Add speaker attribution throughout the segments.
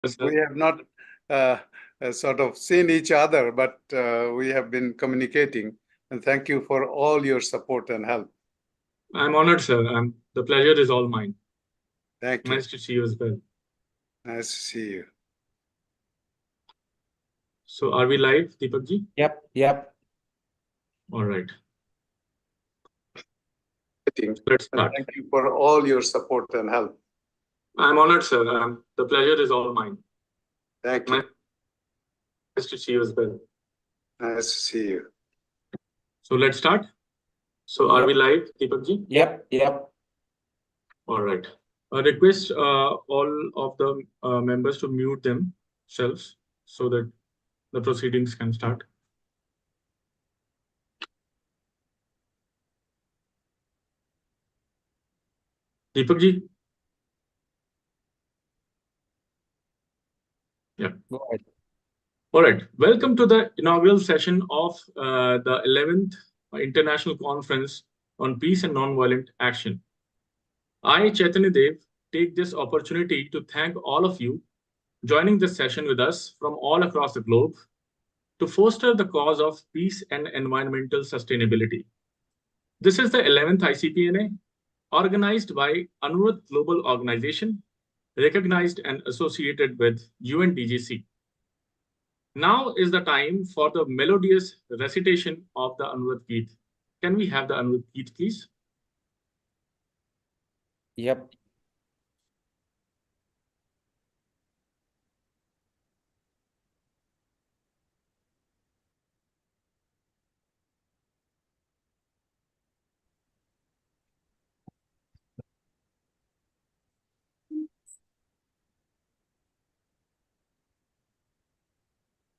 Speaker 1: We have not sort of seen each other, but we have been communicating. And thank you for all your support and help.
Speaker 2: I'm honored, sir. The pleasure is all mine.
Speaker 1: Thank you.
Speaker 2: Nice to see you as well.
Speaker 1: Nice to see you.
Speaker 2: So are we live, Deepak ji?
Speaker 3: Yep.
Speaker 2: All right.
Speaker 1: Let's start. Thank you for all your support and help.
Speaker 2: I'm honored, sir. The pleasure is all mine.
Speaker 1: Thank you.
Speaker 2: Nice to see you as well.
Speaker 1: Nice to see you.
Speaker 2: So let's start. So are we live, Deepak ji?
Speaker 3: Yep.
Speaker 2: All right. I request all of the members to mute themselves so that the proceedings can start. Deepak ji? Yeah.
Speaker 3: Go ahead.
Speaker 2: All right. Welcome to the inaugural session of the 11th International Conference on Peace and Nonviolent Action. I, Chaitanya Dev, take this opportunity to thank all of you joining this session with us from all across the globe to foster the cause of peace and environmental sustainability. This is the 11th ICPNA, organized by Anurad Global Organization, recognized and associated with UNDGC. Now is the time for the melodious recitation of the Anurad Geet. Can we have the Anurad Geet, please?
Speaker 3: Yep.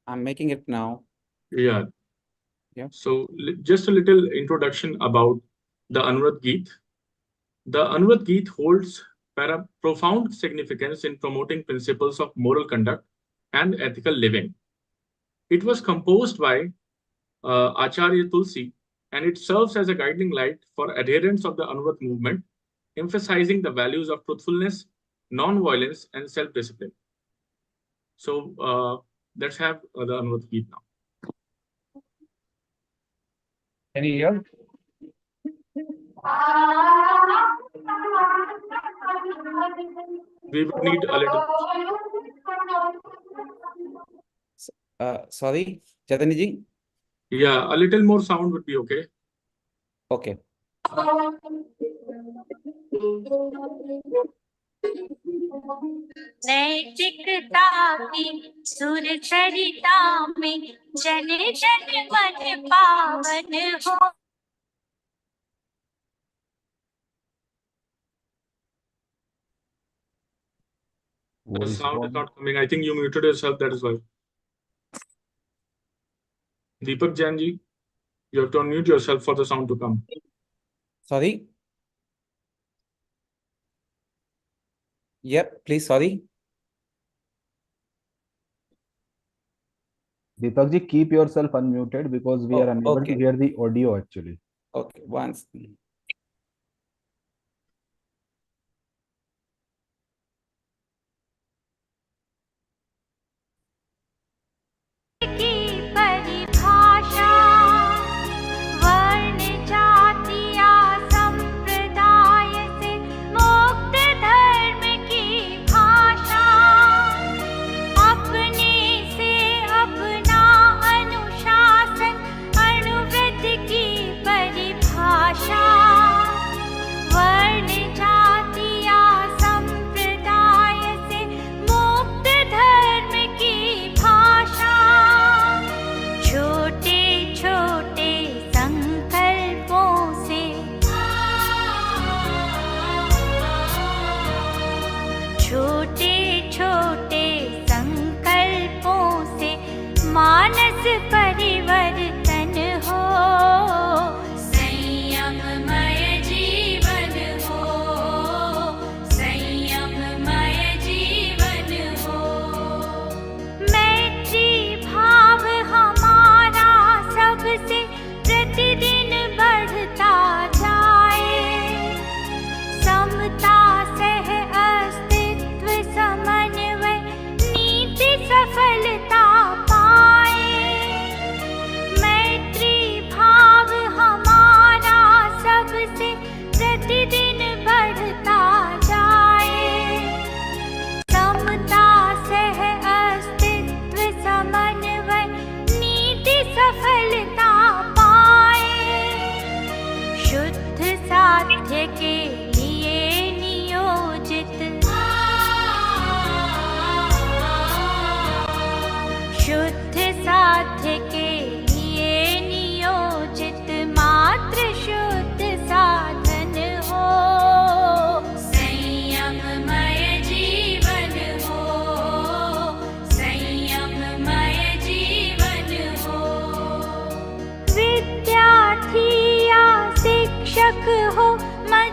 Speaker 3: I'm making it now.
Speaker 2: Yeah.
Speaker 3: Yeah.
Speaker 2: So just a little introduction about the Anurad Geet. The Anurad Geet holds profound significance in promoting principles of moral conduct and ethical living. It was composed by Acharya Tulsi, and it serves as a guiding light for adherents of the Anurad movement, emphasizing the values of truthfulness, non-violence, and self-discipline. So let's have the Anurad Geet now.
Speaker 3: Can you hear?
Speaker 2: We would need a little.
Speaker 3: Sorry, Chaitanya ji?
Speaker 2: Yeah, a little more sound would be okay.
Speaker 3: Okay.
Speaker 4: नैतिकता की सुर चरिता में जन जन मन पावन हो.
Speaker 2: The sound is not coming. I think you muted yourself, that is why. Deepak Jain ji, you have to unmute yourself for the sound to come.
Speaker 3: Sorry? Yep, please, sorry.
Speaker 5: Deepak ji, keep yourself unmuted because we are unable to hear the audio actually.
Speaker 3: Okay, once.
Speaker 4: भाषा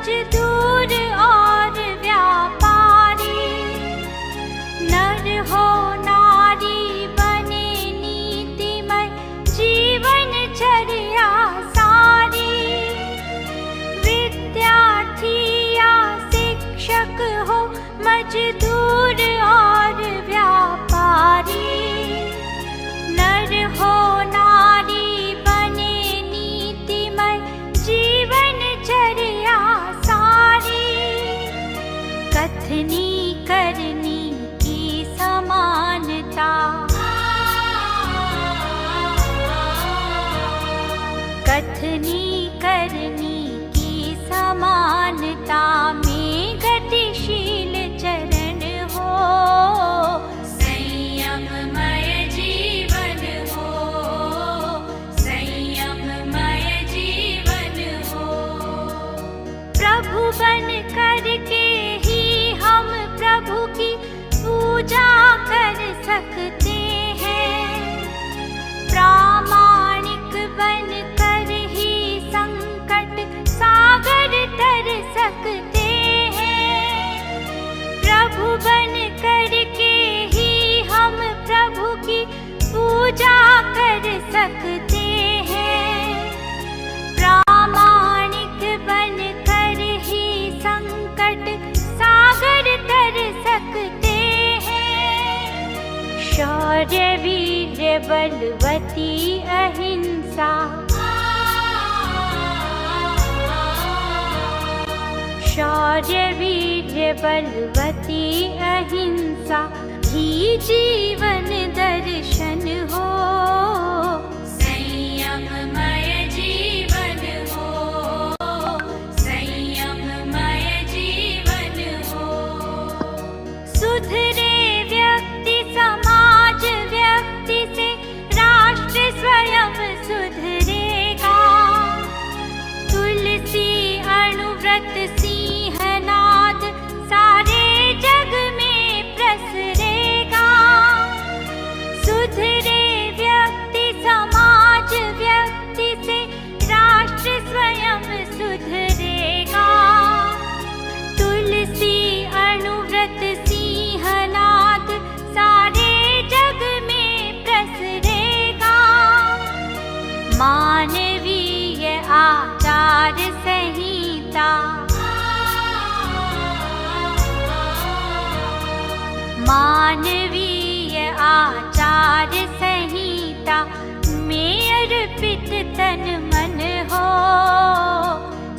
Speaker 4: मजदूर और व्यापारी, नर हो नारी बने नीतिमय जीवन चर्या सारी, विद्यार्थी या शिक्षक हो मजदूर और व्यापारी, नर हो नारी बने नीतिमय जीवन चर्या सारी, कथनी करनी की समानता, कथनी करनी की समानता में गतिशील चरण हो, संयममय जीवन हो, संयममय जीवन हो। प्रभु बन करके ही हम प्रभु की पूजा कर सकते हैं, प्रामाणिक बन कर ही संकट सागर तर सकते हैं, प्रभु बन करके ही हम प्रभु की पूजा कर सकते हैं, प्रामाणिक बन कर ही संकट सागर तर सकते हैं। शौर्य वीर्य बलवती अहिंसा, शौर्य वीर्य बलवती अहिंसा ही जीवन दर्शन हो, संयममय जीवन हो, संयममय जीवन हो। सुधरे व्यक्ति समाज व्यक्ति से राष्ट्र स्वयं सुधरेगा, तुलसी अणुव्रत सिंहनाद सारे जग में प्रसरेगा, सुधरे व्यक्ति समाज व्यक्ति से राष्ट्र स्वयं सुधरेगा, तुलसी अणुव्रत सिंहनाद सारे जग में प्रसरेगा। मानवीय आचार संहिता, मानवीय आचार संहिता में अर्पित तन मन हो,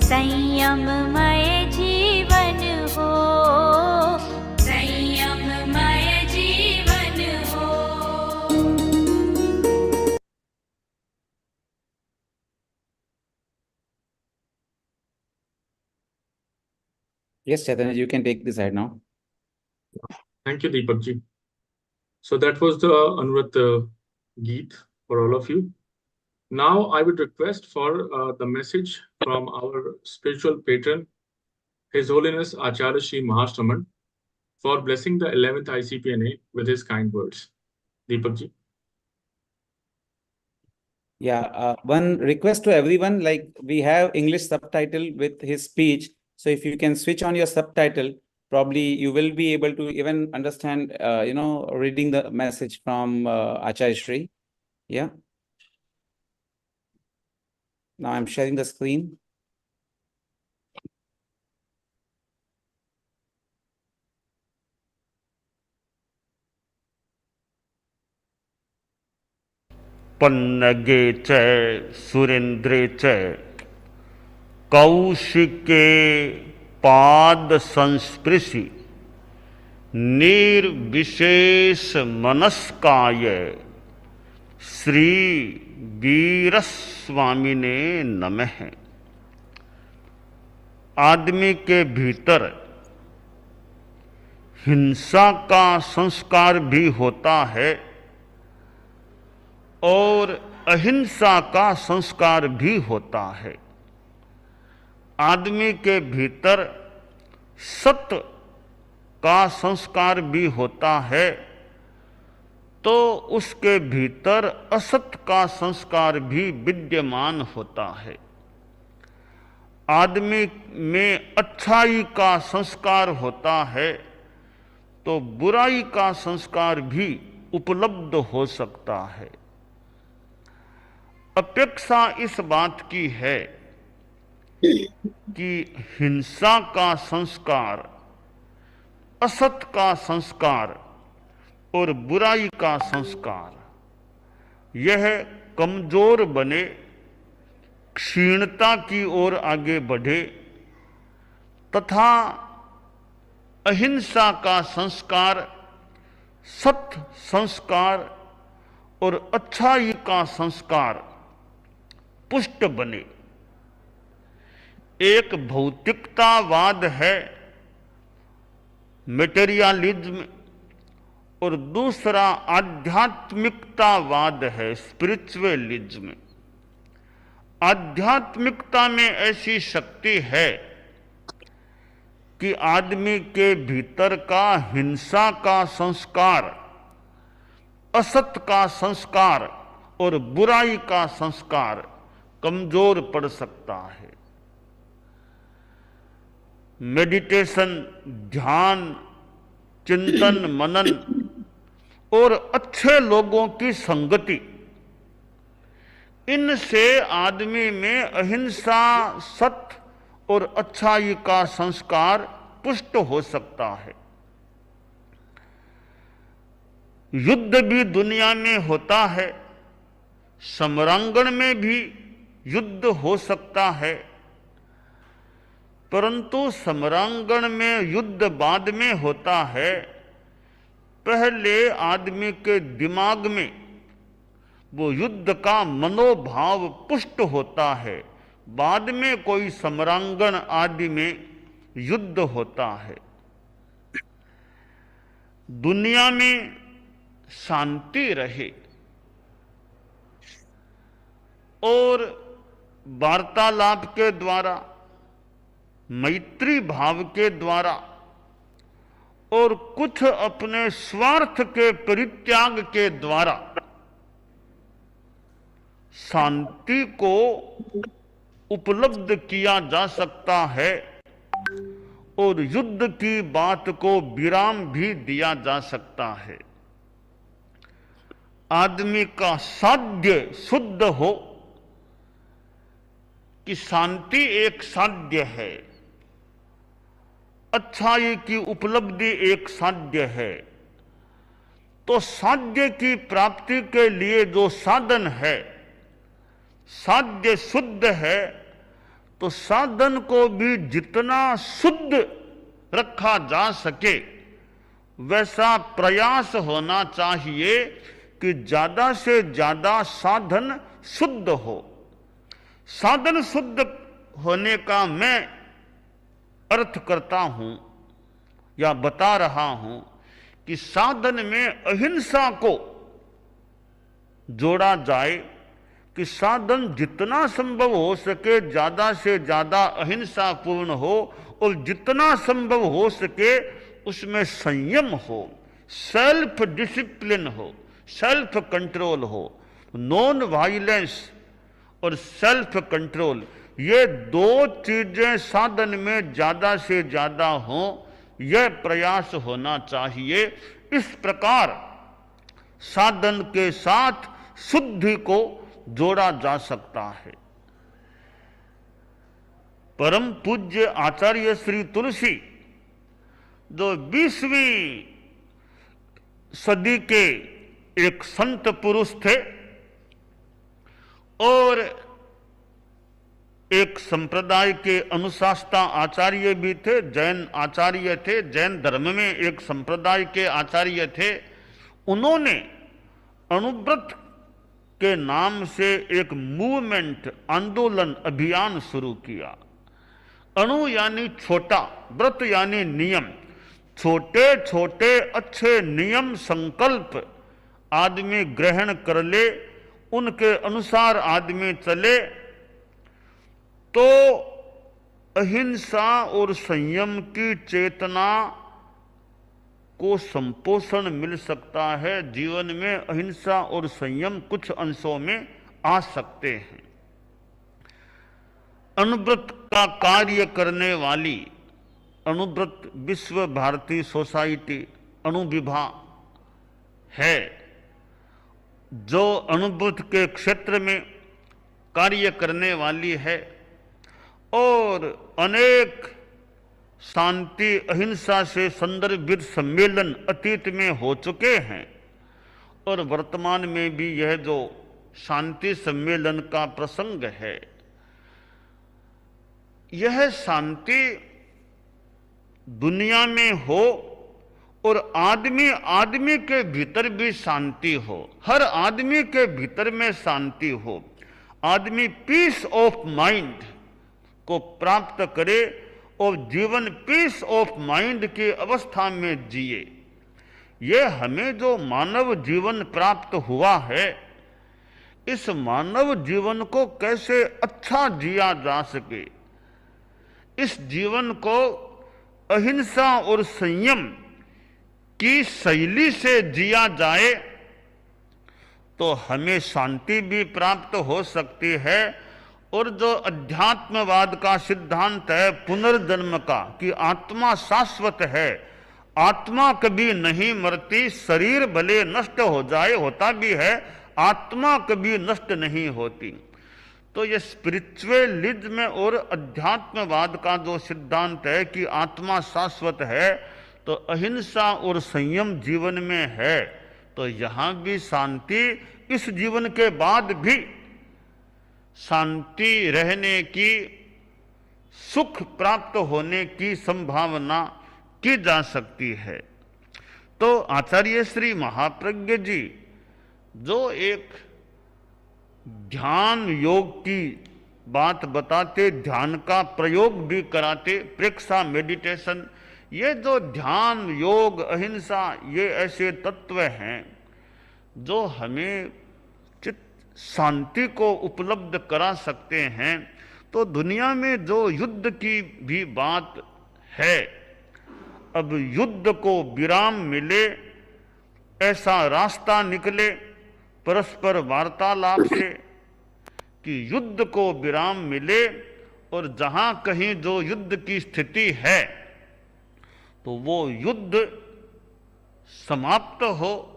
Speaker 4: संयममय जीवन हो, संयममय जीवन हो।
Speaker 3: Yes, Chaitanya, you can take this side now.
Speaker 2: Thank you, Deepak ji. So that was the Anvrat Geet for all of you. Now I would request for the message from our spiritual patron, His Holiness Acharya Shri Mahashtaman, for blessing the 11th ICPNA with his kind words. Deepak ji.
Speaker 3: Yeah, one request to everyone, like we have English subtitle with his speech. So if you can switch on your subtitle, probably you will be able to even understand, reading the message from Acharya Shri. Yeah. Now I'm sharing the screen.
Speaker 6: पन्नगे च सुरेन्द्रे च कौशिके पाद संस्पृशि निर्विशेष मनस्काय श्री वीरस्वामिने नमः। आदमी के भीतर हिंसा का संस्कार भी होता है और अहिंसा का संस्कार भी होता है। आदमी के भीतर सत्य का संस्कार भी होता है तो उसके भीतर असत्य का संस्कार भी विद्यमान होता है। आदमी में अच्छाई का संस्कार होता है तो बुराई का संस्कार भी उपलब्ध हो सकता है। अपेक्षा इस बात की है कि हिंसा का संस्कार, असत का संस्कार और बुराई का संस्कार यह कमजोर बने, क्षीणता की ओर आगे बढ़े तथा अहिंसा का संस्कार, सत्य संस्कार और अच्छाई का संस्कार पुष्ट बने। एक भौतिकतावाद है, मटेरियलिज्म, और दूसरा आध्यात्मिकतावाद है, स्पिरिचुअलिज्म। आध्यात्मिकता में ऐसी शक्ति है कि आदमी के भीतर का हिंसा का संस्कार, असत का संस्कार और बुराई का संस्कार कमजोर पड़ सकता है। मेडिटेशन, ध्यान, चिंतन, मनन और अच्छे लोगों की संगति, इनसे आदमी में अहिंसा, सत्य और अच्छाई का संस्कार पुष्ट हो सकता है। युद्ध भी दुनिया में होता है, समरांगण में भी युद्ध हो सकता है, परंतु समरांगण में युद्ध बाद में होता है। पहले आदमी के दिमाग में वो युद्ध का मनोभाव पुष्ट होता है, बाद में कोई समरांगण आदि में युद्ध होता है। दुनिया में शांति रहे और वार्तालाप के द्वारा, मैत्री भाव के द्वारा और कुछ अपने स्वार्थ के परित्याग के द्वारा शांति को उपलब्ध किया जा सकता है और युद्ध की बात को विराम भी दिया जा सकता है। आदमी का साध्य शुद्ध हो कि शांति एक साध्य है, अच्छाई की उपलब्धि एक साध्य है, तो साध्य की प्राप्ति के लिए जो साधन है, साध्य शुद्ध है, तो साधन को भी जितना शुद्ध रखा जा सके वैसा प्रयास होना चाहिए कि ज्यादा से ज्यादा साधन शुद्ध हो। साधन शुद्ध होने का मैं अर्थ करता हूं या बता रहा हूं कि साधन में अहिंसा को जोड़ा जाए कि साधन जितना संभव हो सके ज्यादा से ज्यादा अहिंसा पूर्ण हो और जितना संभव हो सके उसमें संयम हो, सेल्फ डिसिप्लिन हो, सेल्फ कंट्रोल हो। नॉन वायलेंस और सेल्फ कंट्रोल, ये दो चीजें साधन में ज्यादा से ज्यादा हो, यह प्रयास होना चाहिए। इस प्रकार साधन के साथ शुद्धि को जोड़ा जा सकता है। परम पूज्य आचार्य श्री तुलसी जो 20वीं सदी के एक संत पुरुष थे और एक संप्रदाय के अनुशास्ता आचार्य भी थे, जैन आचार्य थे, जैन धर्म में एक संप्रदाय के आचार्य थे। उन्होंने अनुव्रत के नाम से एक मूवमेंट, आंदोलन, अभियान शुरू किया। अणु यानी छोटा, व्रत यानी नियम। छोटे छोटे अच्छे नियम संकल्प आदमी ग्रहण कर ले, उनके अनुसार आदमी चले तो अहिंसा और संयम की चेतना को संपोषण मिल सकता है। जीवन में अहिंसा और संयम कुछ अंशों में आ सकते हैं। अणुव्रत का कार्य करने वाली अणुव्रत विश्व भारती सोसाइटी अणुविभा है, जो अणुव्रत के क्षेत्र में कार्य करने वाली है और अनेक शांति अहिंसा से संदर्भित सम्मेलन अतीत में हो चुके हैं और वर्तमान में भी यह जो शांति सम्मेलन का प्रसंग है, यह शांति दुनिया में हो और आदमी आदमी के भीतर भी शांति हो, हर आदमी के भीतर में शांति हो, आदमी पीस ऑफ माइंड को प्राप्त करे और जीवन पीस ऑफ माइंड की अवस्था में जिए। ये हमें जो मानव जीवन प्राप्त हुआ है, इस मानव जीवन को कैसे अच्छा जिया जा सके, इस जीवन को अहिंसा और संयम की शैली से जिया जाए तो हमें शांति भी प्राप्त हो सकती है। और जो अध्यात्मवाद का सिद्धांत है पुनर्जन्म का, कि आत्मा शाश्वत है, आत्मा कभी नहीं मरती, शरीर भले नष्ट हो जाए, होता भी है, आत्मा कभी नष्ट नहीं होती। तो ये स्पिरिचुअलिज्म और अध्यात्मवाद का जो सिद्धांत है कि आत्मा शाश्वत है, तो अहिंसा और संयम जीवन में है, तो यहाँ भी शांति, इस जीवन के बाद भी शांति रहने की, सुख प्राप्त होने की संभावना की जा सकती है। तो आचार्य श्री महाप्रज्ञ जी जो एक ध्यान योग की बात बताते, ध्यान का प्रयोग भी कराते, प्रेक्षा मेडिटेशन, ये जो ध्यान योग अहिंसा, ये ऐसे तत्व हैं जो हमें चित्त शांति को उपलब्ध करा सकते हैं। तो दुनिया में जो युद्ध की भी बात है, अब युद्ध को विराम मिले, ऐसा रास्ता निकले परस्पर वार्तालाप से कि युद्ध को विराम मिले, और जहां कहीं जो युद्ध की स्थिति है तो वो युद्ध समाप्त हो।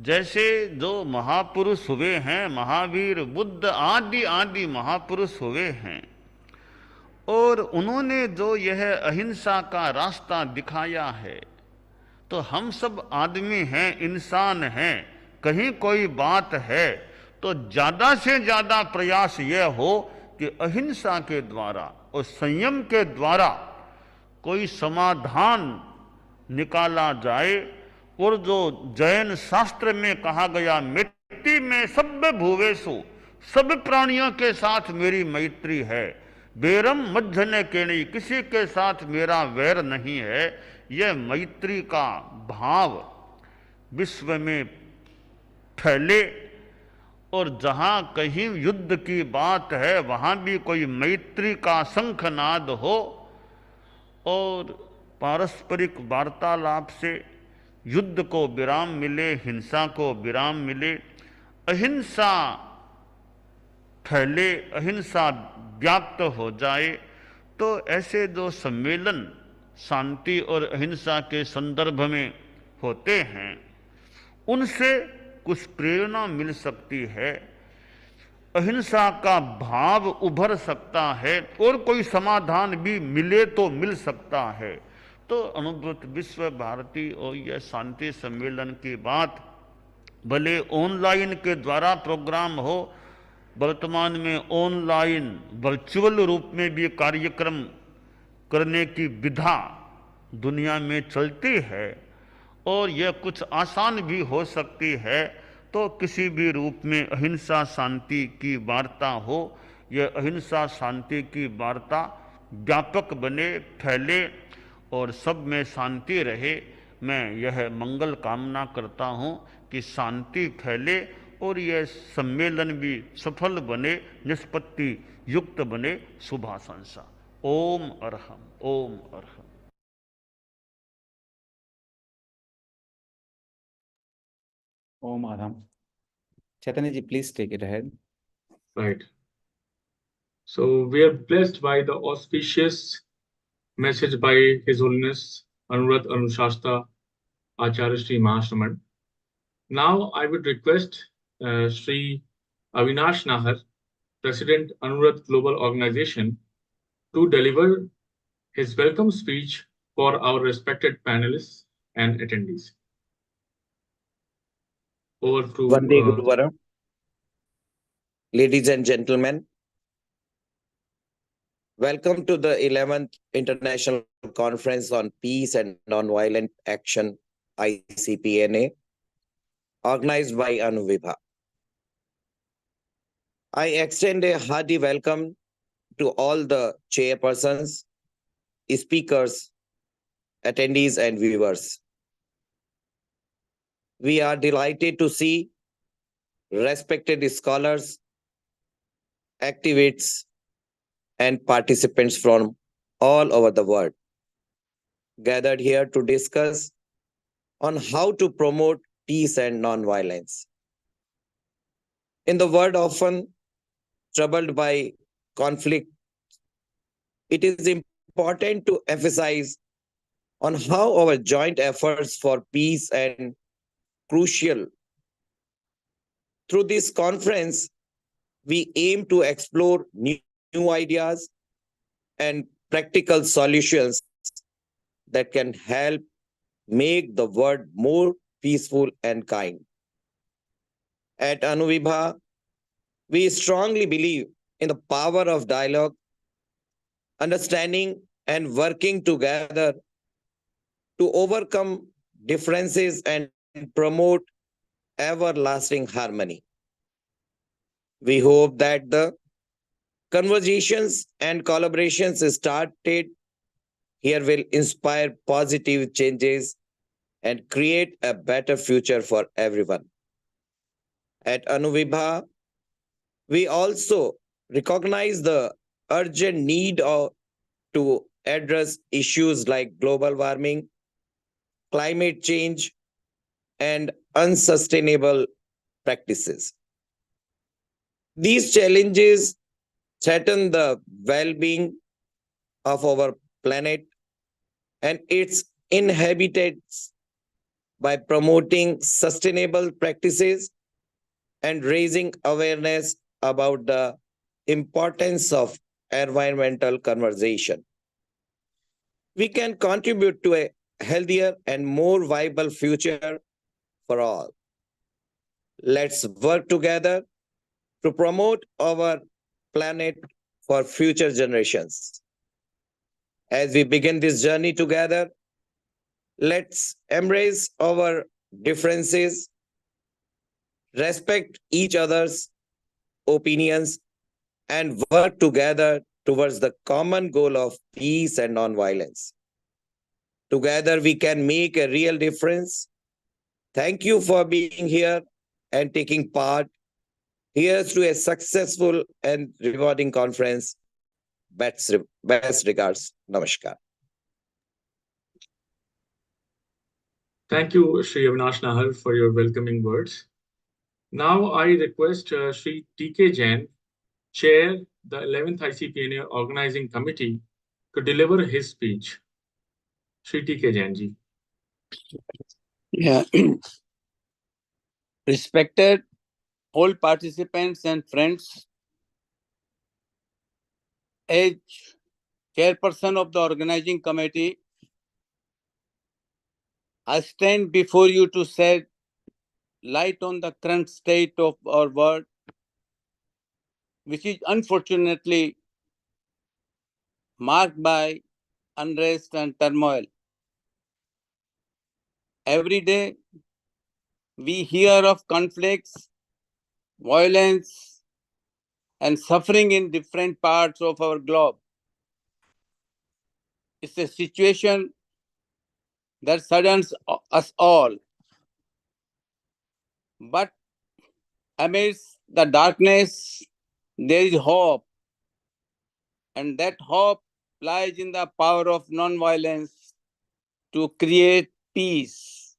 Speaker 6: जैसे जो महापुरुष हुए हैं, महावीर बुद्ध आदि आदि महापुरुष हुए हैं, और उन्होंने जो यह अहिंसा का रास्ता दिखाया है, तो हम सब आदमी हैं, इंसान हैं, कहीं कोई बात है तो ज्यादा से ज्यादा प्रयास यह हो कि अहिंसा के द्वारा और संयम के द्वारा कोई समाधान निकाला जाए। और जो जैन शास्त्र में कहा गया, मिट्टी में सब भूवेशु, सब प्राणियों के साथ मेरी मैत्री है, बेरम मध्यने के नहीं, किसी के साथ मेरा वैर नहीं है, यह मैत्री का भाव विश्व में फैले, और जहां कहीं युद्ध की बात है वहां भी कोई मैत्री का शंखनाद हो, और पारस्परिक वार्तालाप से युद्ध को विराम मिले, हिंसा को विराम मिले, अहिंसा फैले, अहिंसा व्याप्त हो जाए। तो ऐसे जो सम्मेलन शांति और अहिंसा के संदर्भ में होते हैं, उनसे कुछ प्रेरणा मिल सकती है, अहिंसा का भाव उभर सकता है, और कोई समाधान भी मिले तो मिल सकता है। तो अनुभूत विश्व भारती और यह शांति सम्मेलन की बात भले ऑनलाइन के द्वारा प्रोग्राम हो, वर्तमान में ऑनलाइन वर्चुअल रूप में भी कार्यक्रम करने की विधा दुनिया में चलती है, और यह कुछ आसान भी हो सकती है। तो किसी भी रूप में अहिंसा शांति की वार्ता हो, यह अहिंसा शांति की वार्ता व्यापक बने, फैले और सब में शांति रहे। मैं यह मंगल कामना करता हूँ कि शांति फैले और यह सम्मेलन भी सफल बने, निष्पत्ति युक्त बने। शुभाशंसा। ओम अरहम, ओम Arham.
Speaker 3: Om Adam. Chaitanya ji, please take it ahead.
Speaker 2: Right. So we are blessed by the auspicious message by His Holiness Anurat Anushasta Acharya Sri Mahashraman. Now I would request Sri Avinash Nahar, President Anurat Global Organization, to deliver his welcome speech for our respected panelists and attendees. Over to
Speaker 7: Vande Guruvaram. Ladies and gentlemen, welcome to the 11th International Conference on Peace and Nonviolent Action, ICPNA, organized by Anuvibha. I extend a hearty welcome to all the chairpersons, speakers, attendees, and viewers. We are delighted to see respected scholars, activists, and participants from all over the world gathered here to discuss on how to promote peace and nonviolence. In the world often troubled by conflict, it is important to emphasize on how our joint efforts for peace and crucial. Through this conference, we aim to explore new ideas and practical solutions that can help make the world more peaceful and kind. At Anuvibha, we strongly believe in the power of dialogue, understanding, and working together to overcome differences and promote everlasting harmony. We hope that the conversations and collaborations started here will inspire positive changes and create a better future for everyone. At Anuvibha, we also recognize the urgent need to address issues like global warming, climate change, and unsustainable practices. These challenges threaten the well-being of our planet and its inhabitants. By promoting sustainable practices and raising awareness about the importance of environmental conservation, we can contribute to a healthier and more viable future for all. Let's work together to promote our planet for future generations. As we begin this journey together, let's embrace our differences, respect each other's opinions, and work together towards the common goal of peace and nonviolence. Together, we can make a real difference. Thank you for being here and taking part. Here's to a successful and rewarding conference. Best regards. Namaskar.
Speaker 2: Thank you, Sri Avinash Nahar, for your welcoming words. Now I request Sri T.K. Jain, Chair the 11th ICPNA Organizing Committee, to deliver his speech. Sri T.K. Jain ji.
Speaker 8: Yeah. Respected all participants and friends, as chairperson of the organizing committee, I stand before you to shed light on the current state of our world, which is unfortunately marked by unrest and turmoil. Every day, we hear of conflicts, violence, and suffering in different parts of our globe. It's a situation that saddens us all. But amidst the darkness, there is hope. And that hope lies in the power of nonviolence to create peace.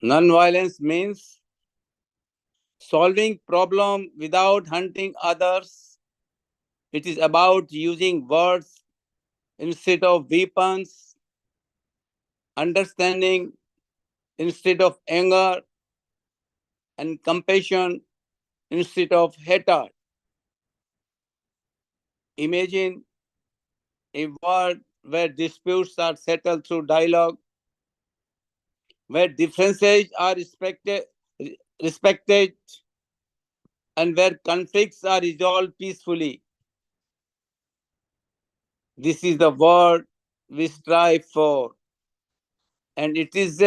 Speaker 8: Nonviolence means solving problem without hunting others, It is about using words instead of weapons, understanding instead of anger, and compassion instead of hatred. Imagine a world where disputes are settled through dialogue, where differences are respected, and where conflicts are resolved peacefully. This is the world we strive for, and it is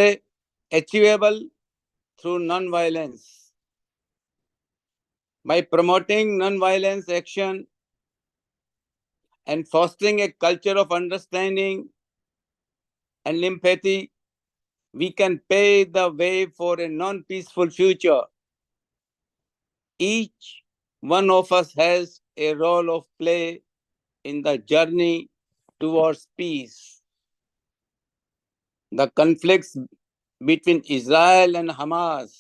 Speaker 8: achievable through non-violence. By promoting non-violence action and fostering a culture of understanding and empathy, we can pave the way for a non-peaceful future. Each one of us has a role of play in the journey towards peace. The conflicts between Israel and Hamas,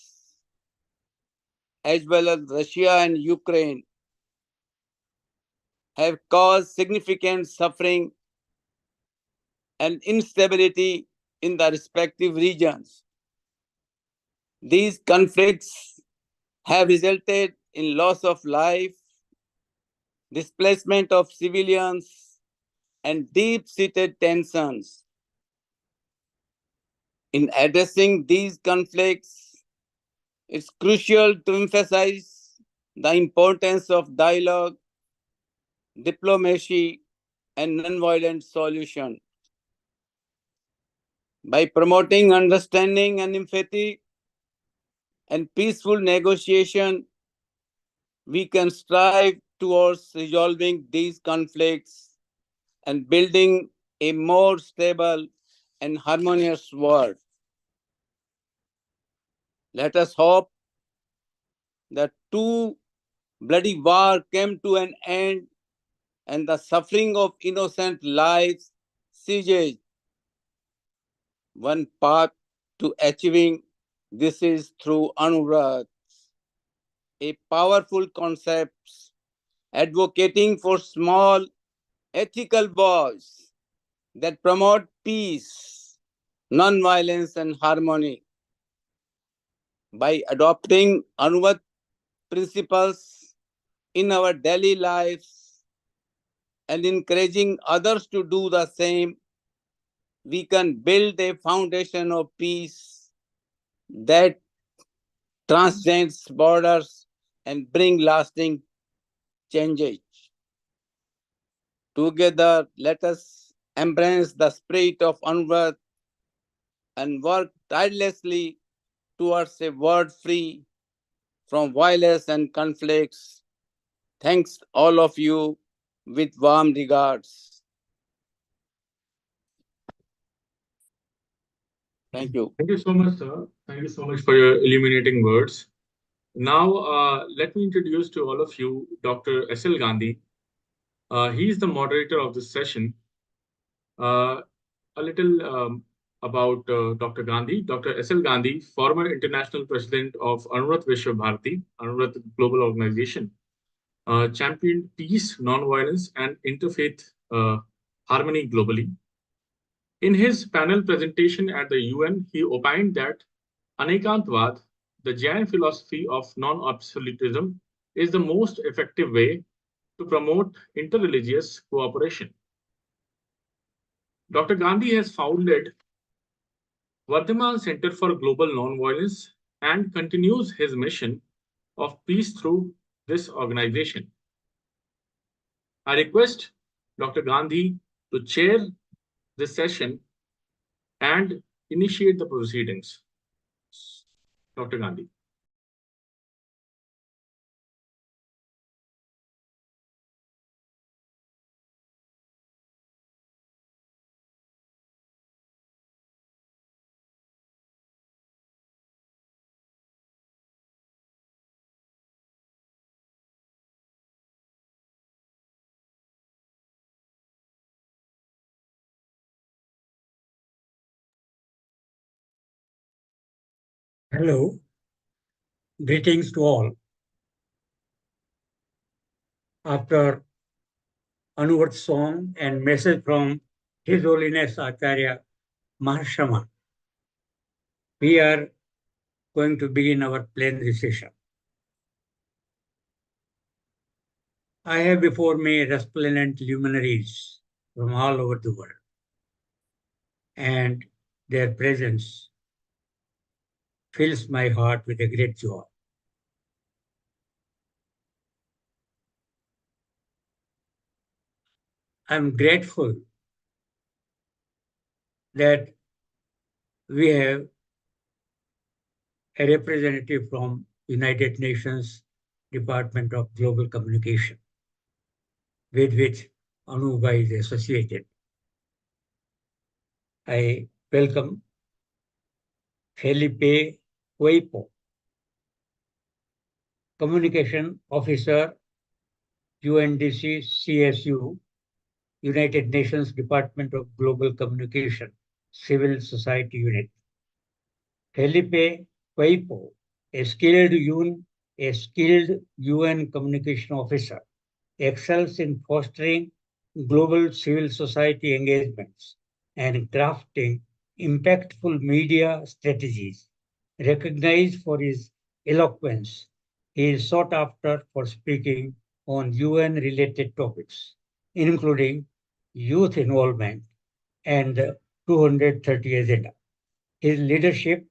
Speaker 8: as well as Russia and Ukraine, have caused significant suffering and instability in the respective regions. These conflicts have resulted in loss of life, displacement of civilians, and deep-seated tensions. In addressing these conflicts, it's crucial to emphasize the importance of dialogue, diplomacy, and nonviolent solution. By promoting understanding and empathy and peaceful negotiation, we can strive towards resolving these conflicts and building a more stable and harmonious world. Let us hope that two bloody wars came to an end and the suffering of innocent lives ceases. One path to achieving this is through Anuradh, a powerful concept advocating for small ethical voices that promote peace, non-violence, and harmony. By adopting Anuvat principles in our daily lives and encouraging others to do the same, we can build a foundation of peace that transcends borders and bring lasting changes. Together, let us embrace the spirit of Anuvat and work tirelessly towards a world free from violence and conflicts. Thanks all of you with warm regards. Thank you.
Speaker 2: Thank you so much, sir. Thank you so much for your illuminating words. Now, let me introduce to all of you Dr. S.L. Gandhi. He is the moderator of this session. A little about Dr. Gandhi. Dr. S.L. Gandhi, former international president of Anurat Vishwa Bharati, Anurat Global Organization, championed peace, non-violence, and interfaith harmony globally. In his panel presentation at the UN, he opined that Anekantvad, the Jain philosophy of non-absolutism, is the most effective way to promote interreligious cooperation. Dr. Gandhi has founded Vardhaman Center for Global Nonviolence and continues his mission of peace through this organization. I request Dr. Gandhi to chair this session and initiate the proceedings. Dr. Gandhi.
Speaker 9: Hello, greetings to all. After Anuvat song and message from His Holiness Acharya Mahashama. We are going to begin our plenary session. I have before me resplendent luminaries from all over the world, and their presence fills my heart with a great joy. I'm grateful that we have a representative from United Nations Department of Global Communication, with which Anuba is associated. I welcome Felipe Huipo, Communication Officer, UNDC CSU, United Nations Department of Global Communication, Civil Society Unit. Felipe Huipo, a skilled UN communication officer, excels in fostering global civil society engagements and crafting impactful media strategies. Recognized for his eloquence, he is sought after for speaking on UN-related topics, including youth involvement and the 230 Agenda. His leadership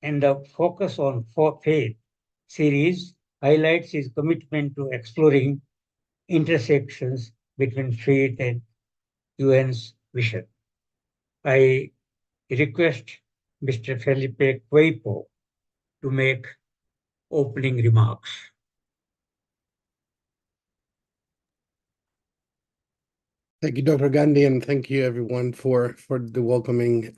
Speaker 9: and the Focus on Faith series highlights his commitment to exploring intersections between faith and UN's vision. I request Mr. Felipe Cuepo to make opening remarks.
Speaker 10: Thank you, Dr. Gandhi, and thank you everyone for the welcoming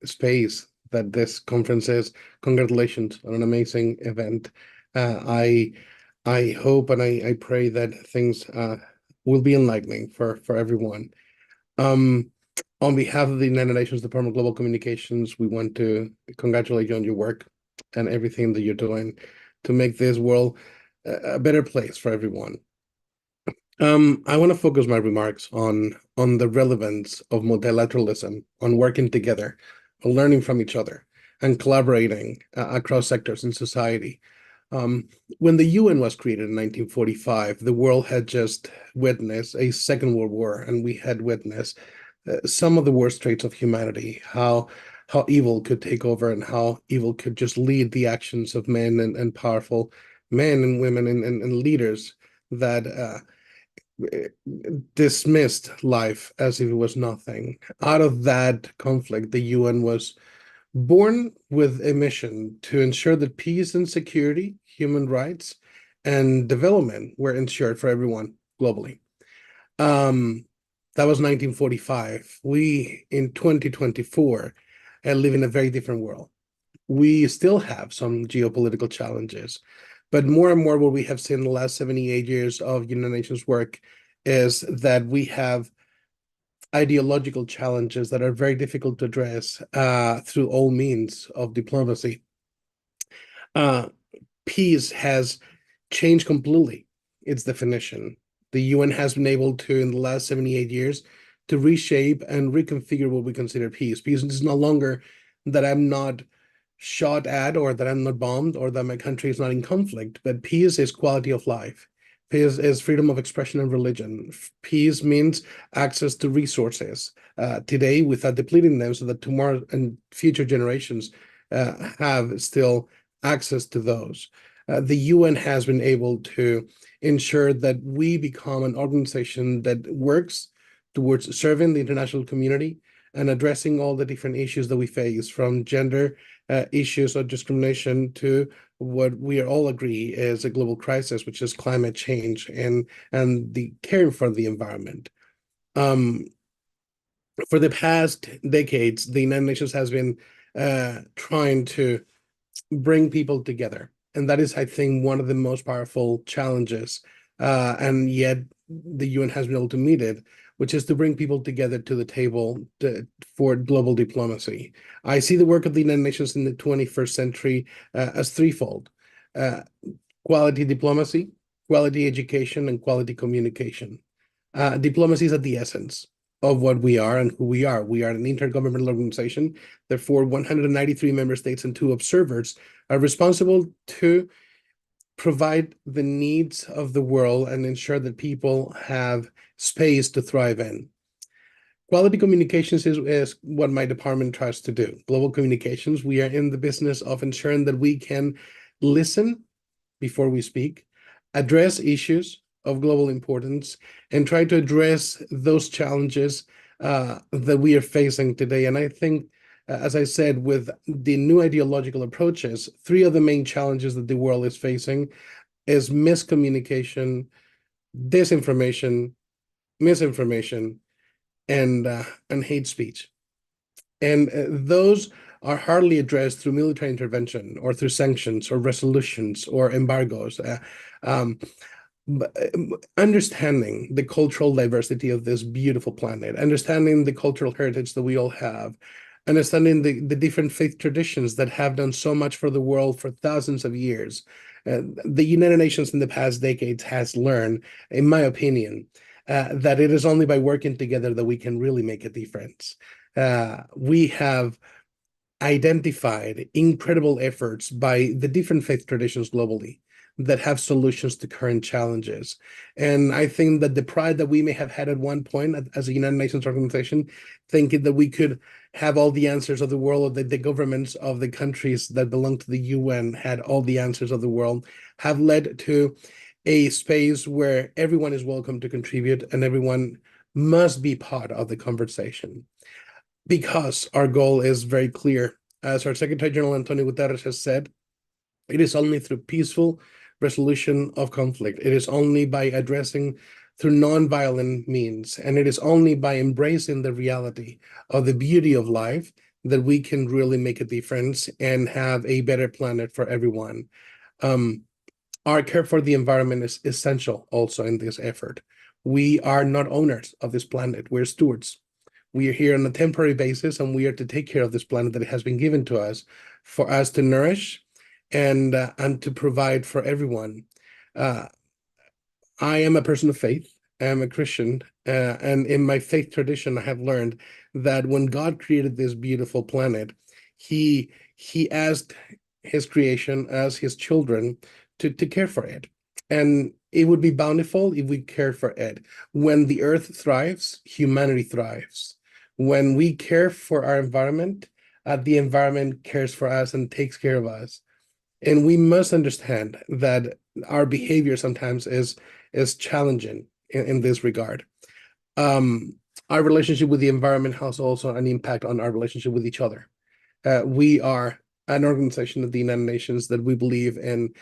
Speaker 10: space that this conference is. Congratulations on an amazing event. I hope and I pray that things will be enlightening for everyone. On behalf of the United Nations Department of Global Communications, we want to congratulate you on your work and everything that you're doing to make this world a better place for everyone. I want to focus my remarks on the relevance of multilateralism, on working together, on learning from each other, and collaborating across sectors in society. When the UN was created in 1945, the world had just witnessed a Second World War, and we had witnessed some of the worst traits of humanity, how evil could take over and how evil could just lead the actions of men and powerful men and women and leaders that dismissed life as if it was nothing. Out of that conflict, the UN was born with a mission to ensure that peace and security, human rights, and development were ensured for everyone globally. That was 1945. We, in 2024, live in a very different world. We still have some geopolitical challenges, but more and more what we have seen in the last 78 years of United Nations work is that we have ideological challenges that are very difficult to address through all means of diplomacy. Peace has changed completely its definition. The UN has been able to, in the last 78 years, to reshape and reconfigure what we consider peace. Peace is no longer that I'm not shot at or that I'm not bombed or that my country is not in conflict, but peace is quality of life. Peace is freedom of expression and religion. Peace means access to resources today without depleting them so that tomorrow and future generations have still access to those. The UN has been able to ensure that we become an organization that works towards serving the international community and addressing all the different issues that we face, from gender issues of discrimination to what we all agree is a global crisis, which is climate change and the caring for the environment. For the past decades, the United Nations has been trying to bring people together. And that is, I think, one of the most powerful challenges. And yet the UN has been able to meet it, which is to bring people together to the table for global diplomacy. I see the work of the United Nations in the 21st century as threefold: quality diplomacy, quality education, and quality communication. Diplomacy is at the essence of what we are and who we are. We are an intergovernmental organization. Therefore, 193 member states and 2 observers are responsible to provide the needs of the world and ensure that people have space to thrive in. Quality communications is what my department tries to do. Global communications, we are in the business of ensuring that we can listen before we speak, address issues of global importance, and try to address those challenges that we are facing today. And I think, as I said, with the new ideological approaches, 3 of the main challenges that the world is facing is miscommunication, disinformation, misinformation, and hate speech. And those are hardly addressed through military intervention or through sanctions or resolutions or embargoes. Understanding the cultural diversity of this beautiful planet, understanding the cultural heritage that we all have, understanding the different faith traditions that have done so much for the world for thousands of years. The United Nations in the past decades has learned, in my opinion, that it is only by working together that we can really make a difference. We have identified incredible efforts by the different faith traditions globally that have solutions to current challenges. And I think that the pride that we may have had at one point as a United Nations organization, thinking that we could have all the answers of the world, or that the governments of the countries that belong to the UN had all the answers of the world, have led to a space where everyone is welcome to contribute and everyone must be part of the conversation. Because our goal is very clear. As our Secretary General Antonio Guterres has said, it is only through peaceful resolution of conflict. It is only by addressing through non-violent means, and it is only by embracing the reality of the beauty of life that we can really make a difference and have a better planet for everyone. Our care for the environment is essential also in this effort. We are not owners of this planet, we're stewards. We are here on a temporary basis, and we are to take care of this planet that has been given to us for us to nourish and to provide for everyone. I am a person of faith. I am a Christian, and in my faith tradition, I have learned that when God created this beautiful planet, He asked His creation as His children to care for it, and it would be bountiful if we cared for it. When the earth thrives, humanity thrives. When we care for our environment, the environment cares for us and takes care of us. And we must understand that our behavior sometimes is challenging in this regard. Our relationship with the environment has also an impact on our relationship with each other. We are an organization of the United Nations that we believe in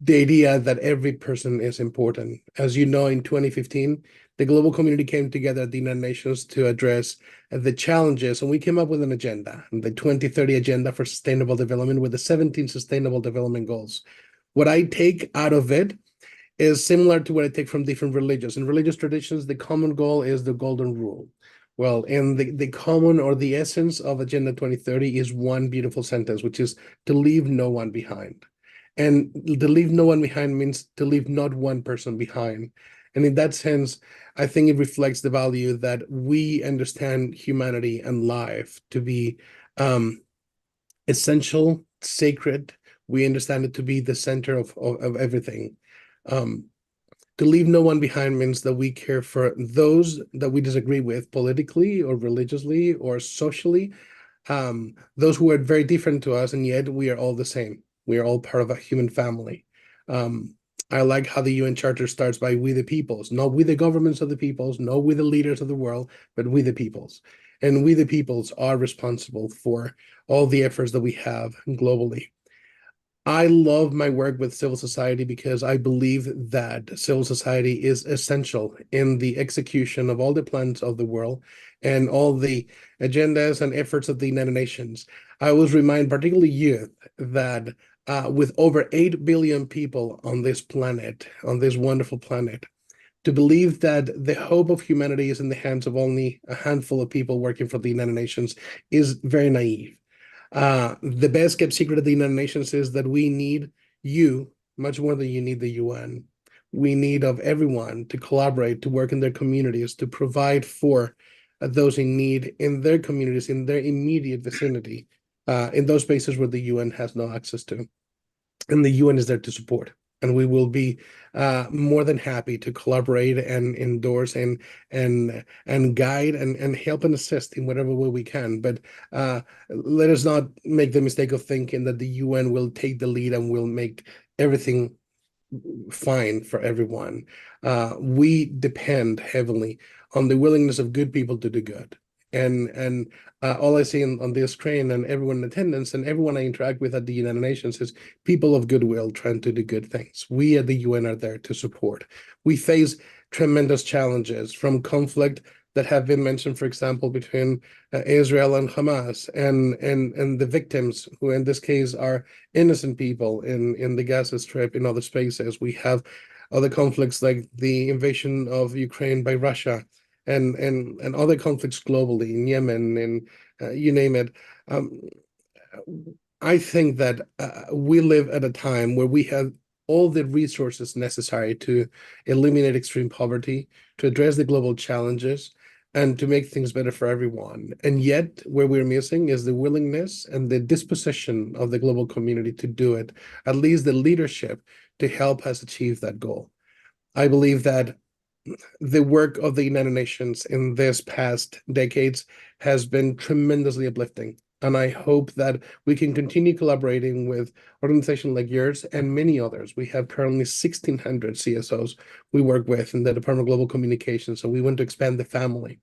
Speaker 10: the idea that every person is important. As you know, in 2015, the global community came together at the United Nations to address the challenges, and we came up with an agenda, the 2030 Agenda for Sustainable Development, with the 17 Sustainable Development Goals. What I take out of it is similar to what I take from different religions. In religious traditions, the common goal is the golden rule. Well, and the common or the essence of Agenda 2030 is one beautiful sentence, which is to leave no one behind. And to leave no one behind means to leave not one person behind. And in that sense, I think it reflects the value that we understand humanity and life to be essential, sacred. We understand it to be the center of everything. To leave no one behind means that we care for those that we disagree with politically or religiously or socially, those who are very different to us, and yet we are all the same. We are all part of a human family. I like how the UN Charter starts by we the peoples, not we the governments of the peoples, not we the leaders of the world, but we the peoples. And we the peoples are responsible for all the efforts that we have globally. I love my work with civil society because I believe that civil society is essential in the execution of all the plans of the world and all the agendas and efforts of the United Nations. I always remind particularly youth that with over 8 billion people on this planet, on this wonderful planet, to believe that the hope of humanity is in the hands of only a handful of people working for the United Nations is very naive. The best kept secret of the United Nations is that we need you much more than you need the UN. we need of everyone to collaborate, to work in their communities, to provide for those in need in their communities, in their immediate vicinity, in those spaces where the UN has no access to. And the UN is there to support. And we will be more than happy to collaborate and endorse and guide and help and assist in whatever way we can. But let us not make the mistake of thinking that the UN will take the lead and will make everything fine for everyone. We depend heavily on the willingness of good people to do good. And all I see on this screen and everyone in attendance and everyone I interact with at the United Nations is people of goodwill trying to do good things. We at the UN are there to support. We face tremendous challenges from conflict that have been mentioned, for example, between Israel and Hamas and the victims, who in this case are innocent people in the Gaza Strip, in other spaces. We have other conflicts like the invasion of Ukraine by Russia and other conflicts globally in Yemen and you name it. I think that we live at a time where we have all the resources necessary to eliminate extreme poverty, to address the global challenges, and to make things better for everyone. And yet, where we're missing is the willingness and the disposition of the global community to do it, at least the leadership to help us achieve that goal. I believe that the work of the United Nations in this past decades has been tremendously uplifting. And I hope that we can continue collaborating with organizations like yours and many others. We have currently 1,600 CSOs we work with in the Department of Global Communications. So we want to expand the family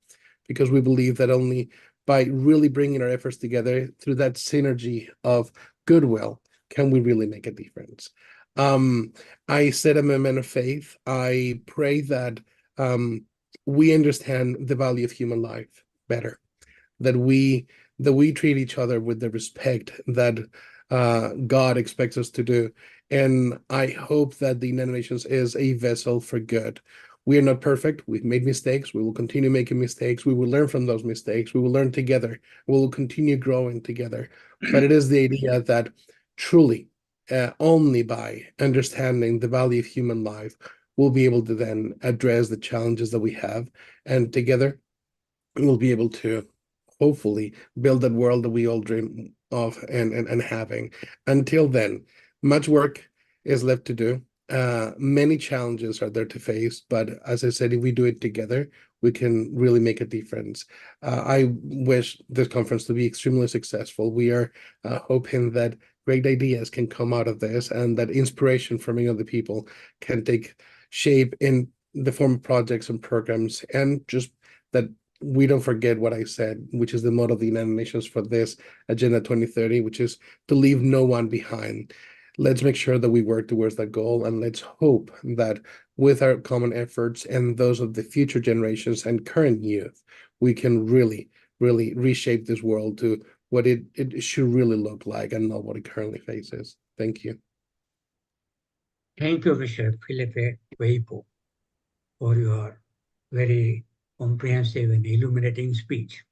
Speaker 10: because we believe that only by really bringing our efforts together through that synergy of goodwill can we really make a difference. I said I'm a man of faith. I pray that we understand the value of human life better, that we treat each other with the respect that God expects us to do. And I hope that the United Nations is a vessel for good. We are not perfect. We've made mistakes. We will continue making mistakes. We will learn from those mistakes. We will learn together. We will continue growing together. But it is the idea that truly, only by understanding the value of human life, we'll be able to then address the challenges that we have. And together, we'll be able to hopefully build that world that we all dream of and having. Until then, much work is left to do. Many challenges are there to face, but as I said, if we do it together, we can really make a difference. I wish this conference to be extremely successful. We are hoping that great ideas can come out of this and that inspiration from many other people can take shape in the form of projects and programs, and just that we don't forget what I said, which is the motto of the United Nations for this Agenda 2030, which is to leave no one behind. Let's make sure that we work towards that goal, and let's hope that with our common efforts and those of the future generations and current youth, we can really, really reshape this world to what it should really look like and not what it currently faces. Thank you.
Speaker 9: Thank you, Mr. Felipe Weipo, for your very comprehensive and illuminating speech.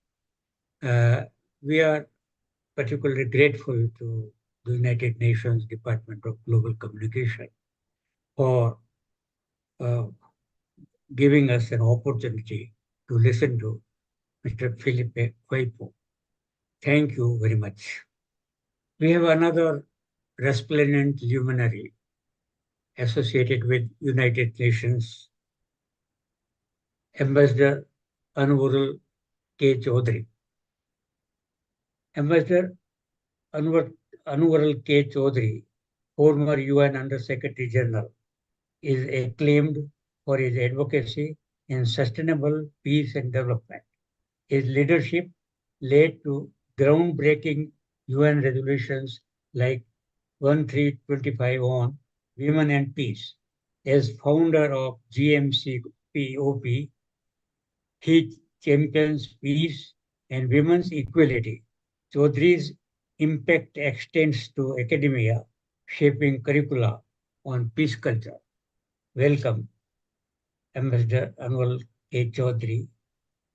Speaker 9: We are particularly grateful to the United Nations Department of Global Communication for giving us an opportunity to listen to Mr. Felipe Weipo. Thank you very much. We have another resplendent luminary associated with United Nations, Ambassador Inaugural K. Chaudhary. Ambassador Inaugural K. Chaudhary, former UN Under Secretary General, is acclaimed for his advocacy in sustainable peace and development. His leadership led to groundbreaking UN resolutions like 1325 on Women and Peace. As founder of GMCPOP, he champions peace and women's equality. Chaudhary's impact extends to academia, shaping curricula on peace culture. Welcome, Ambassador Anwar K. Chaudhary.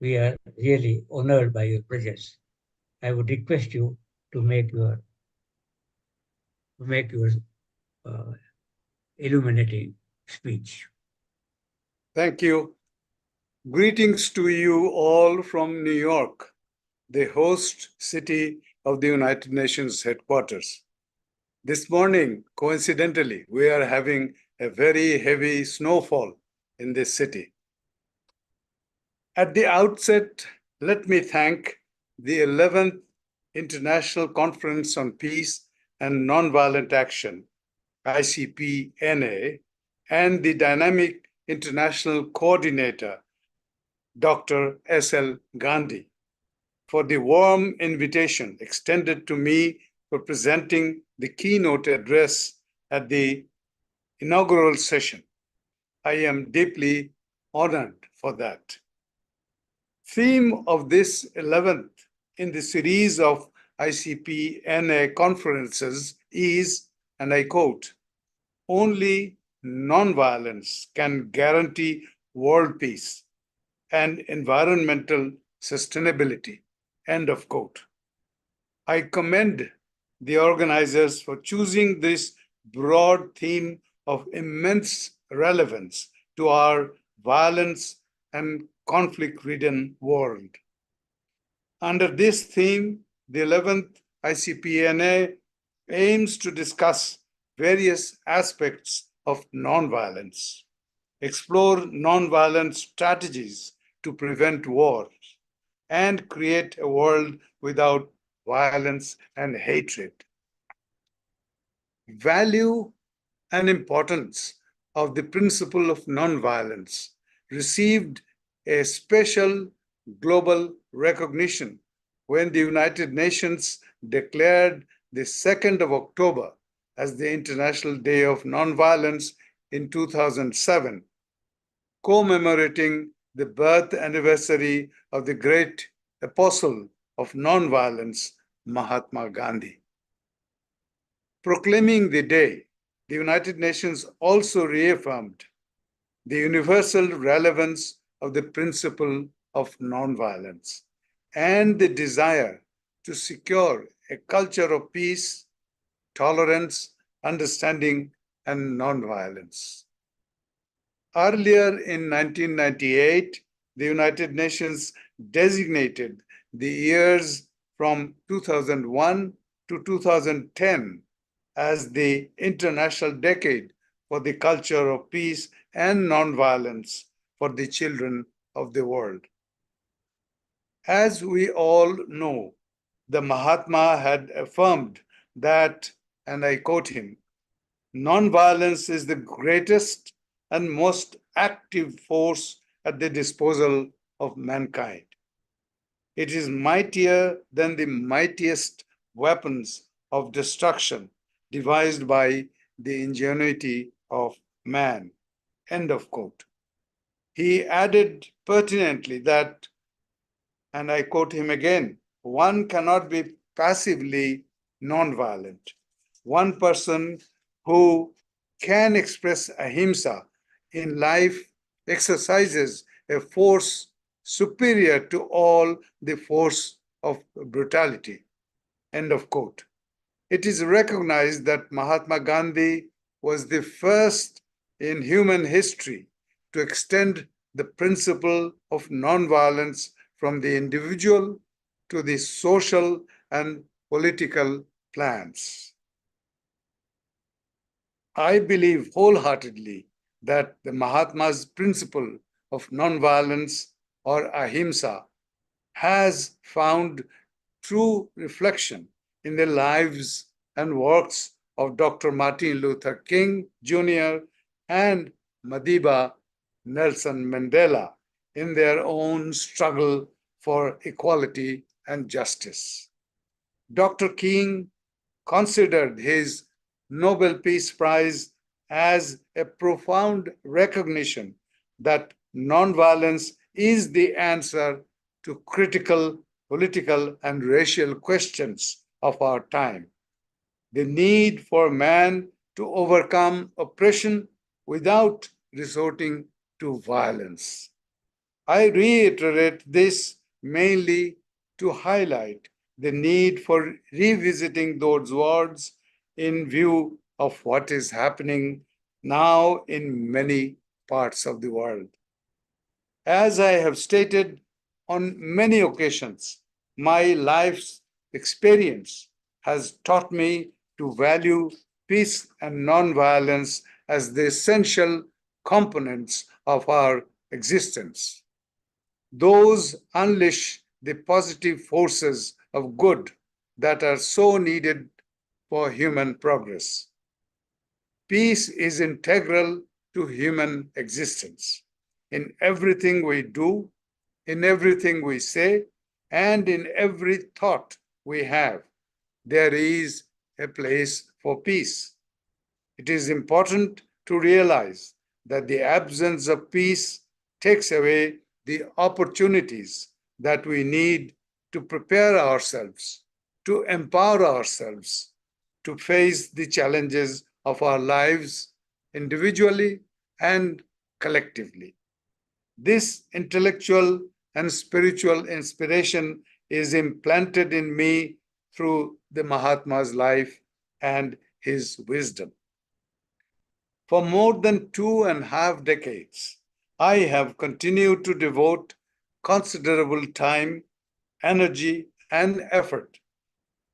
Speaker 9: We are really honored by your presence. I would request you to make your illuminating speech.
Speaker 1: Thank you. Greetings to you all from New York, the host city of the United Nations headquarters. This morning, coincidentally, we are having a very heavy snowfall in this city. At the outset, let me thank the 11th International Conference on Peace and Nonviolent Action, ICP-NA, and the dynamic international coordinator, Dr. S.L. Gandhi, for the warm invitation extended to me for presenting the keynote address at the inaugural session. I am deeply honored for that. Theme of this 11th in the series of ICP-NA conferences is, and I quote, "Only nonviolence can guarantee world peace and environmental sustainability," end of quote. I commend the organizers for choosing this broad theme of immense relevance to our violence and conflict-ridden world. Under this theme, the 11th ICP-NA aims to discuss various aspects of nonviolence, explore nonviolent strategies to prevent wars, and create a world without violence and hatred. Value and importance of the principle of nonviolence received a special global recognition when the United Nations declared the 2nd of October as the International Day of Nonviolence in 2007, commemorating the birth anniversary of the great apostle of nonviolence, Mahatma Gandhi. Proclaiming the day, the United Nations also reaffirmed the universal relevance of the principle of nonviolence and the desire to secure a culture of peace, tolerance, understanding, and nonviolence. Earlier in 1998, the United Nations designated the years from 2001 to 2010 as the International Decade for the Culture of Peace and Nonviolence for the Children of the World. As we all know, the Mahatma had affirmed that, and I quote him, "Nonviolence is the greatest and most active force at the disposal of mankind. It is mightier than the mightiest weapons of destruction devised by the ingenuity of man," end of quote. He added pertinently that, and I quote him again, "One cannot be passively nonviolent. One person who can express ahimsa in life exercises a force superior to all the force of brutality," end of quote. It is recognized that Mahatma Gandhi was the first in human history to extend the principle of nonviolence from the individual to the social and political plans. I believe wholeheartedly that the Mahatma's principle of nonviolence or ahimsa has found true reflection in the lives and works of Dr. Martin Luther King Jr. and Madiba Nelson Mandela in their own struggle for equality and justice. Dr. King considered his Nobel Peace Prize as a profound recognition that nonviolence is the answer to critical political and racial questions of our time. The need for man to overcome oppression without resorting to violence. I reiterate this mainly to highlight the need for revisiting those words in view of what is happening now in many parts of the world. As I have stated on many occasions, my life's experience has taught me to value peace and nonviolence as the essential components of our existence. Those unleash the positive forces of good that are so needed for human progress. Peace is integral to human existence. In everything we do, in everything we say, and in every thought we have, there is a place for peace. It is important to realize that the absence of peace takes away the opportunities that we need to prepare ourselves, to empower ourselves, to face the challenges of our lives individually and collectively. This intellectual and spiritual inspiration is implanted in me through the Mahatma's life and his wisdom. For more than 2.5 decades, I have continued to devote considerable time, energy, and effort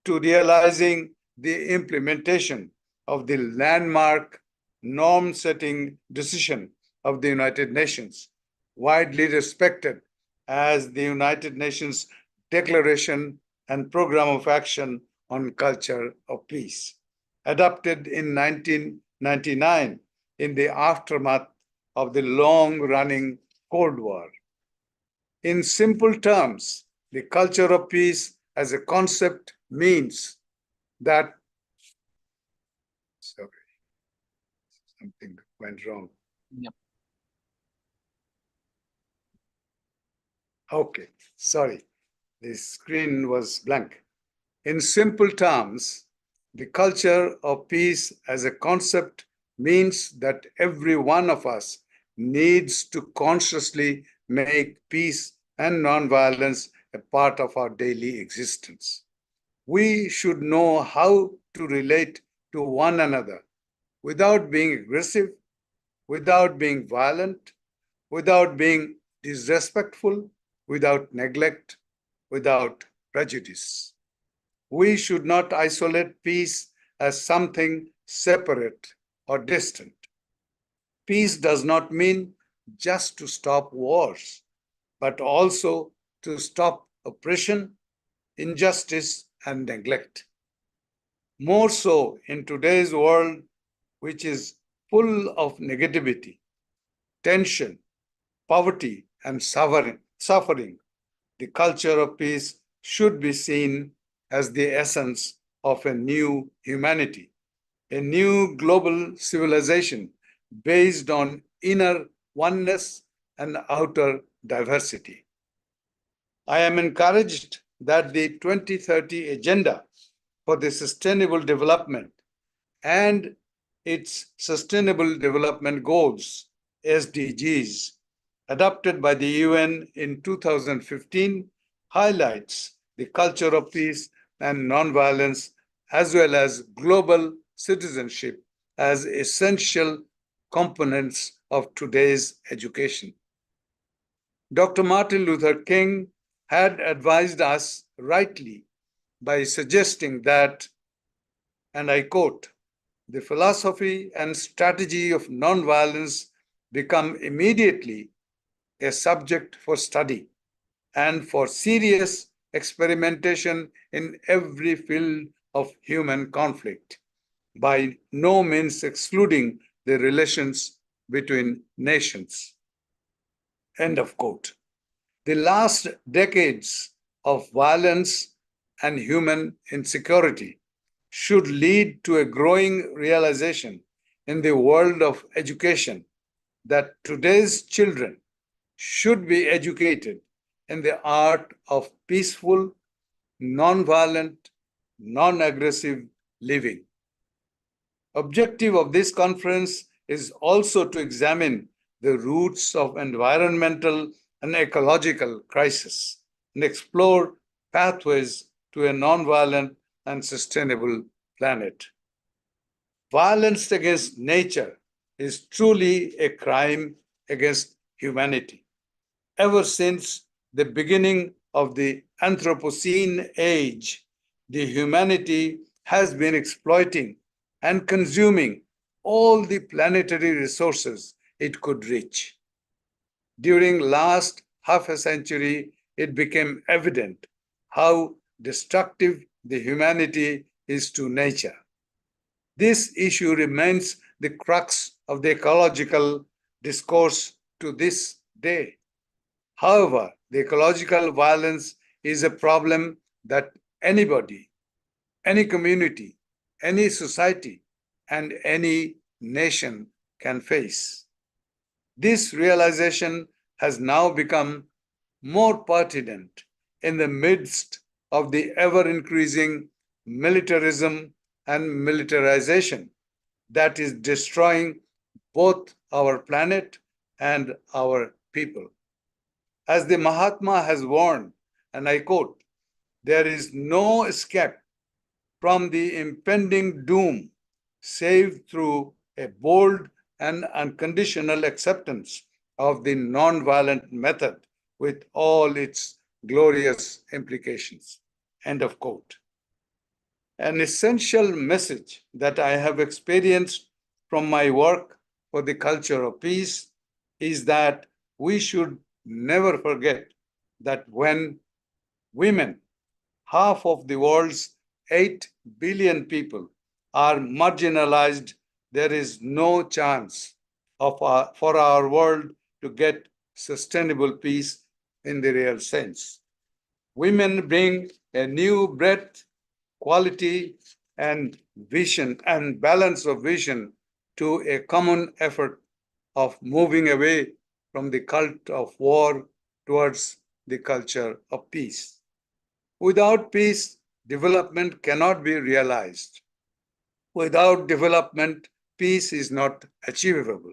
Speaker 1: to realizing the implementation of the landmark norm-setting decision of the United Nations, widely respected as the United Nations Declaration and Program of Action on Culture of Peace, adopted in 1999 in the aftermath of the long-running Cold War. In simple terms, the culture of peace as a concept means that, sorry, something went wrong.
Speaker 3: Yep.
Speaker 1: Okay, sorry, the screen was blank. In simple terms, the culture of peace as a concept means that every one of us needs to consciously make peace and nonviolence a part of our daily existence. We should know how to relate to one another without being aggressive, without being violent, without being disrespectful, without neglect, without prejudice. We should not isolate peace as something separate or distant. Peace does not mean just to stop wars, but also to stop oppression, injustice, and neglect. More so in today's world, which is full of negativity, tension, poverty, and suffering, the culture of peace should be seen as the essence of a new humanity, a new global civilization based on inner oneness and outer diversity. I am encouraged that the 2030 Agenda for the Sustainable Development and its Sustainable Development Goals, SDGs, adopted by the UN in 2015, highlights the culture of peace and nonviolence, as well as global citizenship, as essential components of today's education. Dr. Martin Luther King had advised us rightly by suggesting that, and I quote, the philosophy and strategy of nonviolence become immediately a subject for study and for serious experimentation in every field of human conflict, by no means excluding the relations between nations. End of quote. The last decades of violence and human insecurity should lead to a growing realization in the world of education that today's children should be educated in the art of peaceful, non-violent, non-aggressive living. Objective of this conference is also to examine the roots of environmental and ecological crisis and explore pathways to a non-violent and sustainable planet. Violence against nature is truly a crime against humanity. Ever since the beginning of the Anthropocene age, the humanity has been exploiting and consuming all the planetary resources it could reach. During last half a century, it became evident how destructive the humanity is to nature. This issue remains the crux of the ecological discourse to this day. However, the ecological violence is a problem that anybody, any community, any society, and any nation can face. This realization has now become more pertinent in the midst of the ever increasing militarism and militarization that is destroying both our planet and our people. As the Mahatma has warned, and I quote, there is no escape from the impending doom save through a bold and unconditional acceptance of the non-violent method with all its glorious implications. End of quote. An essential message that I have experienced from my work for the culture of peace is that we should never forget that when women, half of the world's 8 billion people, are marginalized, there is no chance for our world to get sustainable peace in the real sense. Women bring a new breadth, quality, and vision and balance of vision to a common effort of moving away from the cult of war towards the culture of peace. Without peace, development cannot be realized. Without development, peace is not achievable.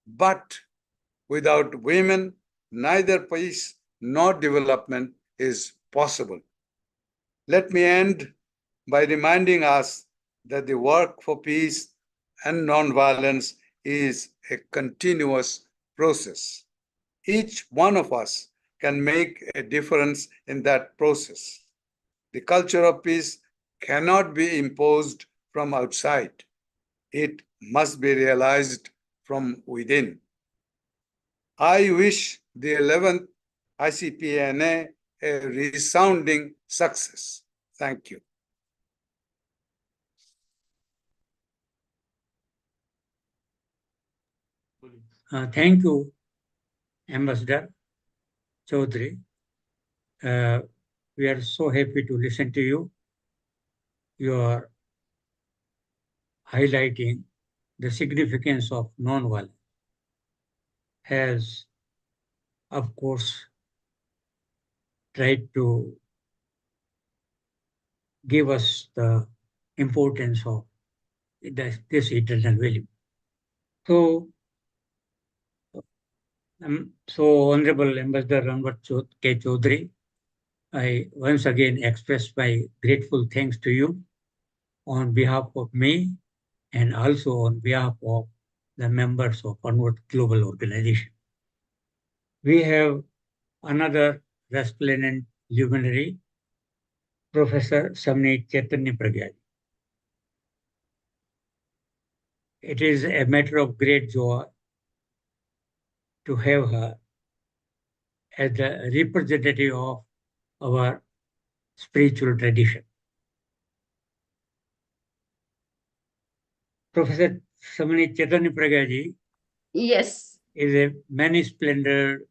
Speaker 1: But without women, neither peace nor development is possible. Let me end by reminding us that the work for peace and nonviolence is a continuous process. Each one of us can make a difference in that process. The culture of peace cannot be imposed from outside. It must be realized from within. I wish the 11th ICPNA a resounding success. Thank you.
Speaker 9: Thank you, Ambassador Chaudhary. We are so happy to listen to you. You are highlighting the significance of nonviolence has, of course, tried to give us the importance of this eternal value. So, Honorable Ambassador Ranvat K. Chaudhary, I once again express my grateful thanks to you on behalf of me and also on behalf of the members of Onward Global Organization. We have another resplendent luminary, Professor Samnit Chaitanya Pragya. It is a matter of great joy to have her as the representative of our spiritual tradition. Professor Samnit Chaitanya Pragya ji,
Speaker 11: Yes.
Speaker 9: is a many splendored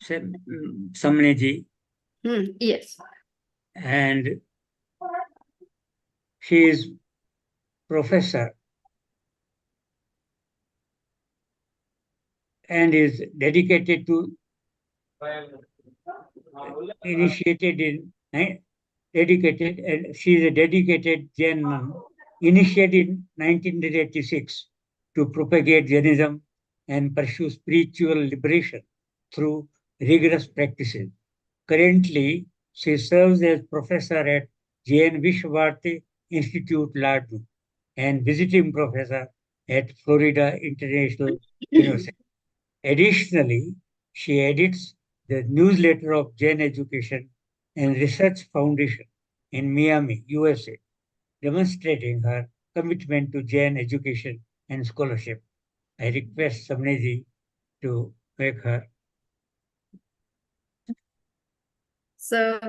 Speaker 9: Samne ji.
Speaker 11: Yes.
Speaker 9: And she is professor and is dedicated to initiated in dedicated and she is a dedicated Jain nun initiated in 1986 to propagate Jainism and pursue spiritual liberation through rigorous practices. Currently, she serves as professor at Jain Vishwabharati Institute, Laddu, and visiting professor at Florida International University. Additionally, she edits the newsletter of Jain Education and Research Foundation in Miami, USA, demonstrating her commitment to Jain education and scholarship. I request Samneji to make her.
Speaker 11: So,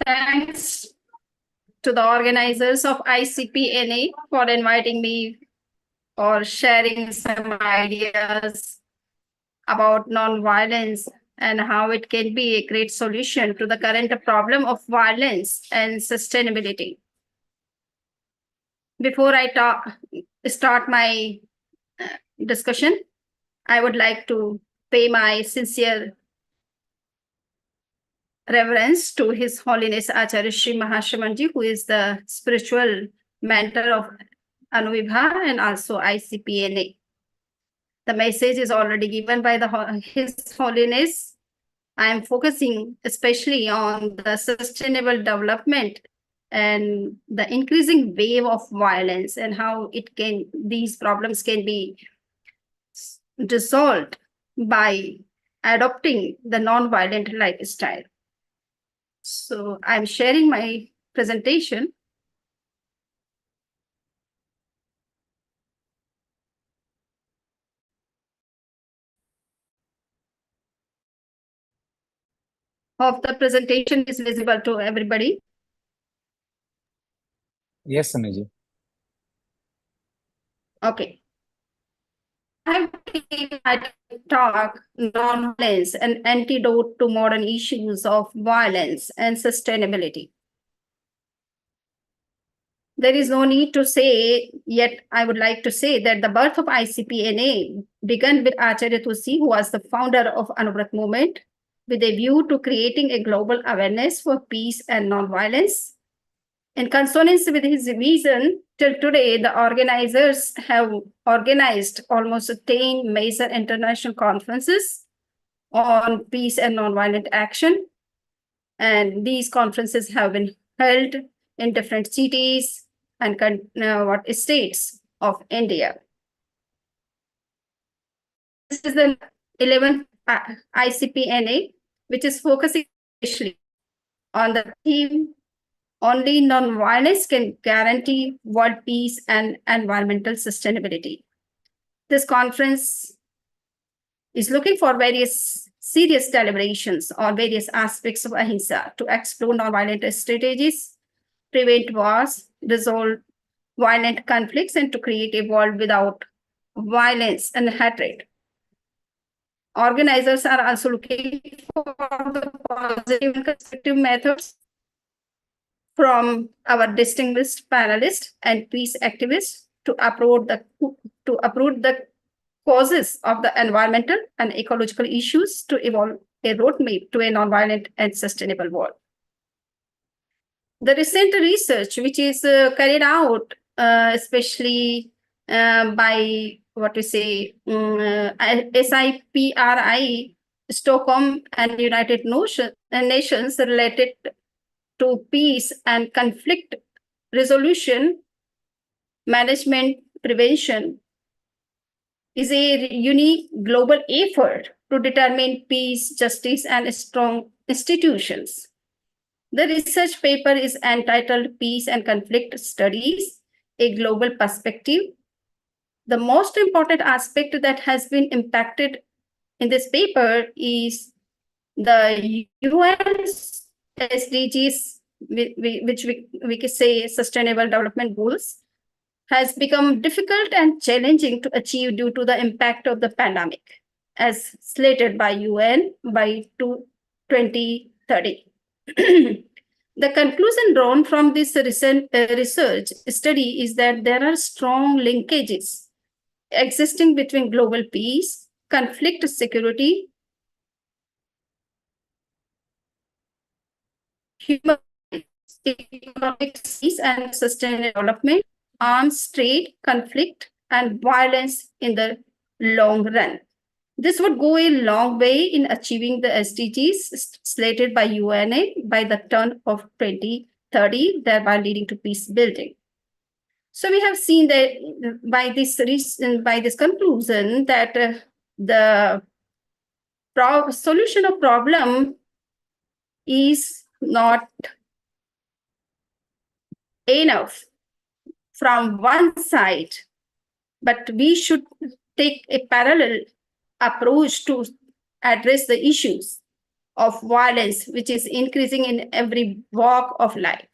Speaker 11: thanks to the organizers of ICPNA for inviting me or sharing some ideas about nonviolence and how it can be a great solution to the current problem of violence and sustainability. Before I start my discussion, I would like to pay my sincere reverence to His Holiness Acharya Shri Mahashamanji, who is the spiritual mentor of Anuvibha and also ICPNA. The message is already given by His Holiness. I am focusing especially on the sustainable development and the increasing wave of violence and how these problems can be resolved by adopting the non-violent lifestyle. So I'm sharing my presentation. Hope the presentation is visible to everybody.
Speaker 3: Yes, Sameji.
Speaker 11: Okay. I talk non-violence, an antidote to modern issues of violence and sustainability. There is no need to say, yet I would like to say that the birth of ICPNA began with Acharya Tulsi, who was the founder of Anuvrat movement, with a view to creating a global awareness for peace and non-violence. In consonance with his vision, till today, the organizers have organized almost 10 major international conferences on peace and nonviolent action. And these conferences have been held in different cities and states of India. This is the 11th ICPNA, which is focusing especially on the theme only non-violence can guarantee world peace and environmental sustainability. This conference is looking for various serious deliberations on various aspects of ahimsa to explore non-violent strategies, prevent wars, resolve violent conflicts, and to create a world without violence and hatred. Organizers are also looking for the positive and constructive methods from our distinguished panelists and peace activists to uproot the causes of the environmental and ecological issues to evolve a roadmap to a nonviolent and sustainable world. The recent research, which is carried out especially by SIPRI, Stockholm and United Nations related to peace and conflict resolution, management, prevention, is a unique global effort to determine peace, justice, and strong institutions. The research paper is entitled Peace and Conflict Studies, a Global Perspective. The most important aspect that has been impacted in this paper is the UN's SDGs, which we could say Sustainable Development Goals, has become difficult and challenging to achieve due to the impact of the pandemic, as slated by UN by 2030. The conclusion drawn from this recent research study is that there are strong linkages existing between global peace, conflict security, human economic peace and sustainable development, arms trade, conflict, and violence in the long run. This would go a long way in achieving the SDGs slated by UNA by the turn of 2030, thereby leading to peace building. So we have seen that by this conclusion that the solution of problem is not enough from one side, but we should take a parallel approach to address the issues of violence, which is increasing in every walk of life.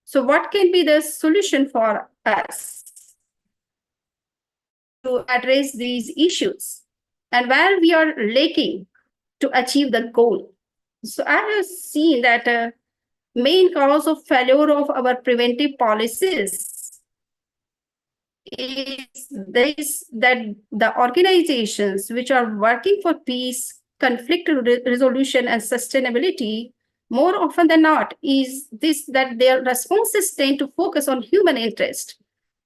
Speaker 11: So what can be the solution for us to address these issues? And where we are lacking to achieve the goal? So I have seen that main cause of failure of our preventive policies is this, that the organizations which are working for peace, conflict resolution, and sustainability, more often than not, is this, that their responses tend to focus on human interest,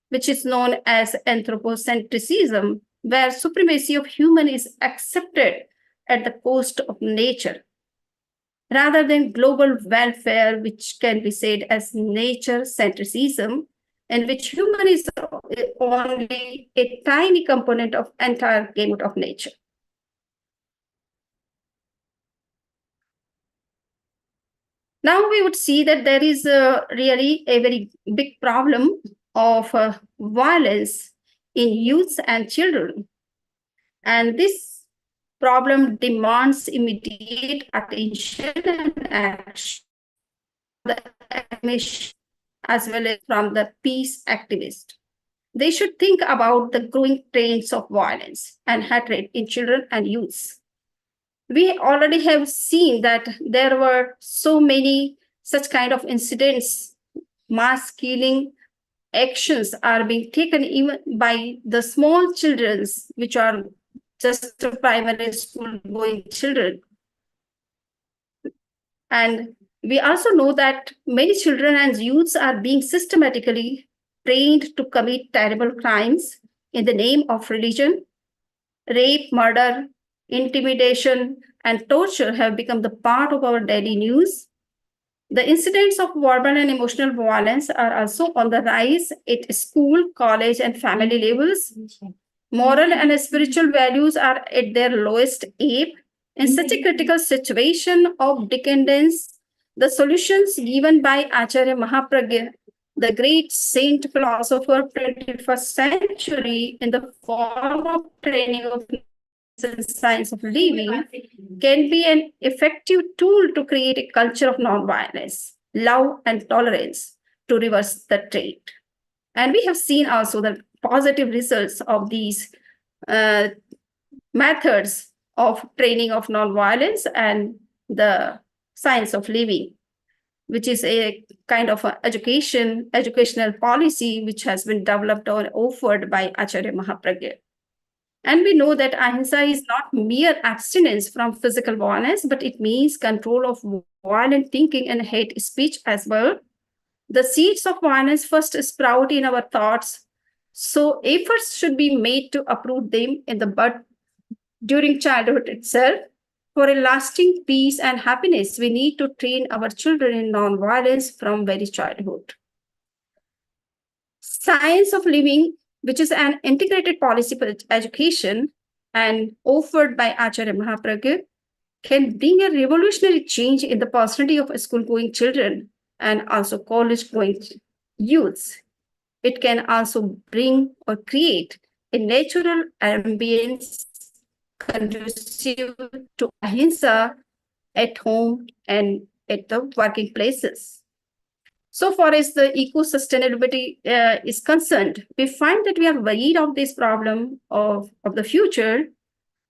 Speaker 11: which is known as anthropocentrism, where supremacy of human is accepted at the cost of nature, rather than global welfare, which can be said as nature centricism, in which human is only a tiny component of entire gamut of nature. Now we would see that there is really a very big problem of violence in youths and children. And this problem demands immediate attention and action, as well as from the peace activists. They should think about the growing trends of violence and hatred in children and youths. We already have seen that there were so many such kind of incidents, mass killing actions are being taken even by the small children, which are just primary school going children. And we also know that many children and youths are being systematically trained to commit terrible crimes in the name of religion. Rape, murder, intimidation, and torture have become the part of our daily news. The incidents of verbal and emotional violence are also on the rise at school, college, and family levels. Moral and spiritual values are at their lowest ebb. In such a critical situation of decadence, the solutions given by Acharya Mahapragya, the great saint philosopher of 21st century, in the form of training of science of living, can be an effective tool to create a culture of nonviolence, love, and tolerance to reverse the trend. And we have seen also the positive results of these methods of training of nonviolence and the science of living, which is a kind of educational policy which has been developed or offered by Acharya Mahapragya. And we know that ahimsa is not mere abstinence from physical violence, but it means control of violent thinking and hate speech as well. The seeds of violence first sprout in our thoughts, so efforts should be made to uproot them in the bud during childhood itself. For a lasting peace and happiness, we need to train our children in non-violence from very childhood. Science of living, which is an integrated policy for education and offered by Acharya Mahapragya, can bring a revolutionary change in the personality of school-going children and also college-going youths. It can also bring or create a natural ambience conducive to ahimsa at home and at the working places. So far as the eco-sustainability is concerned, we find that we are worried of this problem of the future,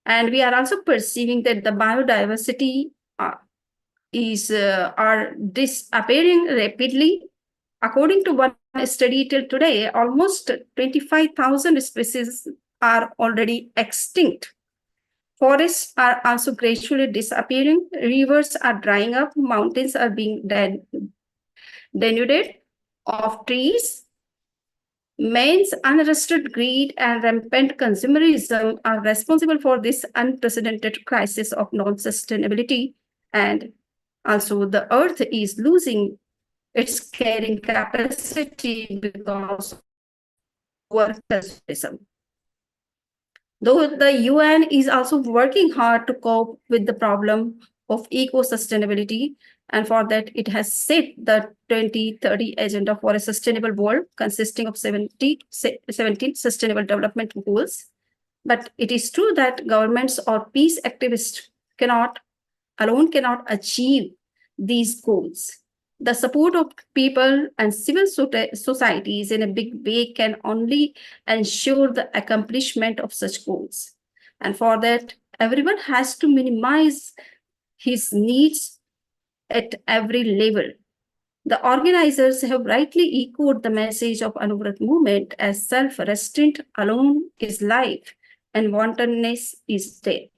Speaker 11: and we are also perceiving that the biodiversity are disappearing rapidly. According to one study till today, almost 25,000 species are already extinct. Forests are also gradually disappearing. Rivers are drying up. Mountains are being denuded of trees. Man's unrestrained greed and rampant consumerism are responsible for this unprecedented crisis of non-sustainability, and also the earth is losing its carrying capacity because of consumerism. Though the UN is also working hard to cope with the problem of eco-sustainability, and for that it has set the 2030 agenda for a sustainable world consisting of 17 sustainable development goals. But it is true that governments or peace activists cannot achieve these goals. The support of people and civil societies in a big way can only ensure the accomplishment of such goals. And for that, everyone has to minimize his needs at every level. The organizers have rightly echoed the message of Anuvrat movement as self-restraint alone is life and wantonness is death.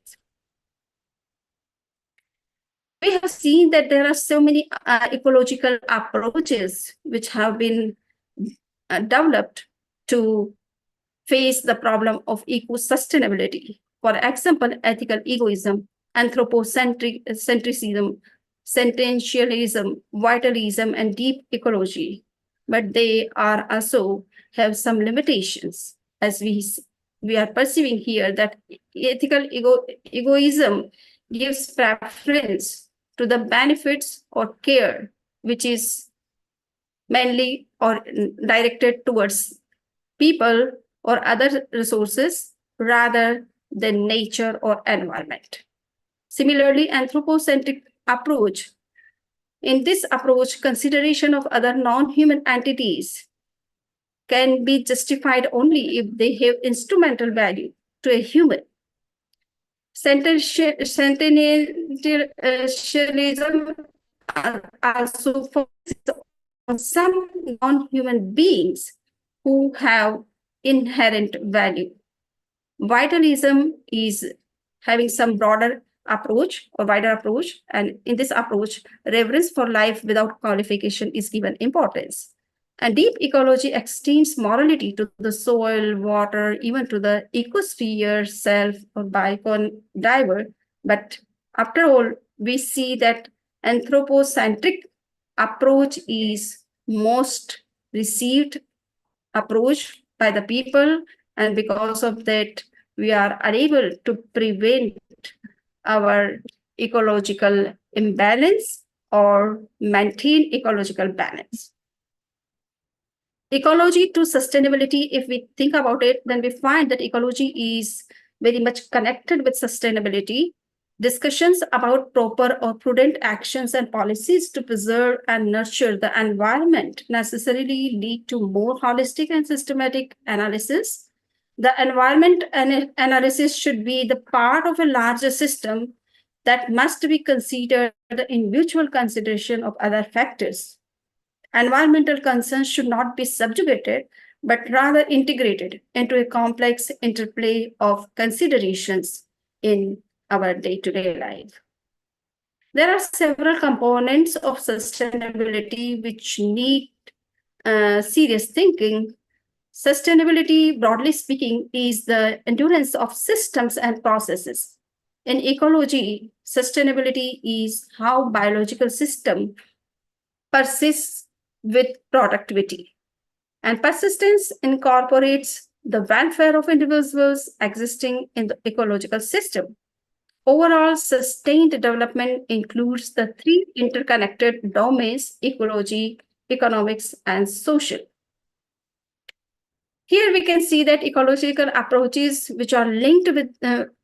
Speaker 11: We have seen that there are so many ecological approaches which have been developed to face the problem of eco-sustainability. For example, ethical egoism, anthropocentrism, sentientialism, vitalism, and deep ecology. But they are also have some limitations, as we are perceiving here that ethical egoism gives preference to the benefits or care, which is mainly or directed towards people or other resources rather than nature or environment. Similarly, anthropocentric approach. In this approach, consideration of other non-human entities can be justified only if they have instrumental value to a human. Sentimentalism also focuses on some non-human beings who have inherent value. Vitalism is having some broader approach or wider approach, and in this approach, reverence for life without qualification is given importance. And deep ecology extends morality to the soil, water, even to the ecosphere, self, or diver. But after all, we see that anthropocentric approach is most received approach by the people, and because of that, we are unable to prevent our ecological imbalance or maintain ecological balance. Ecology to sustainability, if we think about it, then we find that ecology is very much connected with sustainability. Discussions about proper or prudent actions and policies to preserve and nurture the environment necessarily lead to more holistic and systematic analysis. The environment analysis should be the part of a larger system that must be considered in mutual consideration of other factors. Environmental concerns should not be subjugated, but rather integrated into a complex interplay of considerations in our day-to-day life. There are several components of sustainability which need serious thinking. Sustainability, broadly speaking, is the endurance of systems and processes. In ecology, sustainability is how biological system persists with productivity. And persistence incorporates the welfare of individuals existing in the ecological system. Overall, sustained development includes the three interconnected domains: ecology, economics, and social. Here we can see that ecological approaches which are linked with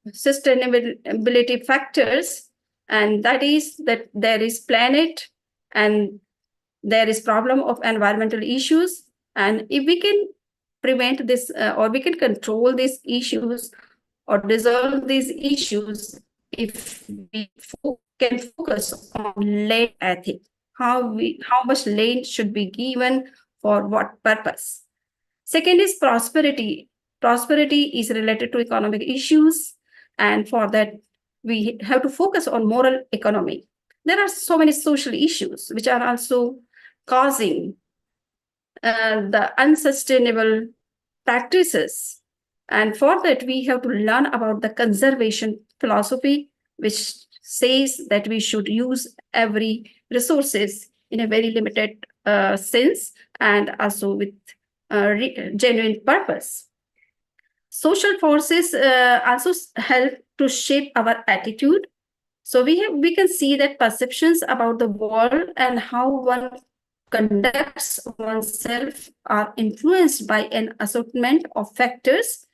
Speaker 11: sustainability factors, and that is that there is planet and there is problem of environmental issues. And if we can prevent this or we can control these issues or dissolve these issues, if we can focus on land ethic, how much land should be given for what purpose. Second is prosperity. Prosperity is related to economic issues, and for that we have to focus on moral economy. There are so many social issues which are also causing the unsustainable practices. And for that, we have to learn about the conservation philosophy, which says that we should use every resources in a very limited sense and also with genuine purpose. social forces also help to shape our attitude. So we can see that perceptions about the world and how one conducts oneself are influenced by an assortment of factors.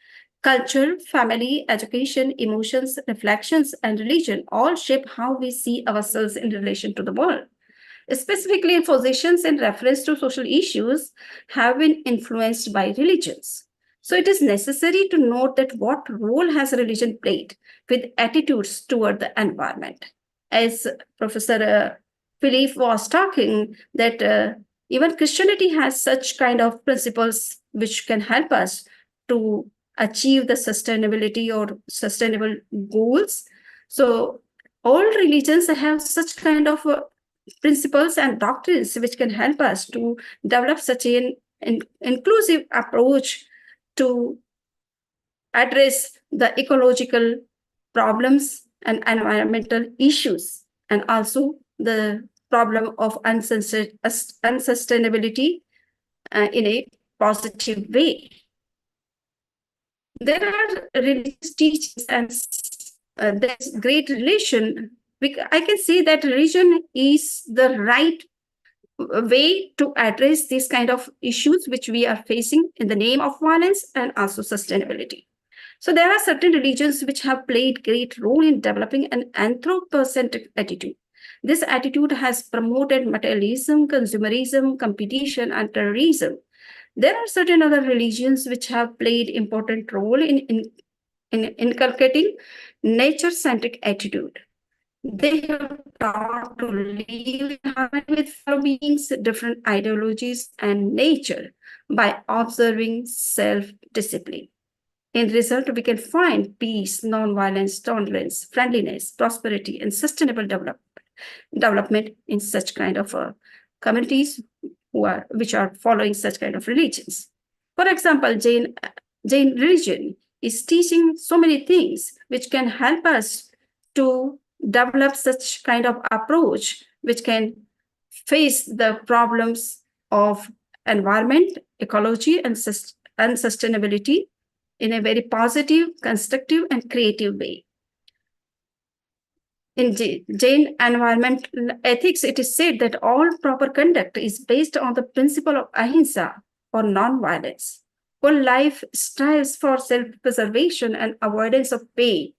Speaker 11: Culture, family, education, emotions, reflections, and religion all shape how we see ourselves in relation to the world. Specifically, positions in reference to social issues have been influenced by religions. So it is necessary to note that what role has religion played with attitudes toward the environment. As Professor Philippe was talking, that even Christianity has such kind of principles which can help us to achieve the sustainability or sustainable goals. So all religions have such kind of principles and doctrines which can help us to develop such an inclusive approach to address the ecological problems and environmental issues, and also the problem of unsustainability in a positive way. There are religious teachings and there's great relation. I can say that religion is the right way to address these kind of issues which we are facing in the name of violence and also sustainability. So there are certain religions which have played great role in developing an anthropocentric attitude. This attitude has promoted materialism, consumerism, competition, and terrorism. There are certain other religions which have played important role in inculcating nature-centric attitude. They have taught to live in harmony with fellow beings, different ideologies, and nature by observing self-discipline. In result, we can find peace, non-violence, tolerance, friendliness, prosperity, and sustainable development in such kind of communities which are following such kind of religions. For example, Jain religion is teaching so many things which can help us to develop such kind of approach which can face the problems of environment, ecology, and sustainability in a very positive, constructive, and creative way. In Jain environmental ethics, it is said that all proper conduct is based on the principle of ahimsa or non-violence. All life strives for self-preservation and avoidance of pain.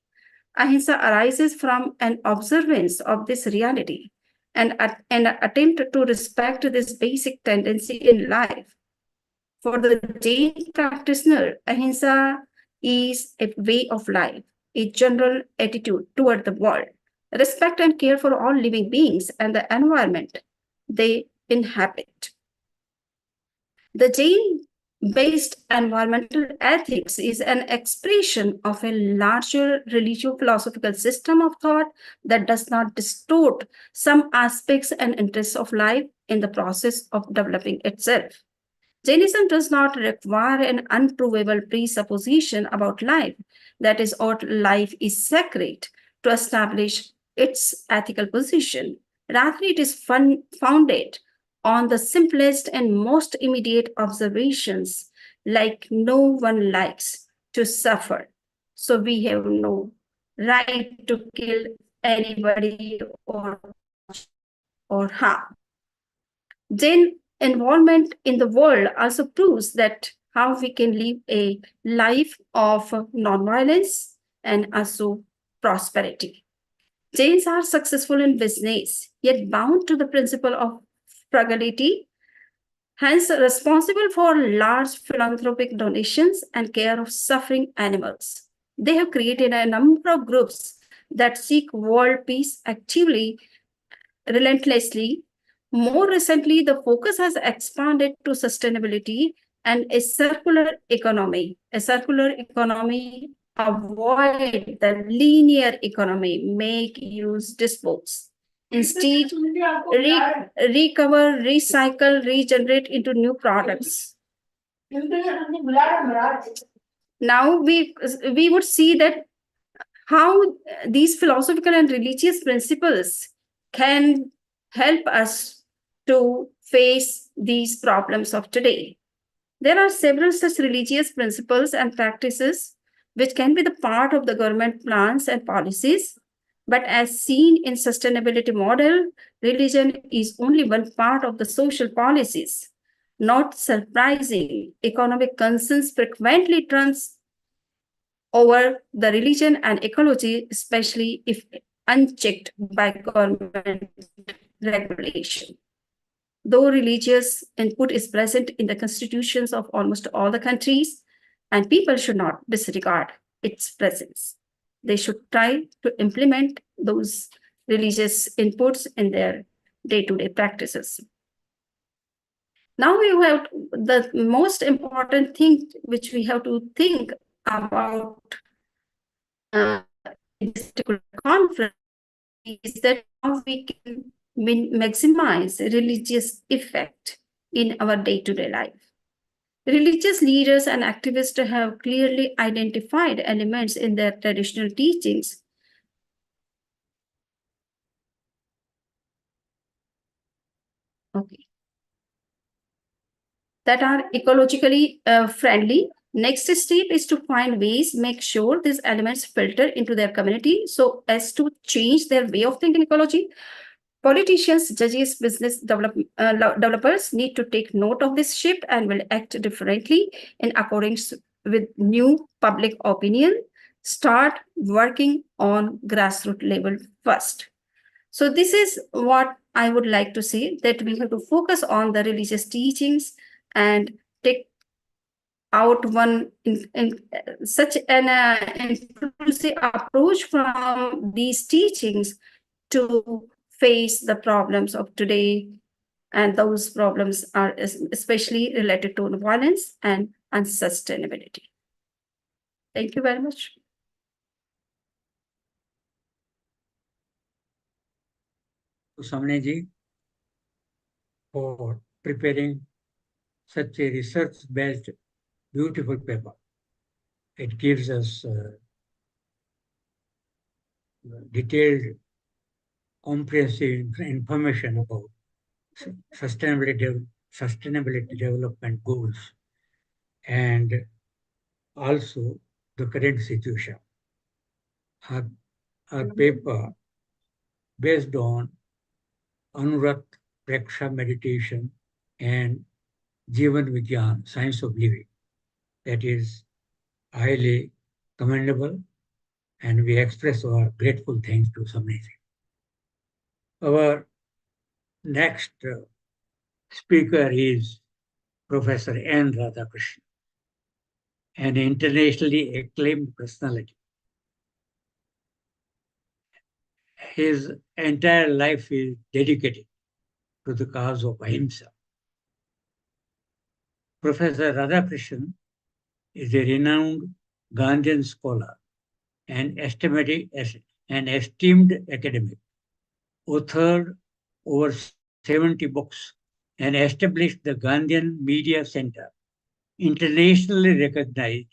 Speaker 11: Ahimsa arises from an observance of this reality and an attempt to respect this basic tendency in life. For the Jain practitioner, ahimsa is a way of life, a general attitude toward the world, respect and care for all living beings and the environment they inhabit. The Jain-based environmental ethics is an expression of a larger religio-philosophical system of thought that does not distort some aspects and interests of life in the process of developing itself. Jainism does not require an unprovable presupposition about life, that is, all life is sacred, to establish its ethical position. Rather, it is founded on the simplest and most immediate observations, like no one likes to suffer. So we have no right to kill anybody or harm. Jain involvement in the world also proves that how we can live a life of nonviolence and also prosperity. Jains are successful in business, yet bound to the principle of frugality, hence responsible for large philanthropic donations and care of suffering animals. They have created a number of groups that seek world peace actively, relentlessly. More recently, the focus has expanded to sustainability and a circular economy. A circular economy avoid the linear economy, make, use, dispose. Instead, recover, recycle, regenerate into new products. Now we would see that how these philosophical and religious principles can help us to face these problems of today. There are several such religious principles and practices which can be the part of the government plans and policies. But as seen in sustainability model, religion is only one part of the social policies. Not surprising, economic concerns frequently turns over the religion and ecology, especially if unchecked by government regulation. Though religious input is present in the constitutions of almost all the countries, and people should not disregard its presence. They should try to implement those religious inputs in their day-to-day practices. Now we have the most important thing which we have to think about in this particular conference is that how we can maximize religious effect in our day-to-day life. Religious leaders and activists have clearly identified elements in their traditional teachings that are ecologically friendly. Next step is to find ways, make sure these elements filter into their community so as to change their way of thinking ecology. Politicians, judges, business developers need to take note of this shift and will act differently in accordance with new public opinion. Start working on grassroots level first. So this is what I would like to say, that we have to focus on the religious teachings and take out one in such an inclusive approach from these teachings to face the problems of today. And those problems are especially related to violence and unsustainability. Thank you very much.
Speaker 9: Samne ji, for preparing such a research-based beautiful paper. It gives us detailed, comprehensive information about sustainability development goals and also the current situation. Our paper based on Anurat Preksha meditation and Jivan Vigyan, science of living. That is highly commendable, and we express our grateful thanks to Samniji. Our next speaker is Professor N. Radhakrishnan, an internationally acclaimed personality. His entire life is dedicated to the cause of Ahimsa. Professor Radhakrishnan is a renowned Gandhian scholar and esteemed academic, authored over 70 books, and established the Gandhian Media Center, internationally recognized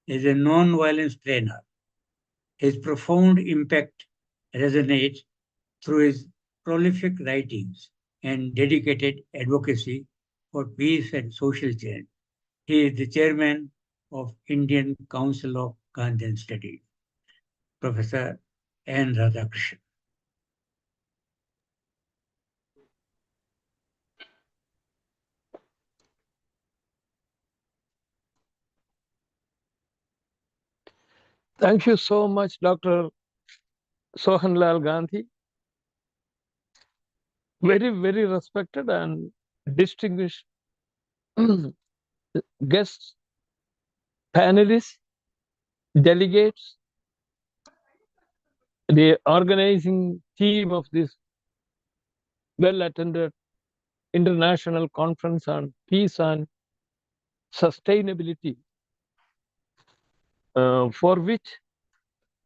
Speaker 9: as a non-violence trainer. His profound impact resonates through his prolific writings and dedicated advocacy for peace and social change. He is the chairman of Indian Council of Gandhian Studies. Professor N. Radhakrishnan.
Speaker 12: Thank you so much, Dr. Sohanlal Gandhi. Very, very respected and distinguished guests, panelists, delegates, the organizing team of this well-attended international conference on peace and sustainability, for which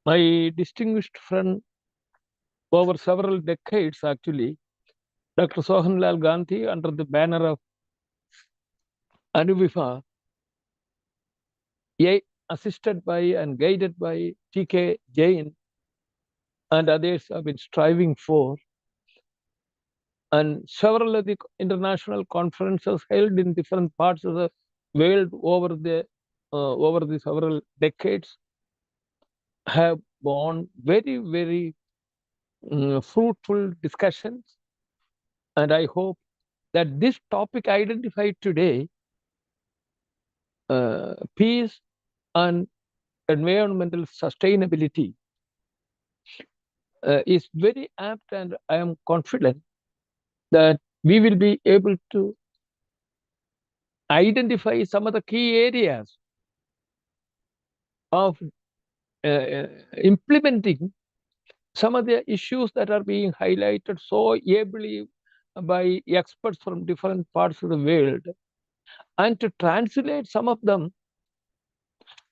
Speaker 12: my distinguished friend over several decades, actually, Dr. Sohanlal Gandhi, under the banner of Anuvifa, assisted by and guided by T.K. Jain and others, have been striving for. And several of the international conferences held in different parts of the world over the several decades have borne very, very fruitful discussions. And I hope that this topic identified today, peace and environmental sustainability, is very apt, and I am confident that we will be able to identify some of the key areas of implementing some of the issues that are being highlighted so ably by experts from different parts of the world, and to translate some of them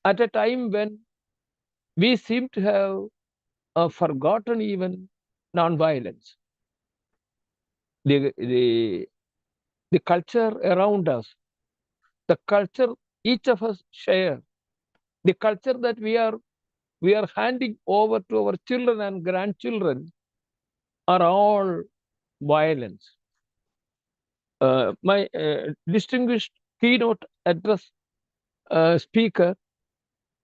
Speaker 12: at a time when we seem to have forgotten even nonviolence. The culture around us, the culture each of us share, the culture that we are handing over to our children and grandchildren are all violence. My distinguished keynote address speaker,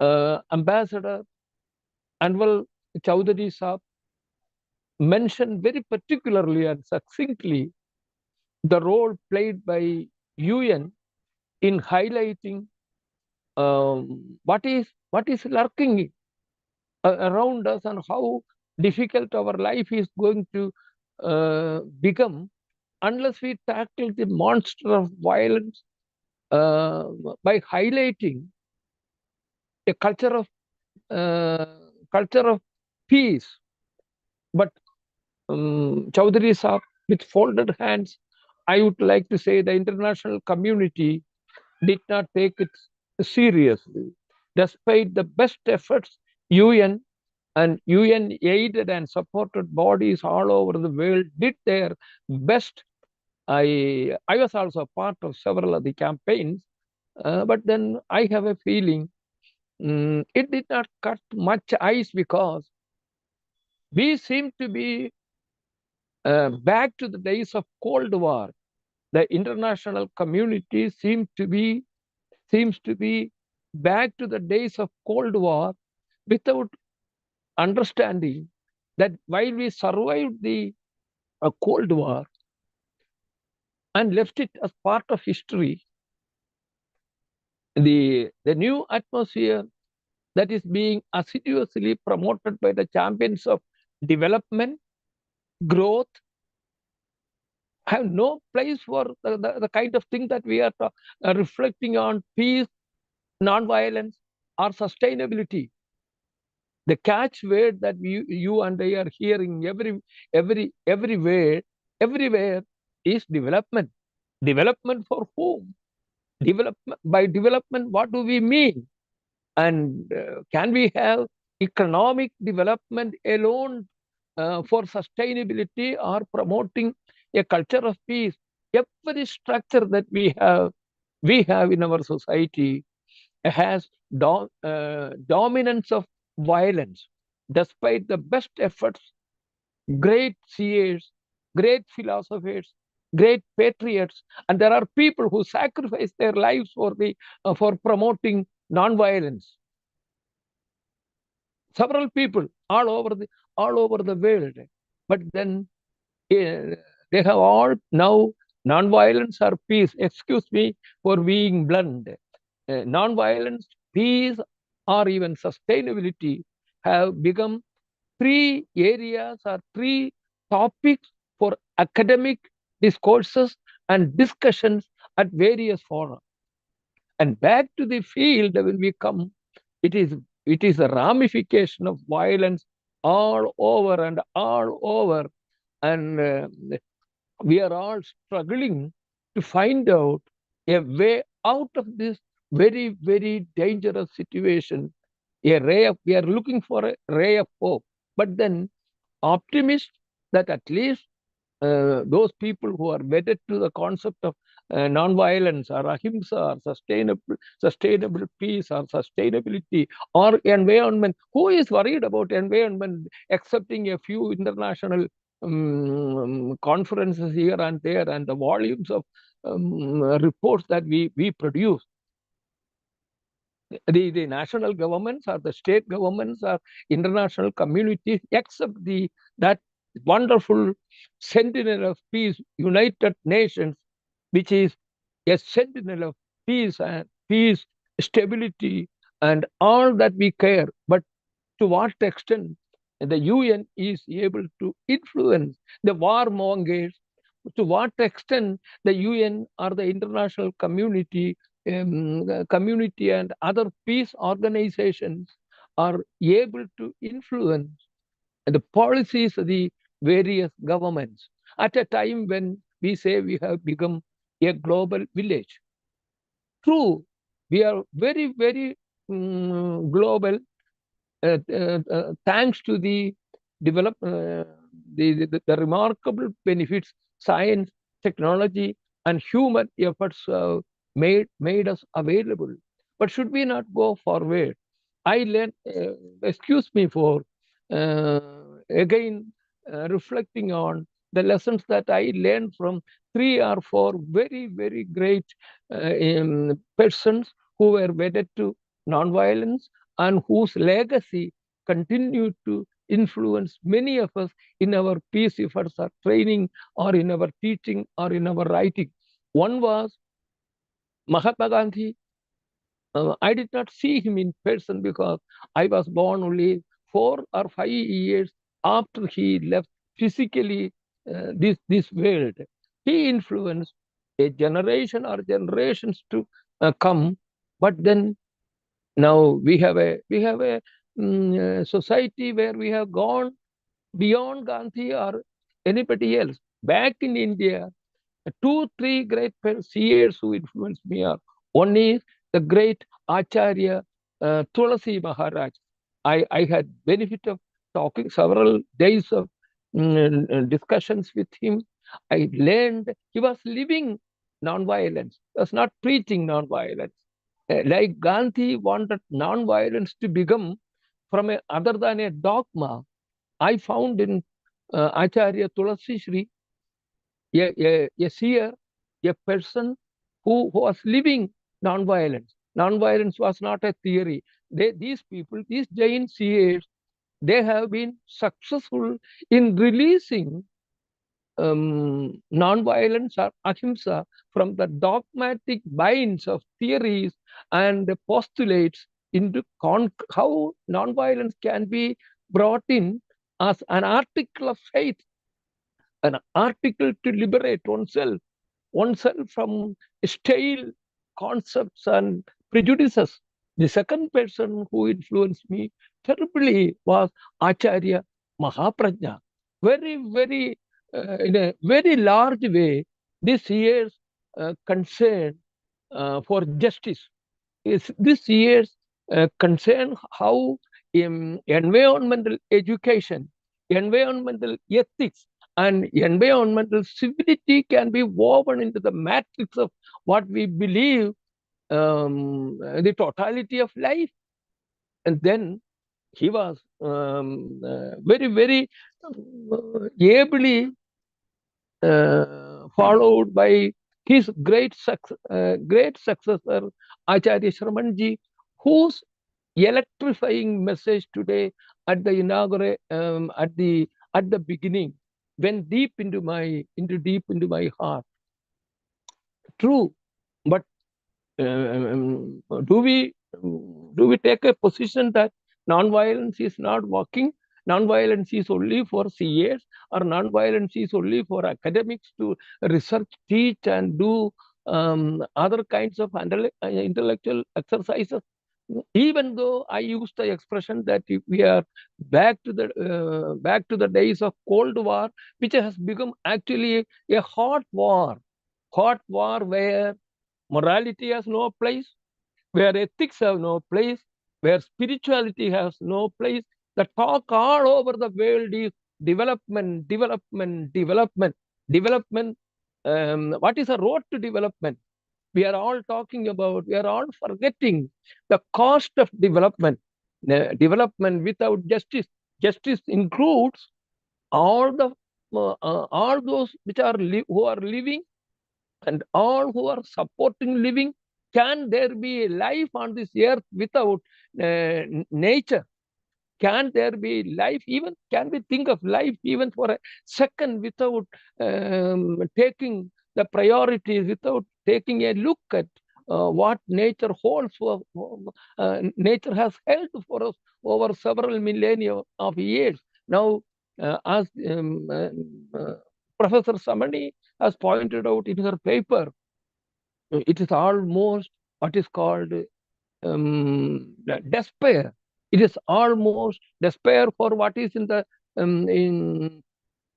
Speaker 12: Ambassador Anwar Chowdhury Saab, mentioned very particularly and succinctly the role played by UN in highlighting what is lurking around us and how difficult our life is going to become unless we tackle the monster of violence by highlighting a culture of peace. But Chowdhury Saab, with folded hands, I would like to say the international community did not take it seriously. Despite the best efforts, UN and UN aided and supported bodies all over the world did their best. I was also part of several of the campaigns, but then I have a feeling it did not cut much ice because we seem to be back to the days of Cold War. The international community seems to be back to the days of Cold War without understanding that while we survived the Cold War and left it as part of history, the new atmosphere that is being assiduously promoted by the champions of development, growth, have no place for the kind of thing that we are reflecting on: peace, non-violence, or sustainability. The catchword that you and I are hearing everywhere is development. Development for whom? By development, what do we mean? And can we have economic development alone for sustainability or promoting a culture of peace? Every structure that we have in our society has dominance of violence. Despite the best efforts, great seers, great philosophers, great patriots, and there are people who sacrifice their lives for promoting non-violence. Several people all over the world, but then they have all now non-violence or peace. Excuse me for being blunt. Non-violence, peace, or even sustainability have become three areas or three topics for academic discourses and discussions at various fora. And back to the field when we come, it is a ramification of violence all over and all over. And we are all struggling to find out a way out of this very, very dangerous situation. We are looking for a ray of hope, but then optimist that at least those people who are wedded to the concept of non-violence or ahimsa or sustainable peace or sustainability or environment. Who is worried about environment excepting a few international conferences here and there and the volumes of reports that we produce? the national governments or the state governments or international communities accept that wonderful sentinel of peace, United Nations, which is a sentinel of peace and peace, stability, and all that we care. But to what extent the UN is able to influence the warmongers? To what extent the UN or the international community and other peace organizations are able to influence the policies of the various governments at a time when we say we have become a global village. True, we are very, very global, thanks to the the remarkable benefits science, technology, and human efforts made us available. But should we not go forward? I learned, excuse me for uh, again reflecting on the lessons that I learned from 3 or 4 very, very great persons who were wedded to nonviolence and whose legacy continued to influence many of us in our peace efforts or training or in our teaching or in our writing. One was Mahatma Gandhi. I did not see him in person because I was born only 4 or 5 years after he left physically this world. He influenced a generation or generations to come, but then now we have a society where we have gone beyond Gandhi or anybody else. Back in India, 2, 3 great seers who influenced me are, one is the great Acharya Tulasi Maharaj. I had benefit of talking several days of discussions with him. I learned he was living nonviolence, was not preaching nonviolence. Like Gandhi wanted nonviolence to become from other than a dogma. I found in Acharya Tulasi Shri a seer, a person who was living nonviolence. Nonviolence was not a theory. These people, these Jain seers, they have been successful in releasing nonviolence or ahimsa from the dogmatic binds of theories and postulates into how nonviolence can be brought in as an article of faith, an article to liberate oneself from stale concepts and prejudices. The second person who influenced me terribly was Acharya Mahaprajna. Very, very, in a very large way, this year's concern for justice is this year's concern how environmental education, environmental ethics, and environmental civility can be woven into the matrix of what we believe the totality of life. And then he was very, very ably followed by his great successor, Acharya Shramanji, whose electrifying message today at the inaugural at the beginning went deep into my heart. True, but do we take a position that nonviolence is not working? Nonviolence is only for CAs, or nonviolence is only for academics to research, teach, and do other kinds of intellectual exercises. Even though I used the expression that if we are back to the days of Cold War, which has become actually a hot war where morality has no place, where ethics have no place, where spirituality has no place. The talk all over the world is development, development, development, development. What is a road to development? We are all forgetting the cost of development. Development without justice. Justice includes all those which are who are living and all who are supporting living Can there be life on this earth without nature? Can there be life even? Can we think of life even for a second without taking the priorities, without taking a look at what nature holds for nature has held for us over several millennia of years? Now, as Professor Samani has pointed out in her paper, it is almost what is called despair. It is almost despair for what is in the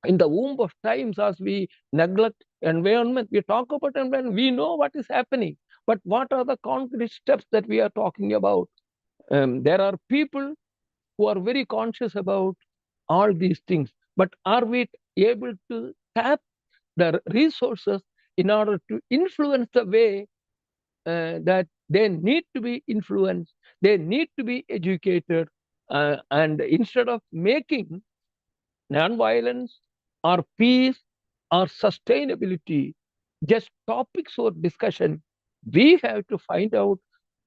Speaker 12: womb of times. As we neglect environment, we talk about environment, we know what is happening, but what are the concrete steps that we are talking about? There are people who are very conscious about all these things, but are we able to tap the resources in order to influence the way that they need to be influenced, they need to be educated, and instead of making nonviolence or peace or sustainability just topics for discussion, we have to find out,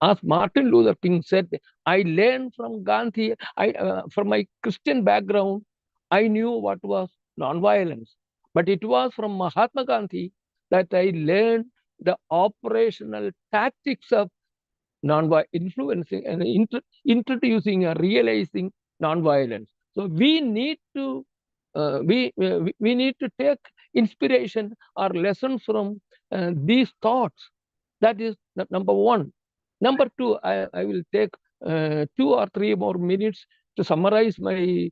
Speaker 12: as Martin Luther King said, I learned from Gandhi, from my Christian background, I knew what was nonviolence. But it was from Mahatma Gandhi that I learned the operational tactics of influencing and introducing and realizing nonviolence. So we need to we need to take inspiration or lessons from these thoughts. That is number one. Number two, I will take 2 or 3 more minutes to summarize my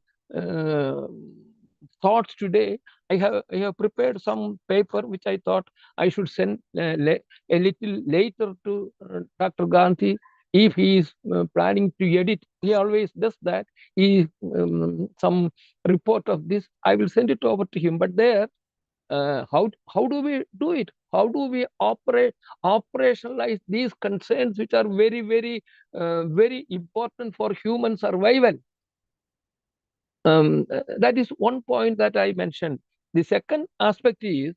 Speaker 12: thoughts today. I have prepared some paper which I thought I should send a little later to Dr. Gandhi. If he is planning to edit, he always does that. Some report of this, I will send it over to him. But there, how do we do it? How do we operationalize these concerns which are very, very, very important for human survival? That is one point that I mentioned. The second aspect is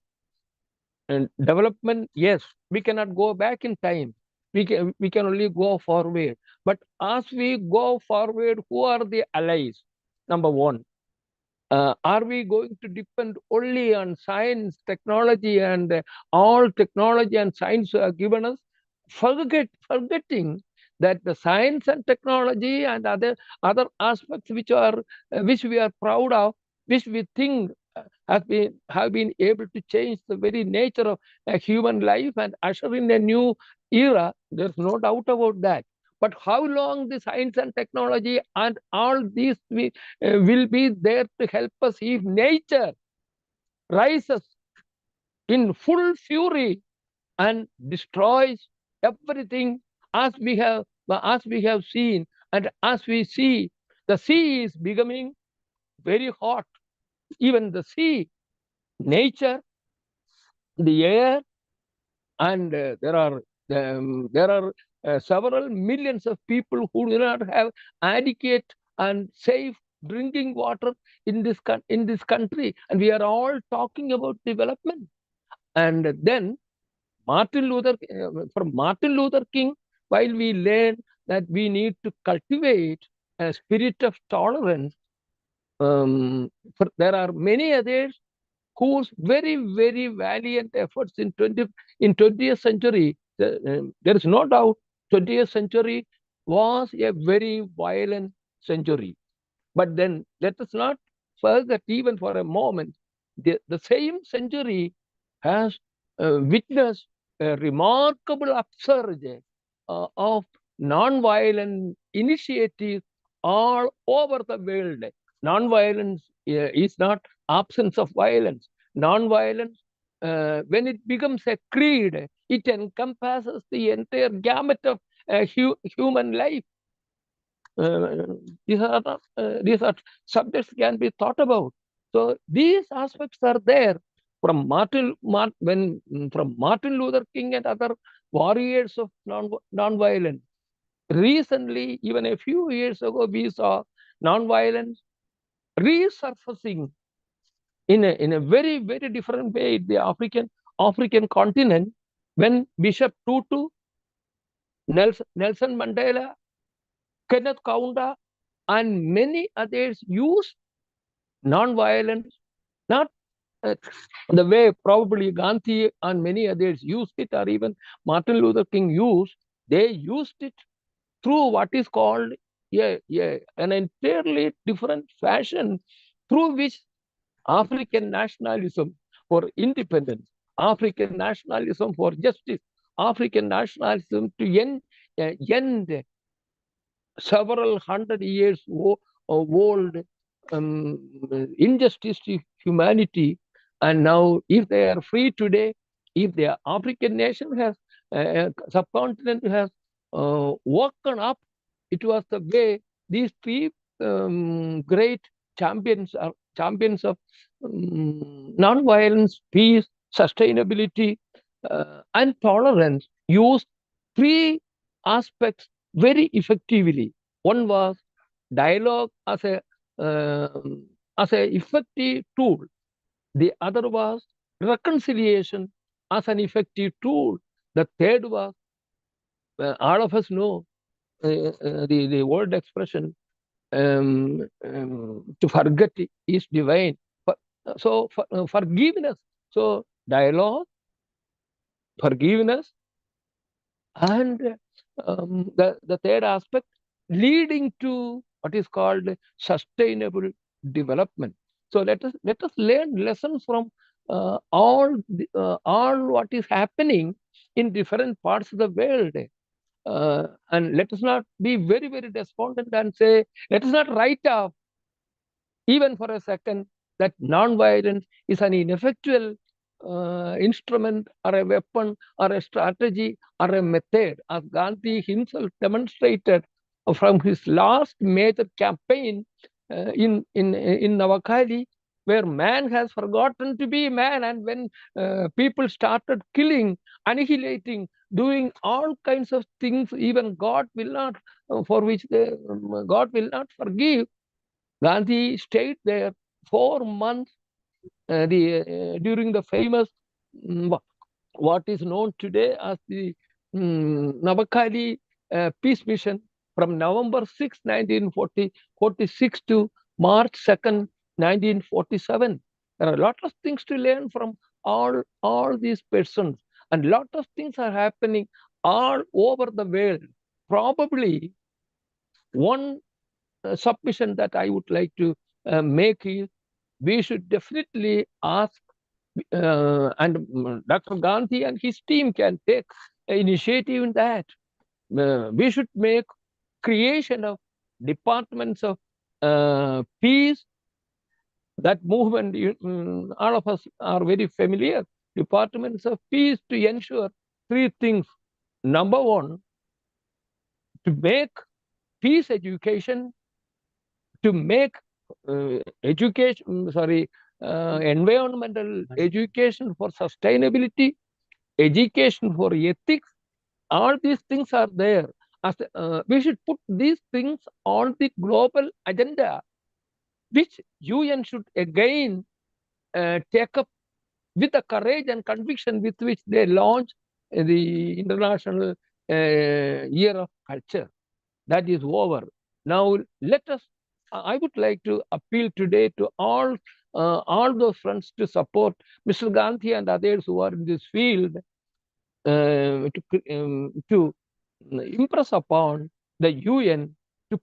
Speaker 12: development. Yes, we cannot go back in time. We can only go forward. But as we go forward, who are the allies? Number one, are we going to depend only on science, technology, and all technology and science are given us, forgetting that the science and technology and other aspects which we are proud of, which we think have been able to change the very nature of human life and usher in a new era. There's no doubt about that. But how long the science and technology and all these will be there to help us if nature rises in full fury and destroys everything, as we have seen, and as we see, the sea is becoming very hot. Even the sea, nature, the air, and there are several millions of people who do not have adequate and safe drinking water in this country, and we are all talking about development. And then from Martin Luther King, while we learn that we need to cultivate a spirit of tolerance, there are many others whose very, very valiant efforts in 20th century, there is no doubt 20th century was a very violent century. But then let us not forget even for a moment, the same century has witnessed a remarkable upsurge of non-violent initiatives all over the world. Non-violence is not absence of violence. Non-violence, when it becomes a creed, it encompasses the entire gamut of human life. These are subjects can be thought about. So these aspects are there from Martin Luther King and other warriors of non-violence. Recently, even a few years ago, we saw non-violence resurfacing in a very, very different way in the African continent, when Bishop Tutu Nelson Mandela, Kenneth Kaunda, and many others used non-violence, not the way probably Gandhi and many others used it, or even Martin Luther King used. They used it through what is called an entirely different fashion, through which African nationalism for independence, African nationalism for justice, African nationalism to end several hundred years old injustice to humanity. And now, if they are free today, if the African nation has, subcontinent has woken up, it was the way these three great champions of non-violence, peace, sustainability, and tolerance used three aspects very effectively. One was dialogue as a effective tool. The other was reconciliation as an effective tool. The third was, all of us know the word expression, to forget is divine. So forgiveness. So dialogue, forgiveness, and the third aspect leading to what is called sustainable development. So let us learn lessons from all what is happening in different parts of the world. And let us not be very, very despondent and say, let us not write off even for a second that non-violence is an ineffectual instrument or a weapon or a strategy or a method, as Gandhi himself demonstrated from his last major campaign in Navakali, where man has forgotten to be man, and when people started killing, annihilating, doing all kinds of things, even God will not, for which God will not forgive. Gandhi stayed there 4 months during the famous what is known today as the Navakali Peace Mission from November 6, 1946 to March 2nd, 1947. There are a lot of things to learn from all these persons, and a lot of things are happening all over the world. Probably one submission that I would like to make is, we should definitely ask, and Dr. Gandhi and his team can take initiative in that. We should make creation of departments of peace. That movement, all of us are very familiar. Departments of peace to ensure three things. Number one, to make peace education, to make environmental education for sustainability, education for ethics. All these things are there. We should put these things on the global agenda, which UN should again take up with the courage and conviction with which they launch the International Year of Culture. That is over. Now let us, I would like to appeal today to all those friends to support Mr. Gandhi and others who are in this field to impress upon the UN to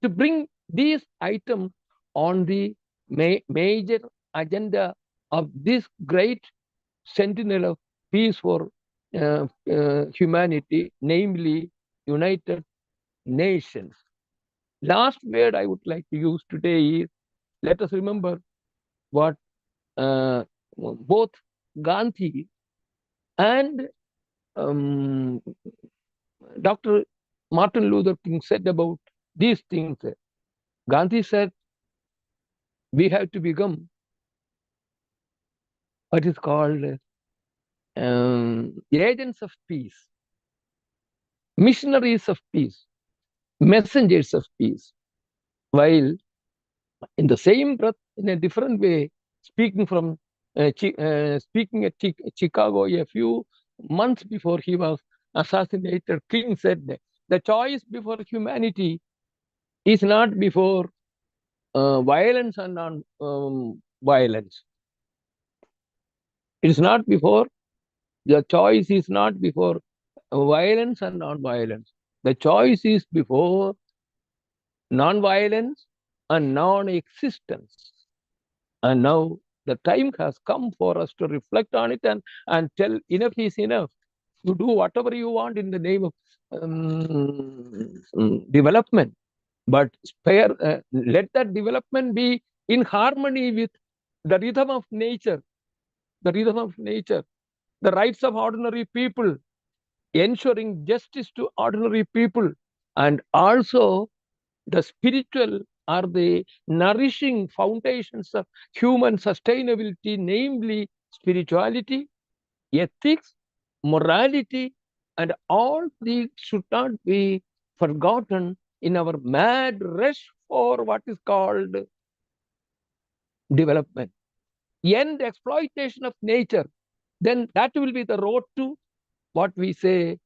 Speaker 12: bring these items on the major agenda of this great sentinel of peace for humanity, namely United Nations. Last word I would like to use today is, let us remember what both Gandhi and Dr. Martin Luther King said about these things. Gandhi said, we have to become what is called agents of peace, missionaries of peace, messengers of peace. While in the same breath, in a different way, speaking at Chicago a few months before he was assassinated king said, the choice before humanity is not before violence and non-violence. It is not before, the choice is not before violence and non-violence. The choice is before non-violence and non-existence. And now the time has come for us to reflect on it and tell enough is enough. You do whatever you want in the name of development, but let that development be in harmony with the rhythm of nature, the rights of ordinary people, ensuring justice to ordinary people, and also the spiritual are the nourishing foundations of human sustainability, namely spirituality, ethics, morality, and all these should not be forgotten in our mad rush for what is called development. End exploitation of nature, then that will be the road to what we say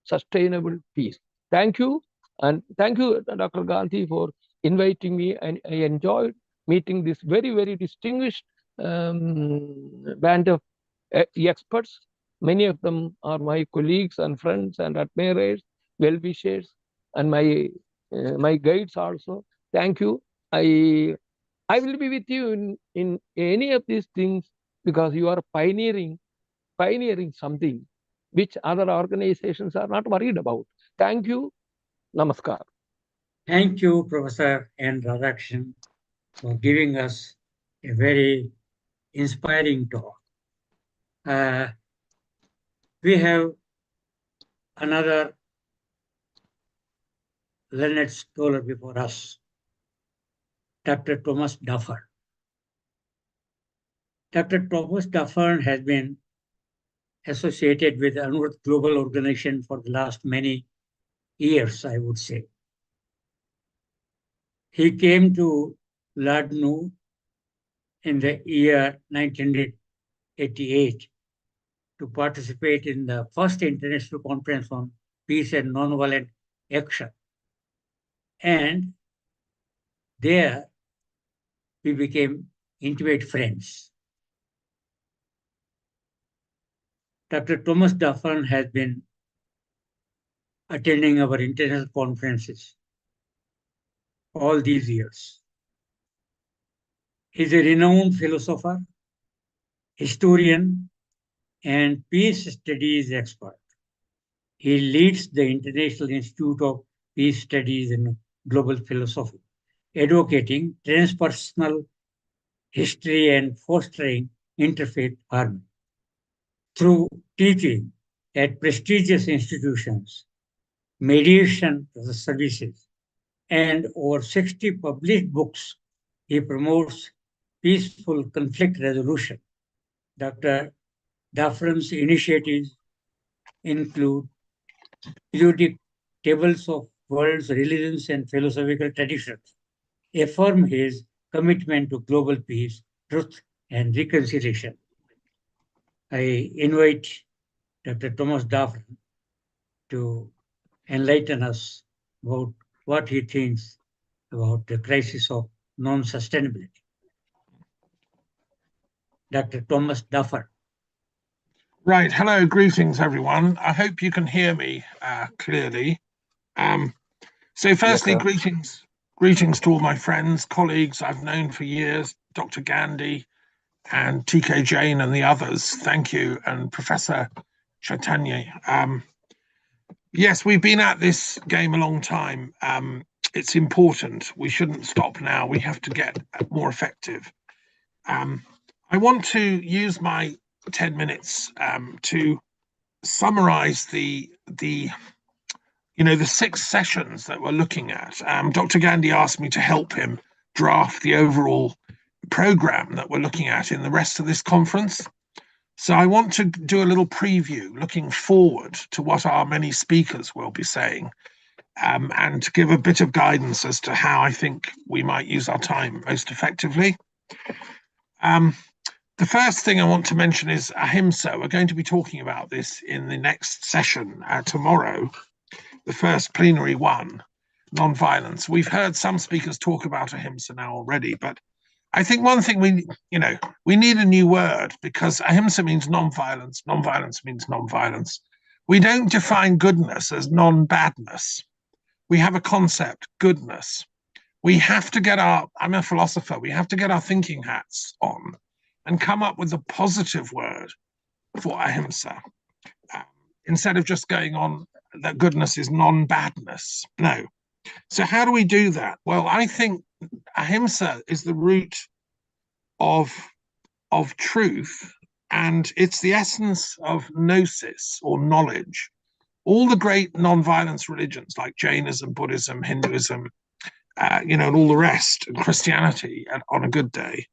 Speaker 12: sustainable peace. Thank you. And thank you, Dr. Gandhi, for inviting me. And I enjoyed meeting this very, very distinguished band of experts. Many of them are my colleagues and friends and admirers, well-wishers, and my guides also. Thank you. I will be with you in any of these things because you are pioneering something which other organizations are not worried about. Thank you. Namaskar.
Speaker 9: Thank you, Professor N. Radhakrishnan, for giving us a very inspiring talk. We have another learned scholar before us, Dr. Thomas Duffer. Dr. Thomas Duffer has been associated with the Inaugural Global Organization for the last many years, I would say. He came to Ladnu in the year 1988 to participate in the first international conference on peace and nonviolent action. And there we became intimate friends. Dr. Thomas Duffer has been attending our international conferences all these years. He's a renowned philosopher, historian, and peace studies expert. He leads the International Institute of Peace Studies and Global Philosophy, advocating transpersonal history and fostering interfaith harmony. Through teaching at prestigious institutions, mediation services, and over 60 published books, he promotes peaceful conflict resolution. Dr. Duffer's initiatives include periodic tables of world's religions and philosophical traditions, affirm his commitment to global peace, truth, and reconciliation. I invite Dr. Thomas Duffer to enlighten us about what he thinks about the crisis of non-sustainability. Dr. Thomas Duffer.
Speaker 13: Right. Hello. Greetings, everyone. I hope you can hear me clearly. So firstly, yes, greetings to all my friends, colleagues I've known for years, Dr. Gandhi and TK Jain and the others. Thank you. And Professor Chaitanya. Yes, we've been at this game a long time. It's important. We shouldn't stop now. We have to get more effective. I want to use my 10 minutes to summarize the 6 sessions that we're looking at. Dr. Gandhi asked me to help him draft the overall program that we're looking at in the rest of this conference. So I want to do a little preview looking forward to what our many speakers will be saying, and to give a bit of guidance as to how I think we might use our time most effectively. The first thing I want to mention is ahimsa. We're going to be talking about this in the next session tomorrow, the first plenary one, non-violence. We've heard some speakers talk about ahimsa now already, but I think one thing we need a new word, because ahimsa means non-violence, non-violence means non-violence. We don't define goodness as non-badness. We have a concept, goodness. We have to get I'm a philosopher, we have to get our thinking hats on and come up with a positive word for ahimsa, instead of just going on that goodness is non-badness. No. So how do we do that? Well, I think ahimsa is the root of truth, and it's the essence of gnosis, or knowledge. All the great non-violence religions like Jainism, Buddhism, Hinduism, and all the rest, and Christianity on a good day,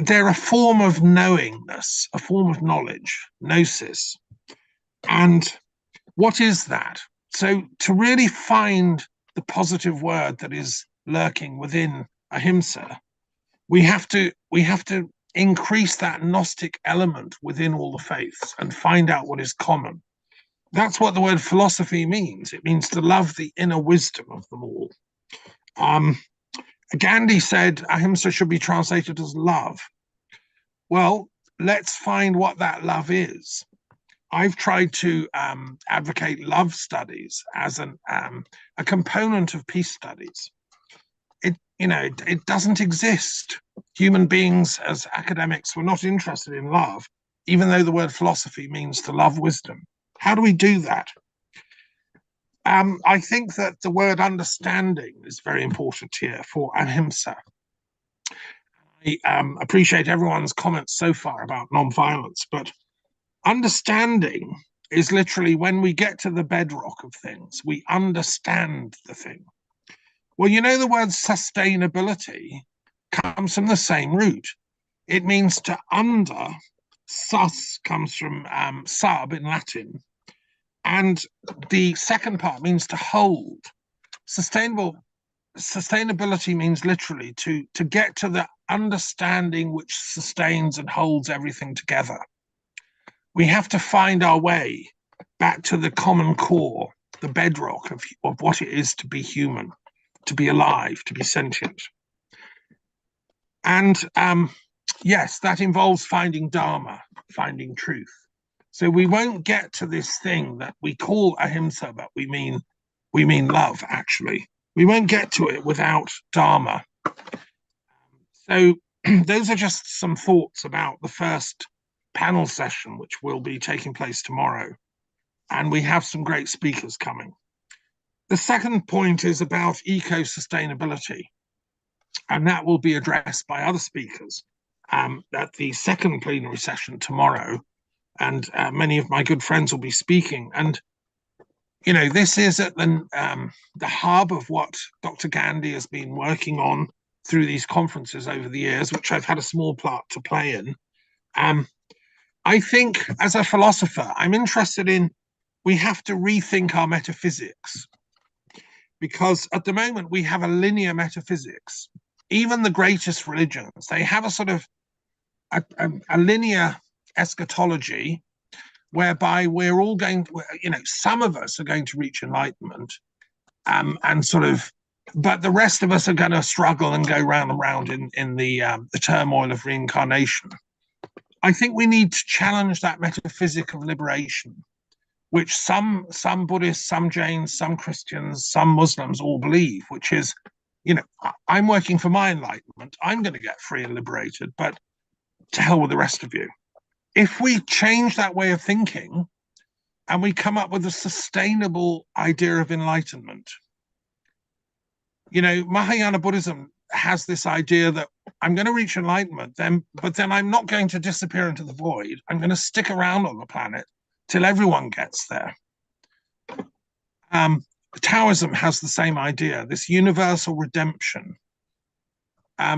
Speaker 13: they're a form of knowingness, a form of knowledge, gnosis. And what is that? So to really find the positive word that is lurking within ahimsa, we have to increase that Gnostic element within all the faiths and find out what is common. That's what the word philosophy means. It means to love the inner wisdom of them all. Gandhi said ahimsa should be translated as love. Well, let's find what that love is. I've tried to advocate love studies as a component of peace studies. It doesn't exist. Human beings as academics were not interested in love, even though the word philosophy means to love wisdom. How do we do that? I think that the word understanding is very important here for ahimsa. I appreciate everyone's comments so far about non-violence, but understanding is literally when we get to the bedrock of things, we understand the thing. Well, the word sustainability comes from the same root. It means to under. Sus comes from sub in Latin. And the second part means to hold. Sustainability means literally to get to the understanding which sustains and holds everything together. We have to find our way back to the common core, the bedrock of what it is to be human, to be alive, to be sentient. And yes, that involves finding dharma, finding truth. So we won't get to this thing that we call ahimsa, but we mean love, actually. We won't get to it without dharma. So those are just some thoughts about the first panel session, which will be taking place tomorrow. And we have some great speakers coming. The second point is about eco-sustainability, and that will be addressed by other speakers at the second plenary session tomorrow. And many of my good friends will be speaking. And, this is at the hub of what Dr. Gandhi has been working on through these conferences over the years, which I've had a small part to play in. I think as a philosopher, I'm interested in, we have to rethink our metaphysics, because at the moment we have a linear metaphysics. Even the greatest religions, they have a sort of a linear eschatology, whereby we're all going to, some of us are going to reach enlightenment, but the rest of us are going to struggle and go round and round in the turmoil of reincarnation. I think we need to challenge that metaphysic of liberation, which some Buddhists, some Jains, some Christians, some Muslims all believe, which is, I'm working for my enlightenment. I'm going to get free and liberated, but to hell with the rest of you. If we change that way of thinking and we come up with a sustainable idea of enlightenment, Mahayana Buddhism has this idea that I'm going to reach enlightenment, but then I'm not going to disappear into the void. I'm going to stick around on the planet till everyone gets there. Taoism has the same idea, this universal redemption.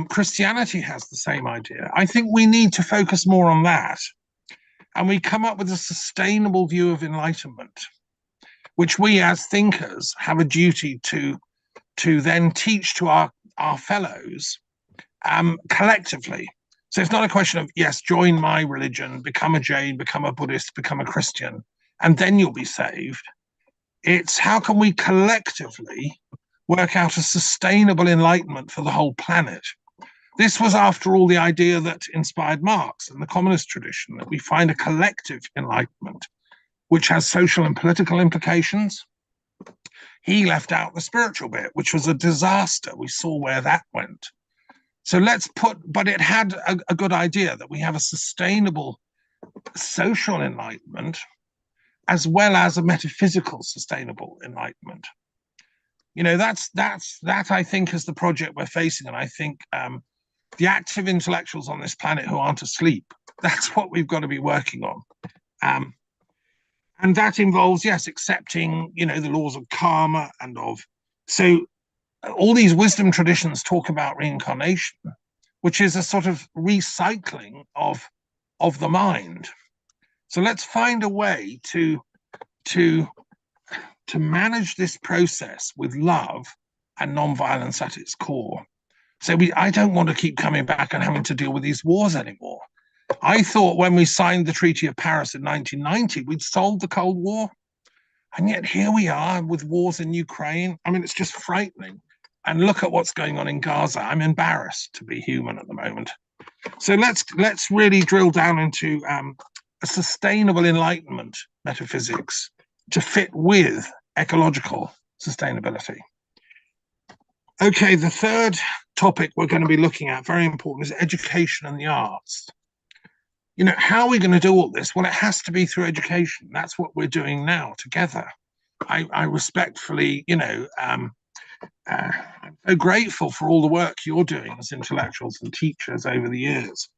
Speaker 13: Christianity has the same idea. I think we need to focus more on that. And we come up with a sustainable view of enlightenment, which we as thinkers have a duty to then teach to our fellows collectively. So it's not a question of, yes, join my religion, become a Jain, become a Buddhist, become a Christian, and then you'll be saved. It's how can we collectively work out a sustainable enlightenment for the whole planet? This was, after all, the idea that inspired Marx and the communist tradition, that we find a collective enlightenment, which has social and political implications. He left out the spiritual bit, which was a disaster. We saw where that went. So but it had a good idea that we have a sustainable social enlightenment as well as a metaphysical sustainable enlightenment. You know, that I think is the project we're facing. And I think the active intellectuals on this planet who aren't asleep, that's what we've got to be working on. And that involves, yes, accepting, you know, the laws of karma and so all these wisdom traditions talk about reincarnation, which is a sort of recycling of the mind. So let's find a way to manage this process with love and non-violence at its core. So I don't want to keep coming back and having to deal with these wars anymore. I thought when we signed the Treaty of Paris in 1990, we'd solved the Cold War. And yet here we are with wars in Ukraine. I mean, it's just frightening. And look at what's going on in Gaza. I'm embarrassed to be human at the moment. So let's really drill down into a sustainable enlightenment metaphysics to fit with ecological sustainability. Okay, the third topic we're going to be looking at, very important, is education and the arts. You know, how are we going to do all this? Well, it has to be through education. That's what we're doing now together. I respectfully, you know, I'm so grateful for all the work you're doing as intellectuals and teachers over the years.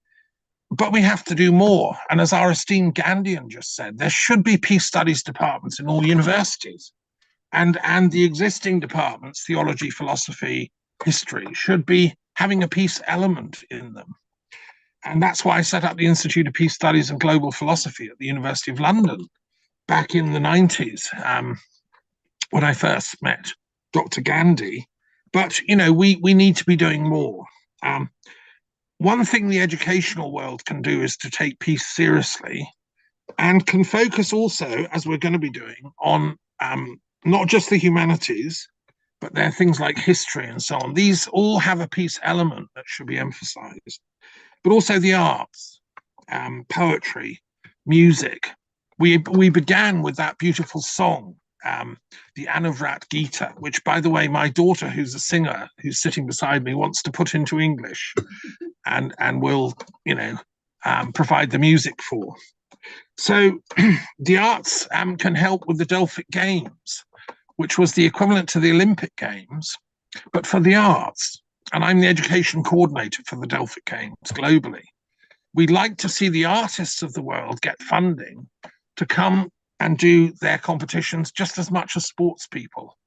Speaker 13: But we have to do more. And as our esteemed Gandhian just said, there should be peace studies departments in all universities. And the existing departments, theology, philosophy, history, should be having a peace element in them. And that's why I set up the Institute of Peace Studies and Global Philosophy at the University of London back in the 90s, when I first met Dr. Gandhi. But, you know, we need to be doing more. One thing the educational world can do is to take peace seriously and can focus also, as we're going to be doing, on not just the humanities, but there are things like history and so on. These all have a peace element that should be emphasized. But also the arts, poetry, music. We began with that beautiful song, the Anuvrat Gita, which, by the way, my daughter, who's a singer, who's sitting beside me, wants to put into English, and will, you know, provide the music for. So the arts can help with the Delphic Games, which was the equivalent to the Olympic Games, but for the arts. And I'm the education coordinator for the Delphic Games globally. We'd like to see the artists of the world get funding to come and do their competitions just as much as sports people.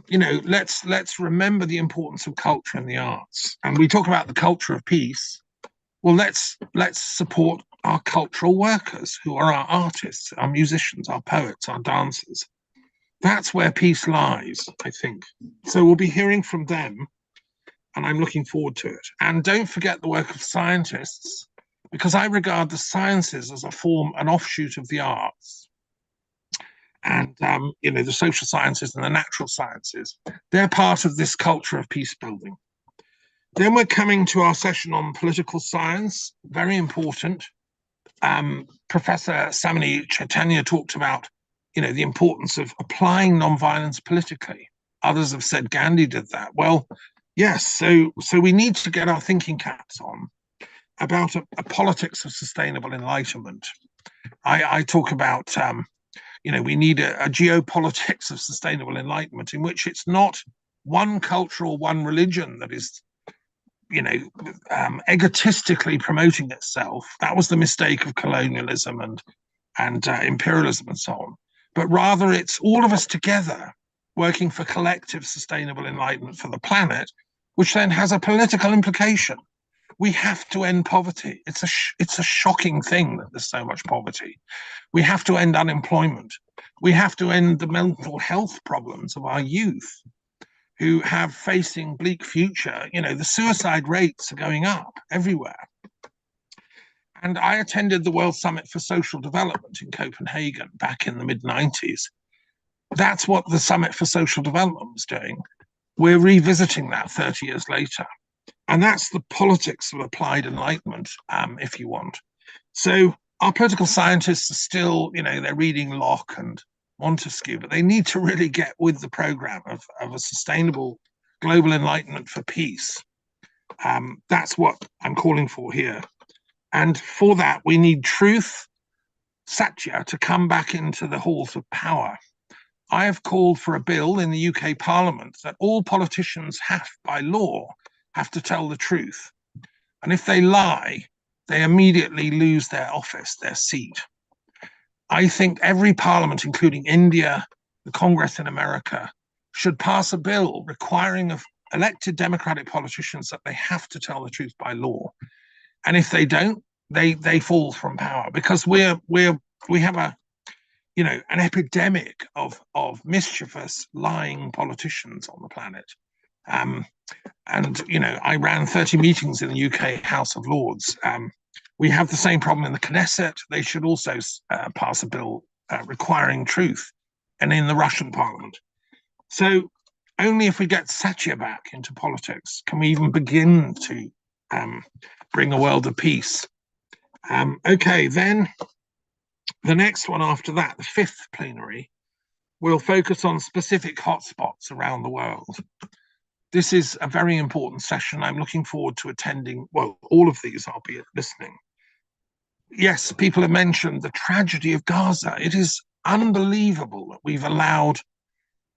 Speaker 13: You know, let's remember the importance of culture and the arts. And we talk about the culture of peace. Well, let's support our cultural workers who are our artists, our musicians, our poets, our dancers. That's where peace lies, I think. So we'll be hearing from them, and I'm looking forward to it. And don't forget the work of scientists, because I regard the sciences as a form, an offshoot of the arts. And, you know, the social sciences and the natural sciences, they're part of this culture of peace building. Then we're coming to our session on political science, very important. Professor Samini Chaitanya talked about, you know, the importance of applying nonviolence politically. Others have said Gandhi did that. Well, yes, so we need to get our thinking caps on about a politics of sustainable enlightenment. I talk about, you know, we need a geopolitics of sustainable enlightenment in which it's not one culture or one religion that is, you know, egotistically promoting itself. That was the mistake of colonialism and imperialism and so on. But rather it's all of us together working for collective sustainable enlightenment for the planet, which then has a political implication. We have to end poverty. It's a shocking thing that there's so much poverty. We have to end unemployment. We have to end the mental health problems of our youth who have facing bleak future. You know, the suicide rates are going up everywhere. And I attended the World Summit for Social Development in Copenhagen back in the mid-90s. That's what the Summit for Social Development was doing. We're revisiting that 30 years later. And that's the politics of applied enlightenment, if you want. So our political scientists are still, they're reading Locke and Montesquieu, but they need to really get with the program of a sustainable global enlightenment for peace. That's what I'm calling for here. And for that, we need truth, satya, to come back into the halls of power. I have called for a bill in the UK Parliament that all politicians by law, have to tell the truth. And if they lie, they immediately lose their office, their seat. I think every parliament, including India, the Congress in America, should pass a bill requiring of elected democratic politicians that they have to tell the truth by law. And if they don't, they fall from power, because we have an epidemic of mischievous, lying politicians on the planet. I ran 30 meetings in the UK House of Lords. We have the same problem in the Knesset. They should also pass a bill requiring truth, and in the Russian parliament. So only if we get satya back into politics can we even begin to bring a world of peace. Okay, then the next one after that, the fifth plenary, will focus on specific hotspots around the world. This is a very important session. I'm looking forward to attending, well, all of these I'll be listening. Yes, people have mentioned the tragedy of Gaza. It is unbelievable that we've allowed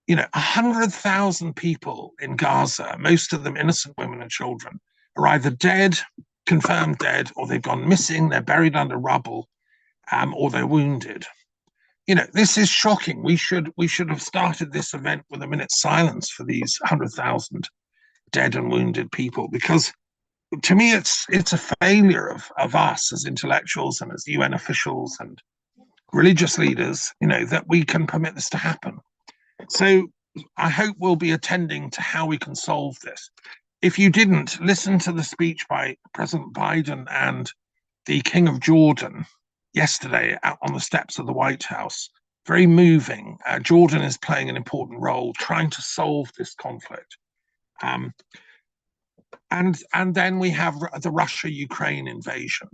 Speaker 13: 100,000 people in Gaza, most of them innocent women and children, are either dead, confirmed dead, or they've gone missing, they're buried under rubble, or they're wounded. This is shocking. We should have started this event with a minute's silence for these 100,000 dead and wounded people, because to me it's a failure of us as intellectuals and as UN officials and religious leaders, that we can permit this to happen. So I hope we'll be attending to how we can solve this. If you didn't, listen to the speech by President Biden and the King of Jordan yesterday out on the steps of the White House. Very moving. Jordan is playing an important role trying to solve this conflict. And then we have the Russia-Ukraine invasion.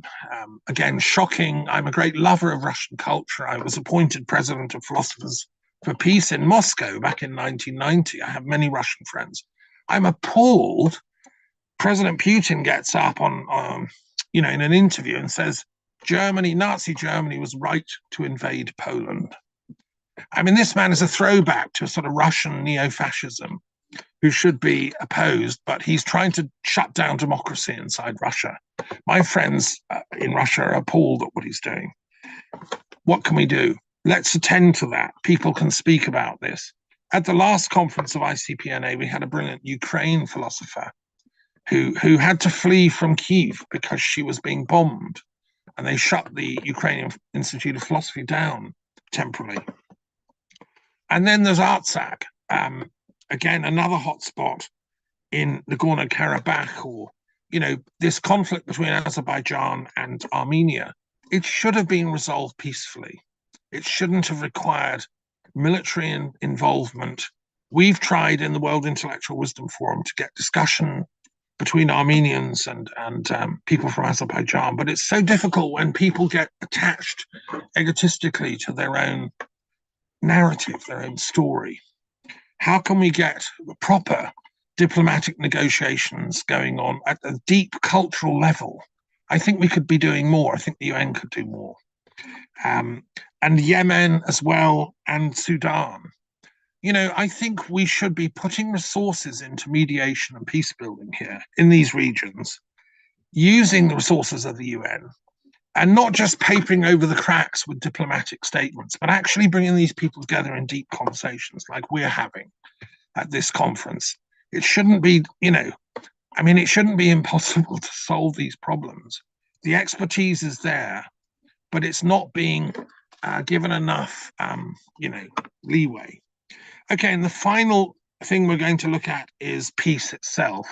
Speaker 13: Again, shocking. I'm a great lover of Russian culture. I was appointed president of Philosophers for Peace in Moscow back in 1990. I have many Russian friends. I'm appalled. President Putin gets up on in an interview and says, Nazi Germany was right to invade Poland. I mean, this man is a throwback to a sort of Russian neo-fascism who should be opposed, but he's trying to shut down democracy inside Russia. My friends in Russia are appalled at what he's doing. What can we do? Let's attend to that. People can speak about this. At the last conference of ICPNA, we had a brilliant Ukraine philosopher who had to flee from Kyiv because she was being bombed, and they shut the Ukrainian Institute of Philosophy down temporarily. And then there's Artsakh, again, another hotspot in Nagorno-Karabakh, or, this conflict between Azerbaijan and Armenia. It should have been resolved peacefully. It shouldn't have required military involvement. We've tried in the World Intellectual Wisdom Forum to get discussion between Armenians and people from Azerbaijan, but it's so difficult when people get attached egotistically to their own narrative, their own story. How can we get proper diplomatic negotiations going on at a deep cultural level? I think we could be doing more. I think the UN could do more. And Yemen as well, and Sudan. I think we should be putting resources into mediation and peace building here in these regions, using the resources of the UN, and not just papering over the cracks with diplomatic statements, but actually bringing these people together in deep conversations like we're having at this conference. It shouldn't be, it shouldn't be impossible to solve these problems. The expertise is there, but it's not being given enough, leeway. Okay, and the final thing we're going to look at is peace itself.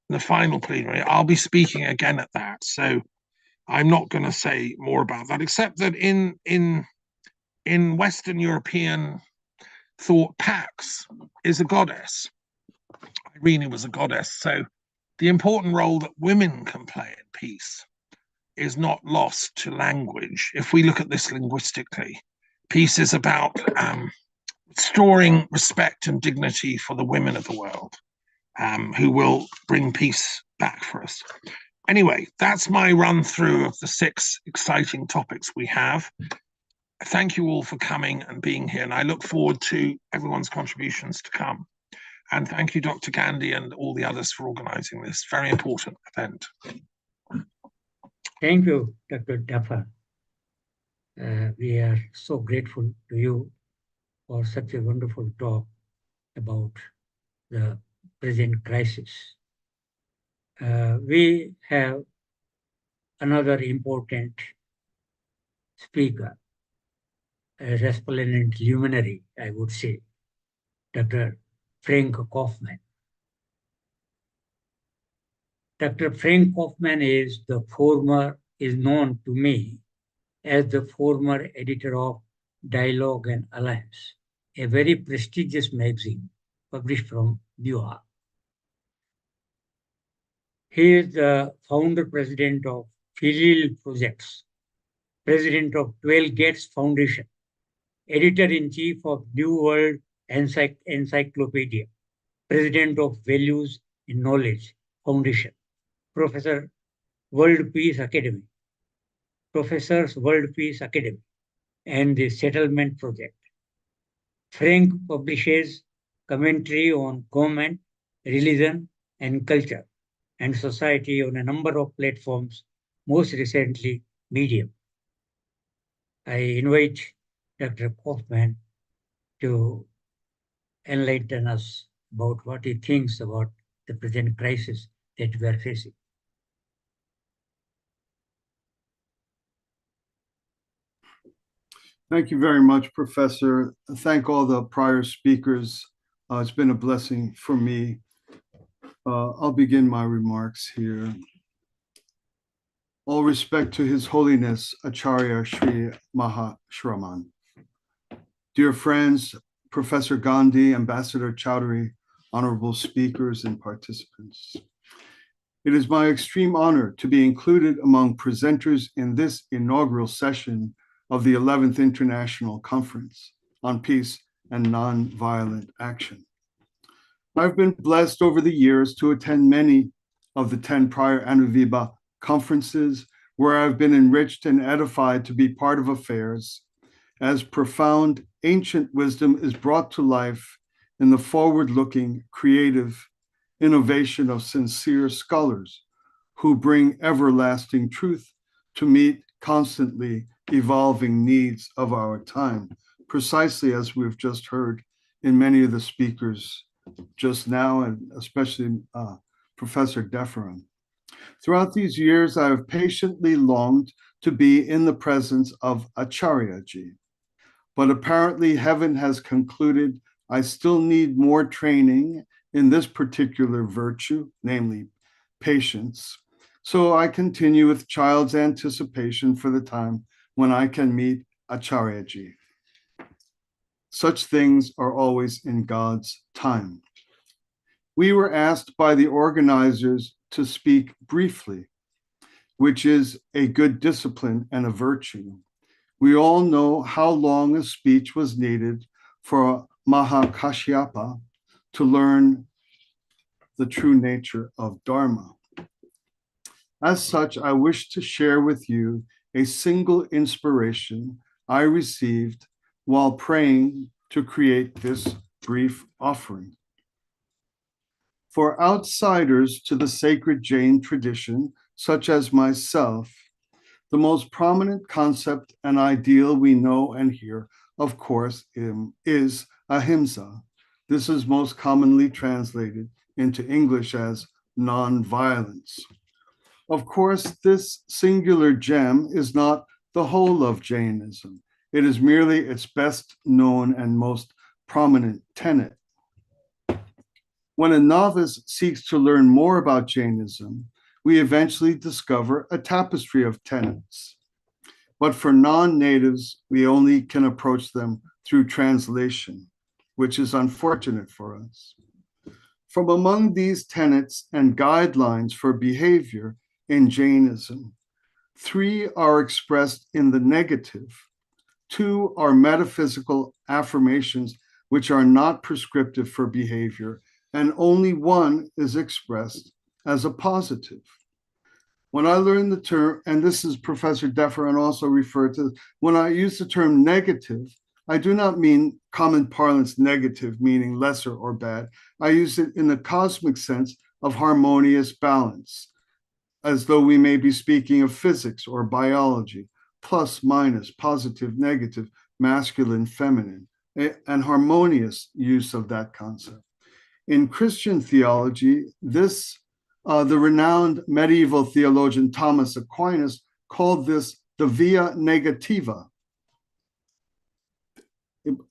Speaker 13: The final plenary. I'll be speaking again at that. So I'm not going to say more about that, except that in Western European thought, Pax is a goddess. Irene was a goddess. So the important role that women can play in peace is not lost to language. If we look at this linguistically, peace is about restoring respect and dignity for the women of the world, who will bring peace back for us. Anyway, that's my run through of the 6 exciting topics we have. Thank you all for coming and being here, and I look forward to everyone's contributions to come. And thank you, Dr. Gandhi, and all the others for organizing this very important event.
Speaker 9: Thank you, Dr. Daffer. We are so grateful to you for such a wonderful talk about the present crisis. We have another important speaker, a resplendent luminary, I would say, Dr. Frank Kaufman. Dr. Frank Kaufman is known to me as the former editor of Dialogue and Alliance, a very prestigious magazine published from New York. He is the founder president of Filial Projects, president of 12 Gates Foundation, editor-in-chief of New World Encyclopedia, president of Values in Knowledge Foundation, Professors World Peace Academy, and the Settlement Project. Frank publishes commentary on government, religion, and culture, and society on a number of platforms, most recently Medium. I invite Dr. Kaufman to enlighten us about what he thinks about the present crisis that we are facing.
Speaker 1: Thank you very much, Professor. Thank all the prior speakers. It's been a blessing for me. I'll begin my remarks here. All respect to His Holiness Acharya Sri Mahashraman. Dear friends, Professor Gandhi, Ambassador Chowdhury, honorable speakers and participants. It is my extreme honor to be included among presenters in this inaugural session of the 11th International Conference on Peace and Nonviolent Action. I've been blessed over the years to attend many of the 10 prior Anuviva conferences where I've been enriched and edified to be part of affairs as profound ancient wisdom is brought to life in the forward-looking, creative innovation of sincere scholars who bring everlasting truth to meet constantly evolving needs of our time, precisely as we've just heard in many of the speakers just now, and especially Professor Deferan. Throughout these years, I have patiently longed to be in the presence of Acharya-ji, but apparently heaven has concluded I still need more training in this particular virtue, namely patience. So I continue with child's anticipation for the time when I can meet Acharya-ji. Such things are always in God's time. We were asked by the organizers to speak briefly, which is a good discipline and a virtue. We all know how long a speech was needed for Mahakashyapa to learn the true nature of Dharma. As such, I wish to share with you a single inspiration I received while praying to create this brief offering. For outsiders to the sacred Jain tradition, such as myself, the most prominent concept and ideal we know and hear, of course, is ahimsa. This is most commonly translated into English as nonviolence. Of course, this singular gem is not the whole of Jainism. It is merely its best known and most prominent tenet. When a novice seeks to learn more about Jainism, we eventually discover a tapestry of tenets. But for non-natives, we only can approach them through translation, which is unfortunate for us. From among these tenets and guidelines for behavior in Jainism, 3 are expressed in the negative. 2 are metaphysical affirmations which are not prescriptive for behavior, and only 1 is expressed as a positive. When I learned the term, and this is Professor Defferan also referred to, when I use the term negative, I do not mean common parlance negative, meaning lesser or bad. I use it in the cosmic sense of harmonious balance, as though we may be speaking of physics or biology, plus, minus, positive, negative, masculine, feminine, and harmonious use of that concept. In Christian theology, the renowned medieval theologian Thomas Aquinas called this the via negativa.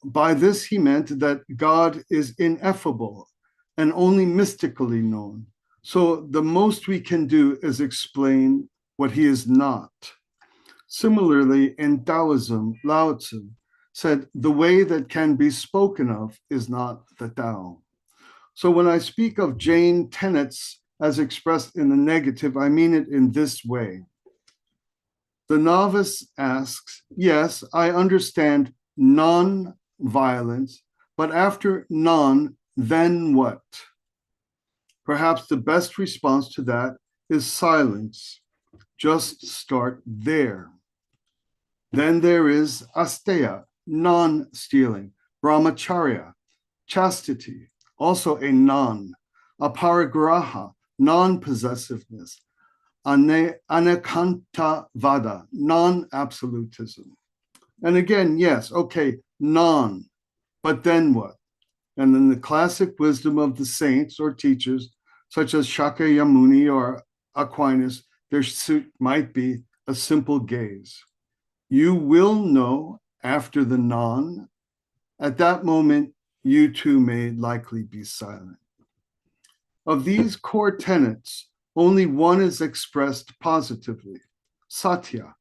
Speaker 1: By this, he meant that God is ineffable and only mystically known. So the most we can do is explain what he is not. Similarly, in Taoism, Lao Tzu said, the way that can be spoken of is not the Tao. So when I speak of Jain tenets as expressed in the negative, I mean it in this way. The novice asks, yes, I understand non-violence, but after non, then what? Perhaps the best response to that is silence. Just start there. Then there is asteya, non-stealing, brahmacharya, chastity, also a non, aparigraha, non-possessiveness, anekantavada, non-absolutism. And again, yes, okay, non, but then what? And then the classic wisdom of the saints or teachers, such as Shakyamuni or Aquinas, their suit might be a simple gaze. You will know after the non. At that moment, you too may likely be silent. Of these core tenets, only one is expressed positively, satya,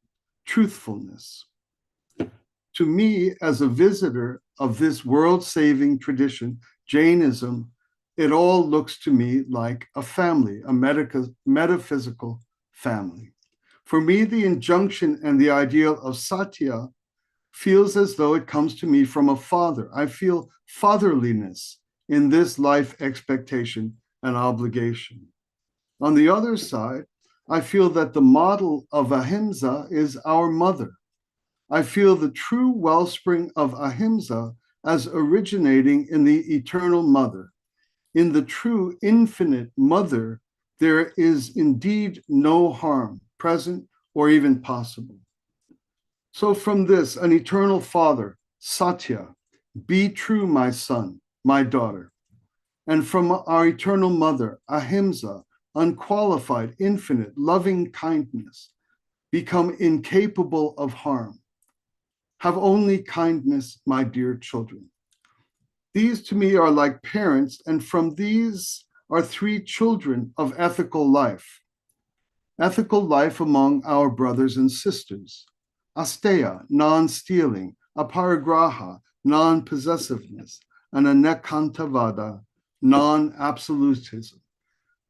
Speaker 1: truthfulness. To me, as a visitor of this world-saving tradition, Jainism, it all looks to me like a family, a metaphysical family. For me, the injunction and the ideal of satya feels as though it comes to me from a father. I feel fatherliness in this life expectation and obligation. On the other side, I feel that the model of ahimsa is our mother. I feel the true wellspring of ahimsa as originating in the eternal mother. In the true infinite mother, there is indeed no harm present or even possible. So from this, an eternal father, Satya, be true, my son, my daughter. And from our eternal mother, Ahimsa, unqualified, infinite, loving kindness, become incapable of harm. Have only kindness, my dear children. These to me are like parents, and from these are 3 children of ethical life. Ethical life among our brothers and sisters. Asteya, non-stealing, aparigraha, non-possessiveness, and anekantavada, non-absolutism,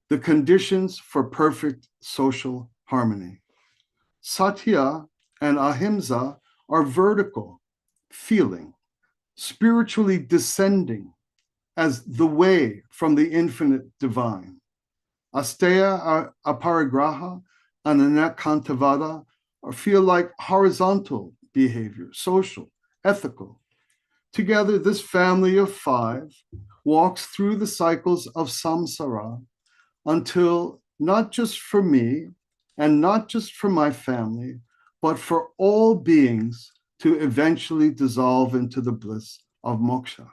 Speaker 1: the conditions for perfect social harmony. Satya and ahimsa are vertical, feeling, spiritually descending as the way from the infinite divine. Asteya, aparigraha, and anekantavada feel like horizontal behavior, social, ethical. Together, this family of 5 walks through the cycles of samsara until not just for me and not just for my family, but for all beings to eventually dissolve into the bliss of moksha.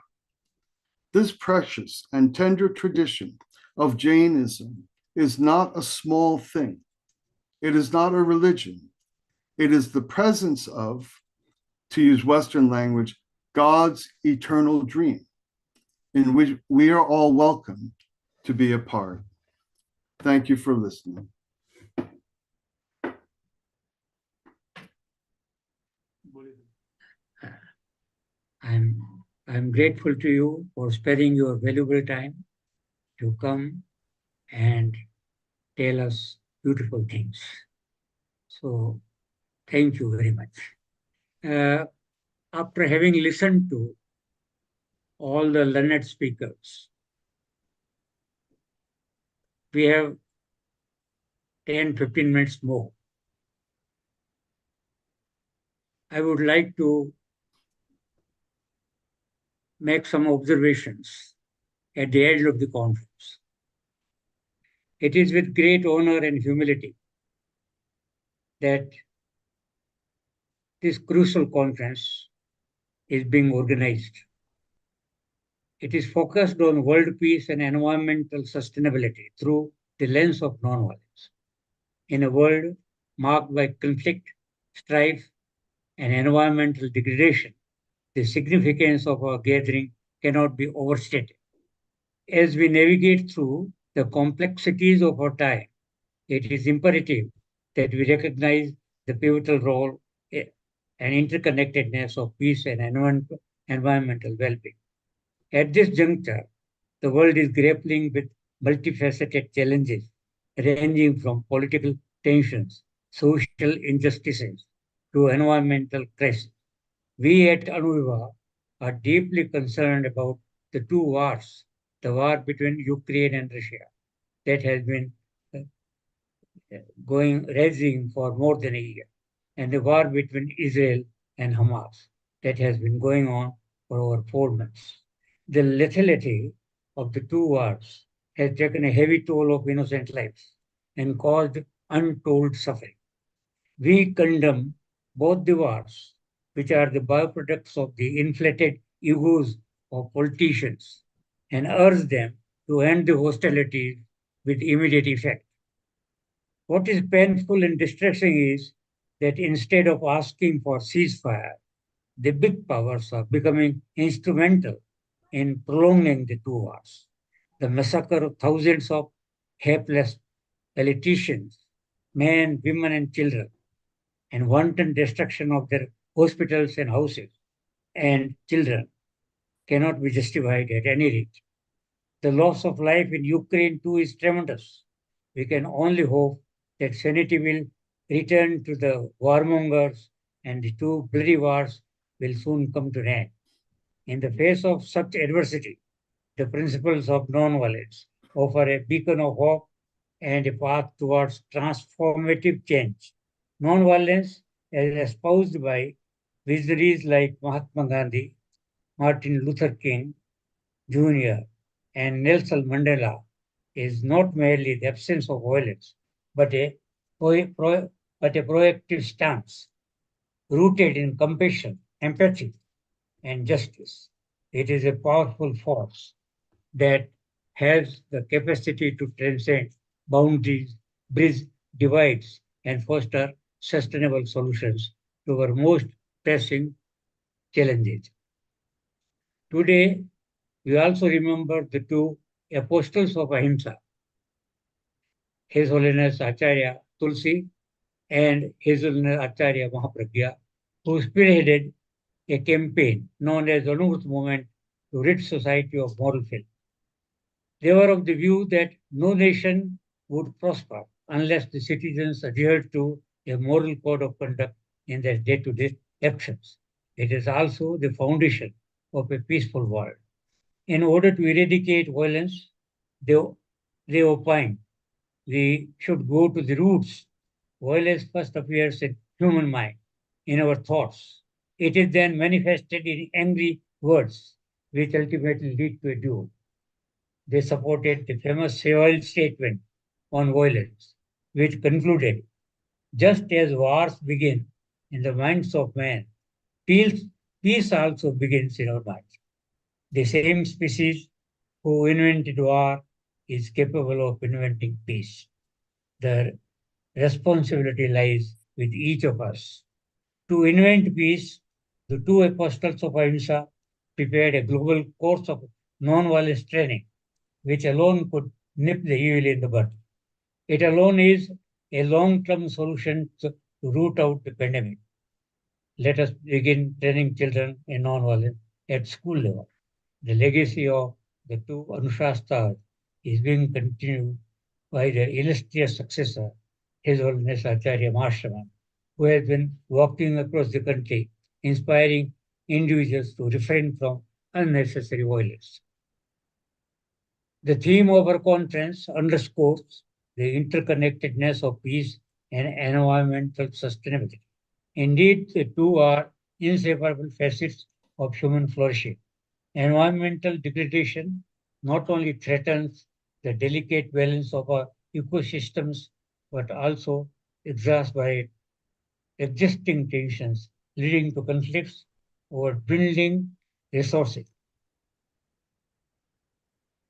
Speaker 1: This precious and tender tradition of Jainism is not a small thing. It is not a religion. It is the presence of, to use Western language, God's eternal dream, in which we are all welcome to be a part. Thank you for listening.
Speaker 9: I'm grateful to you for sparing your valuable time to come and tell us beautiful things. So thank you very much. After having listened to all the learned speakers, we have 10-15 minutes more. I would like to make some observations at the end of the conference. It is with great honor and humility that this crucial conference is being organized. It is focused on world peace and environmental sustainability through the lens of nonviolence. In a world marked by conflict, strife, and environmental degradation, the significance of our gathering cannot be overstated. As we navigate through the complexities of our time, it is imperative that we recognize the pivotal role and interconnectedness of peace and environmental well-being. At this juncture, the world is grappling with multifaceted challenges ranging from political tensions, social injustices, to environmental crisis. We at Anuviva are deeply concerned about the two wars, the war between Ukraine and Russia that has been raging for more than a year, and the war between Israel and Hamas that has been going on for over 4 months. The lethality of the two wars has taken a heavy toll of innocent lives and caused untold suffering. We condemn both the wars, which are the byproducts of the inflated egos of politicians, and urge them to end the hostilities with immediate effect. What is painful and distressing is that instead of asking for ceasefire, the big powers are becoming instrumental in prolonging the two wars. The massacre of thousands of helpless politicians, men, women, and children, and wanton destruction of their hospitals and houses and children cannot be justified at any rate. The loss of life in Ukraine too is tremendous. We can only hope that sanity will return to the warmongers and the two bloody wars will soon come to an end. In the face of such adversity, the principles of nonviolence offer a beacon of hope and a path towards transformative change. Nonviolence, as espoused by visionaries like Mahatma Gandhi, Martin Luther King Jr., and Nelson Mandela, is not merely the absence of violence, but a proactive stance rooted in compassion, empathy, and justice. It is a powerful force that has the capacity to transcend boundaries, bridge divides, and foster sustainable solutions to our most pressing challenges. Today, we also remember the two apostles of Ahimsa, His Holiness Acharya Tulsi and His Holiness Acharya Mahapragya, who spearheaded a campaign known as the Anuvrit Movement to rid society of moral filth. They were of the view that no nation would prosper unless the citizens adhered to a moral code of conduct in their day-to-day actions. It is also the foundation of a peaceful world. In order to eradicate violence, they opine we should go to the roots. Violence first appears in human mind, in our thoughts. It is then manifested in angry words, which ultimately lead to a duel. They supported the famous Sewell statement on violence, which concluded, just as wars begin in the minds of men, peace also begins in our minds. The same species who invented war is capable of inventing peace. The responsibility lies with each of us. To invent peace, the two apostles of Ahimsa prepared a global course of non-violence training, which alone could nip the evil in the bud. It alone is a long-term solution to root out the pandemic. Let us begin training children in non-violence at school level. The legacy of the two Anushastas is being continued by their illustrious successor, His Holiness Acharya Mahashrama, who has been walking across the country, inspiring individuals to refrain from unnecessary violence. The theme of our conference underscores the interconnectedness of peace and environmental sustainability. Indeed, the two are inseparable facets of human flourishing. Environmental degradation not only threatens the delicate balance of our ecosystems, but also exacerbates existing tensions, leading to conflicts over dwindling resources.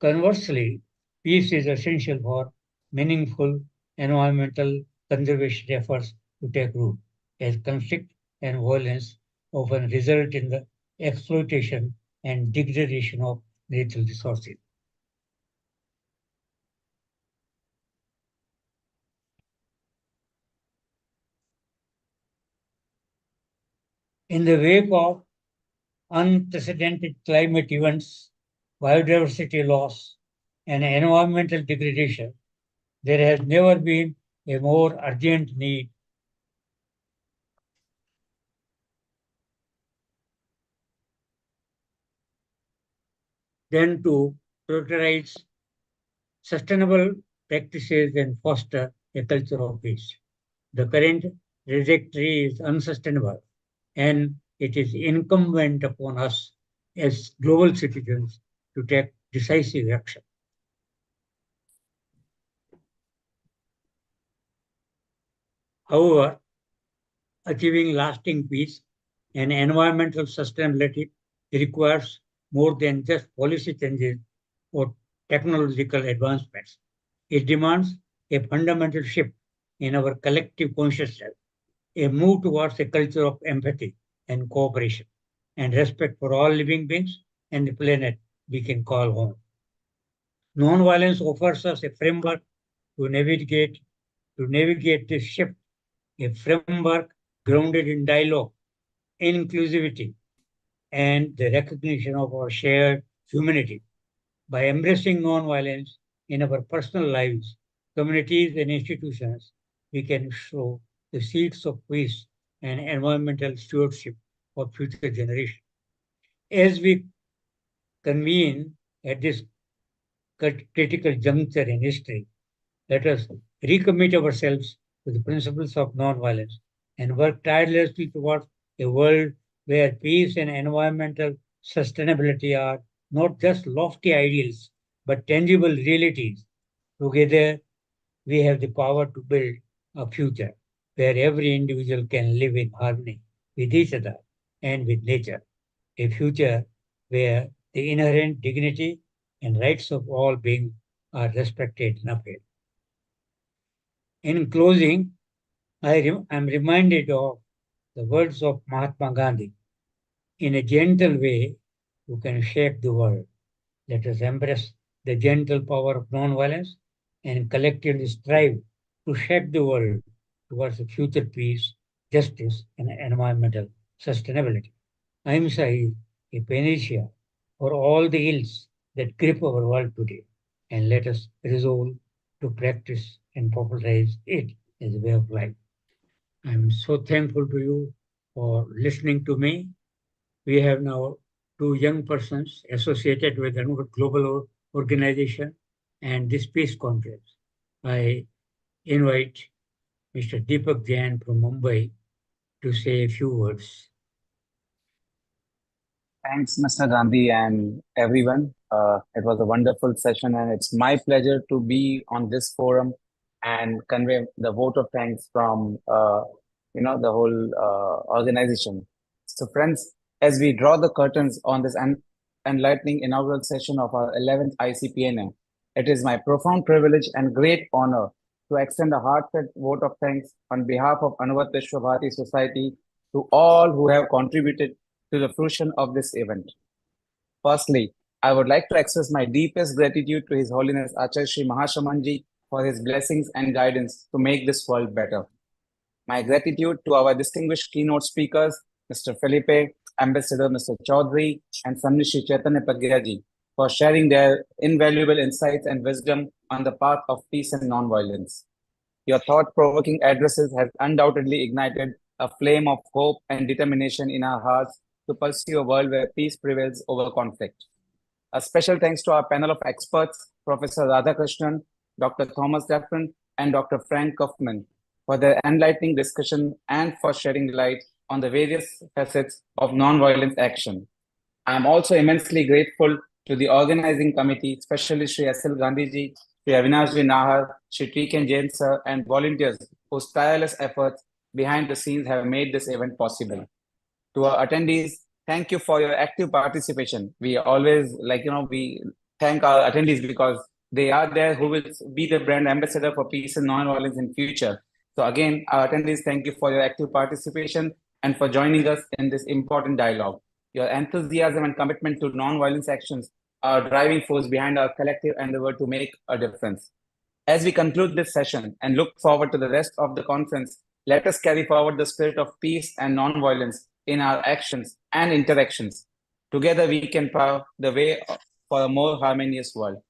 Speaker 9: Conversely, peace is essential for meaningful environmental conservation efforts to take root, as conflict and violence often result in the exploitation and degradation of natural resources. In the wake of unprecedented climate events, biodiversity loss, and environmental degradation, there has never been a more urgent need than to prioritize sustainable practices and foster a culture of peace. The current trajectory is unsustainable, and it is incumbent upon us as global citizens to take decisive action. However, achieving lasting peace and environmental sustainability requires more than just policy changes or technological advancements. It demands a fundamental shift in our collective consciousness, a move towards a culture of empathy and cooperation and respect for all living beings and the planet we can call home. Nonviolence offers us a framework to navigate this shift, a framework grounded in dialogue, inclusivity, and the recognition of our shared humanity. By embracing nonviolence in our personal lives, communities, and institutions, we can sow the seeds of peace and environmental stewardship for future generations. As we convene at this critical juncture in history, let us recommit ourselves to the principles of nonviolence and work tirelessly towards a world where peace and environmental sustainability are not just lofty ideals, but tangible realities. Together, we have the power to build a future where every individual can live in harmony with each other and with nature. A future where the inherent dignity and rights of all beings are respected and upheld. In closing, I am reminded of the words of Mahatma Gandhi. In a gentle way, you can shape the world. Let us embrace the gentle power of nonviolence and collectively strive to shape the world towards a future peace, justice, and environmental sustainability. Ahimsa is a panacea for all the ills that grip our world today, and let us resolve to practice and popularize it as a way of life. I'm so thankful to you for listening to me. We have now two young persons associated with another global organization and this peace conference. I invite Mr. Deepak Jain from Mumbai to say a few words.
Speaker 3: Thanks, Mr. Gandhi, and everyone. It was a wonderful session, and it's my pleasure to be on this forum and convey the vote of thanks from the whole organization. So, friends, as we draw the curtains on this enlightening inaugural session of our 11th ICPNA, it is my profound privilege and great honor to extend a heartfelt vote of thanks on behalf of Anuvat Vishwabharati Society to all who have contributed to the fruition of this event. Firstly, I would like to express my deepest gratitude to His Holiness Acharya Sri Mahashamanji for his blessings and guidance to make this world better. My gratitude to our distinguished keynote speakers, Mr. Felipe, Ambassador Mr. Chaudhary and Samnishi Chaitanya Pagyaji for sharing their invaluable insights and wisdom on the path of peace and non-violence. Your thought-provoking addresses have undoubtedly ignited a flame of hope and determination in our hearts to pursue a world where peace prevails over conflict. A special thanks to our panel of experts, Professor Radhakrishnan, Dr. Thomas Daffron, and Dr. Frank Kaufman, for their enlightening discussion and for shedding light on the various facets of nonviolent action. I am also immensely grateful to the organizing committee, especially Sri S.L. Gandhiji, Sri Avinashji Nahar, Sri T.K. Jain sir, and volunteers whose tireless efforts behind the scenes have made this event possible. To our attendees, thank you for your active participation. We always, we thank our attendees because they are there who will be the brand ambassador for peace and non-violence in future. So again, our attendees, thank you for your active participation and for joining us in this important dialogue. Your enthusiasm and commitment to non-violence actions are a driving force behind our collective endeavor to make a difference. As we conclude this session and look forward to the rest of the conference, let us carry forward the spirit of peace and non-violence in our actions and interactions. Together, we can pave the way for a more harmonious world.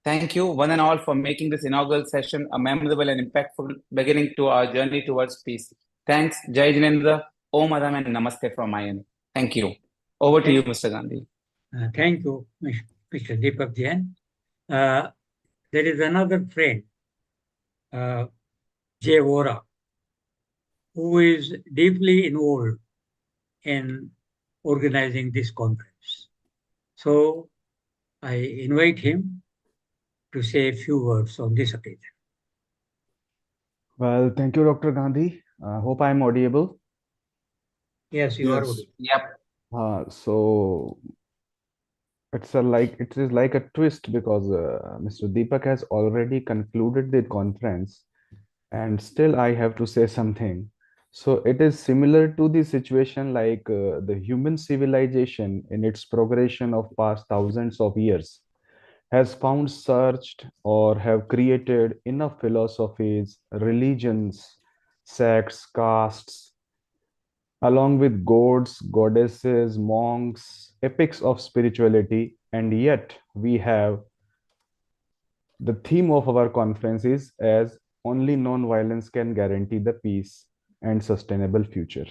Speaker 3: Thank you, one and all, for making this inaugural session a memorable and impactful beginning to our journey towards peace. Thanks, Jai Jinendra, Om Adam, and Namaste from my end. Thank you. Over to you, Mr. Gandhi.
Speaker 9: Thank you, Mr. Deepak Jain. There is another friend, Jay Vora, who is deeply involved in organizing this conference. So I invite him to say a few words on this occasion.
Speaker 5: Well, thank you, Dr. Gandhi. Hope I'm audible.
Speaker 9: Yes, you are audible.
Speaker 3: Yep.
Speaker 5: So it is like a twist because Mr. Deepak has already concluded the conference, and still I have to say something. So it is similar to the situation like the human civilization in its progression of past thousands of years has found, searched, or have created enough philosophies, religions, sects, castes, along with gods, goddesses, monks, epics of spirituality, and yet we have the theme of our conference is as only non-violence can guarantee the peace and sustainable future.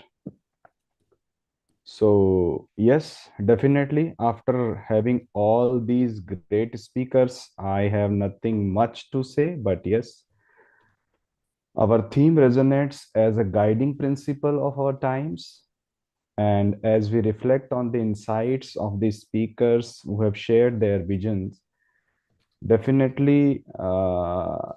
Speaker 5: So yes, definitely after having all these great speakers, I have nothing much to say, but yes, our theme resonates as a guiding principle of our times. And as we reflect on the insights of the speakers who have shared their visions, definitely all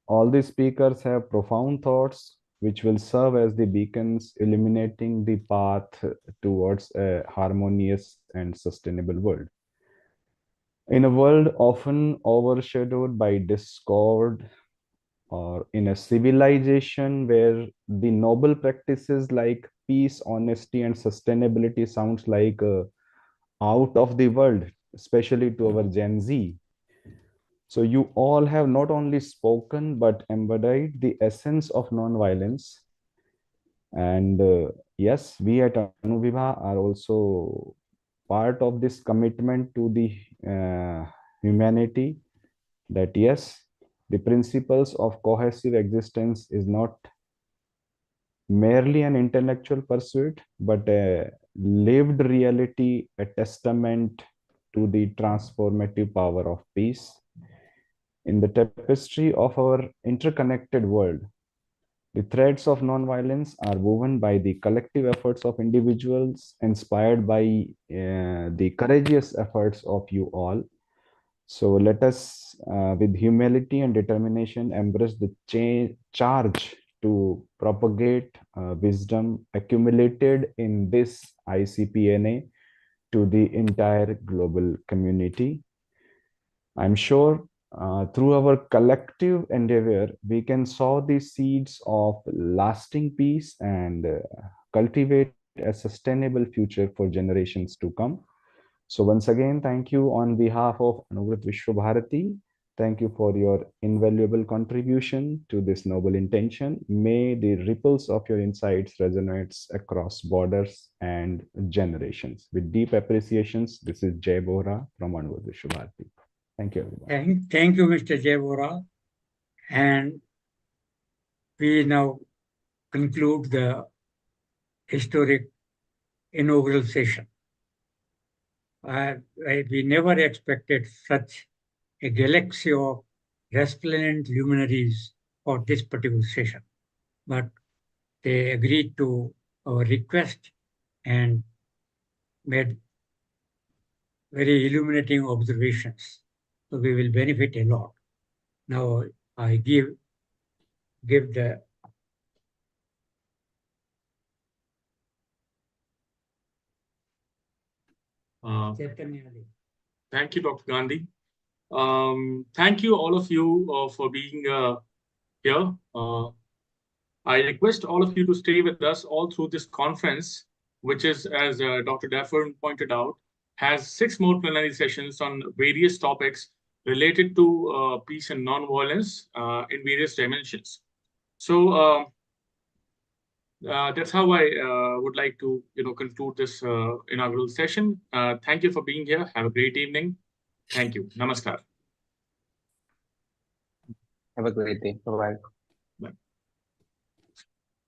Speaker 5: the speakers have profound thoughts which will serve as the beacons illuminating the path towards a harmonious and sustainable world. In a world often overshadowed by discord, or in a civilization where the noble practices like peace, honesty, and sustainability sounds like out of the world, especially to our Gen Z. So you all have not only spoken but embodied the essence of non-violence. And yes, we at Anuvibha are also part of this commitment to the humanity, that yes, the principles of cohesive existence is not merely an intellectual pursuit, but a lived reality, a testament to the transformative power of peace. In the tapestry of our interconnected world, the threads of nonviolence are woven by the collective efforts of individuals, inspired by the courageous efforts of you all. So let us, with humility and determination, embrace the charge to propagate wisdom accumulated in this ICPNA to the entire global community. I'm sure through our collective endeavor, we can sow the seeds of lasting peace and cultivate a sustainable future for generations to come. So once again, thank you on behalf of Anuvrit Vishwa Bharati Thank you for your invaluable contribution to this noble intention. May the ripples of your insights resonate across borders and generations. With deep appreciations, this is Jay Bohra from Anvur Vishwabharati. Thank you, everyone.
Speaker 9: Thank you, Mr. Jay Vora. And we now conclude the historic inaugural session. We never expected such a galaxy of resplendent luminaries for this particular session, but they agreed to our request and made very illuminating observations. So we will benefit a lot. Now I give the
Speaker 2: Thank you, Dr. Gandhi. Thank you, all of you, for being here. I request all of you to stay with us all through this conference, which is, as Dr. Daffern pointed out, has 6 more plenary sessions on various topics related to peace and non-violence in various dimensions. So that's how I would like to, conclude this inaugural session. Thank you for being here. Have a great evening. Thank you. Namaskar.
Speaker 14: Have a great day. Bye-bye.
Speaker 2: Bye.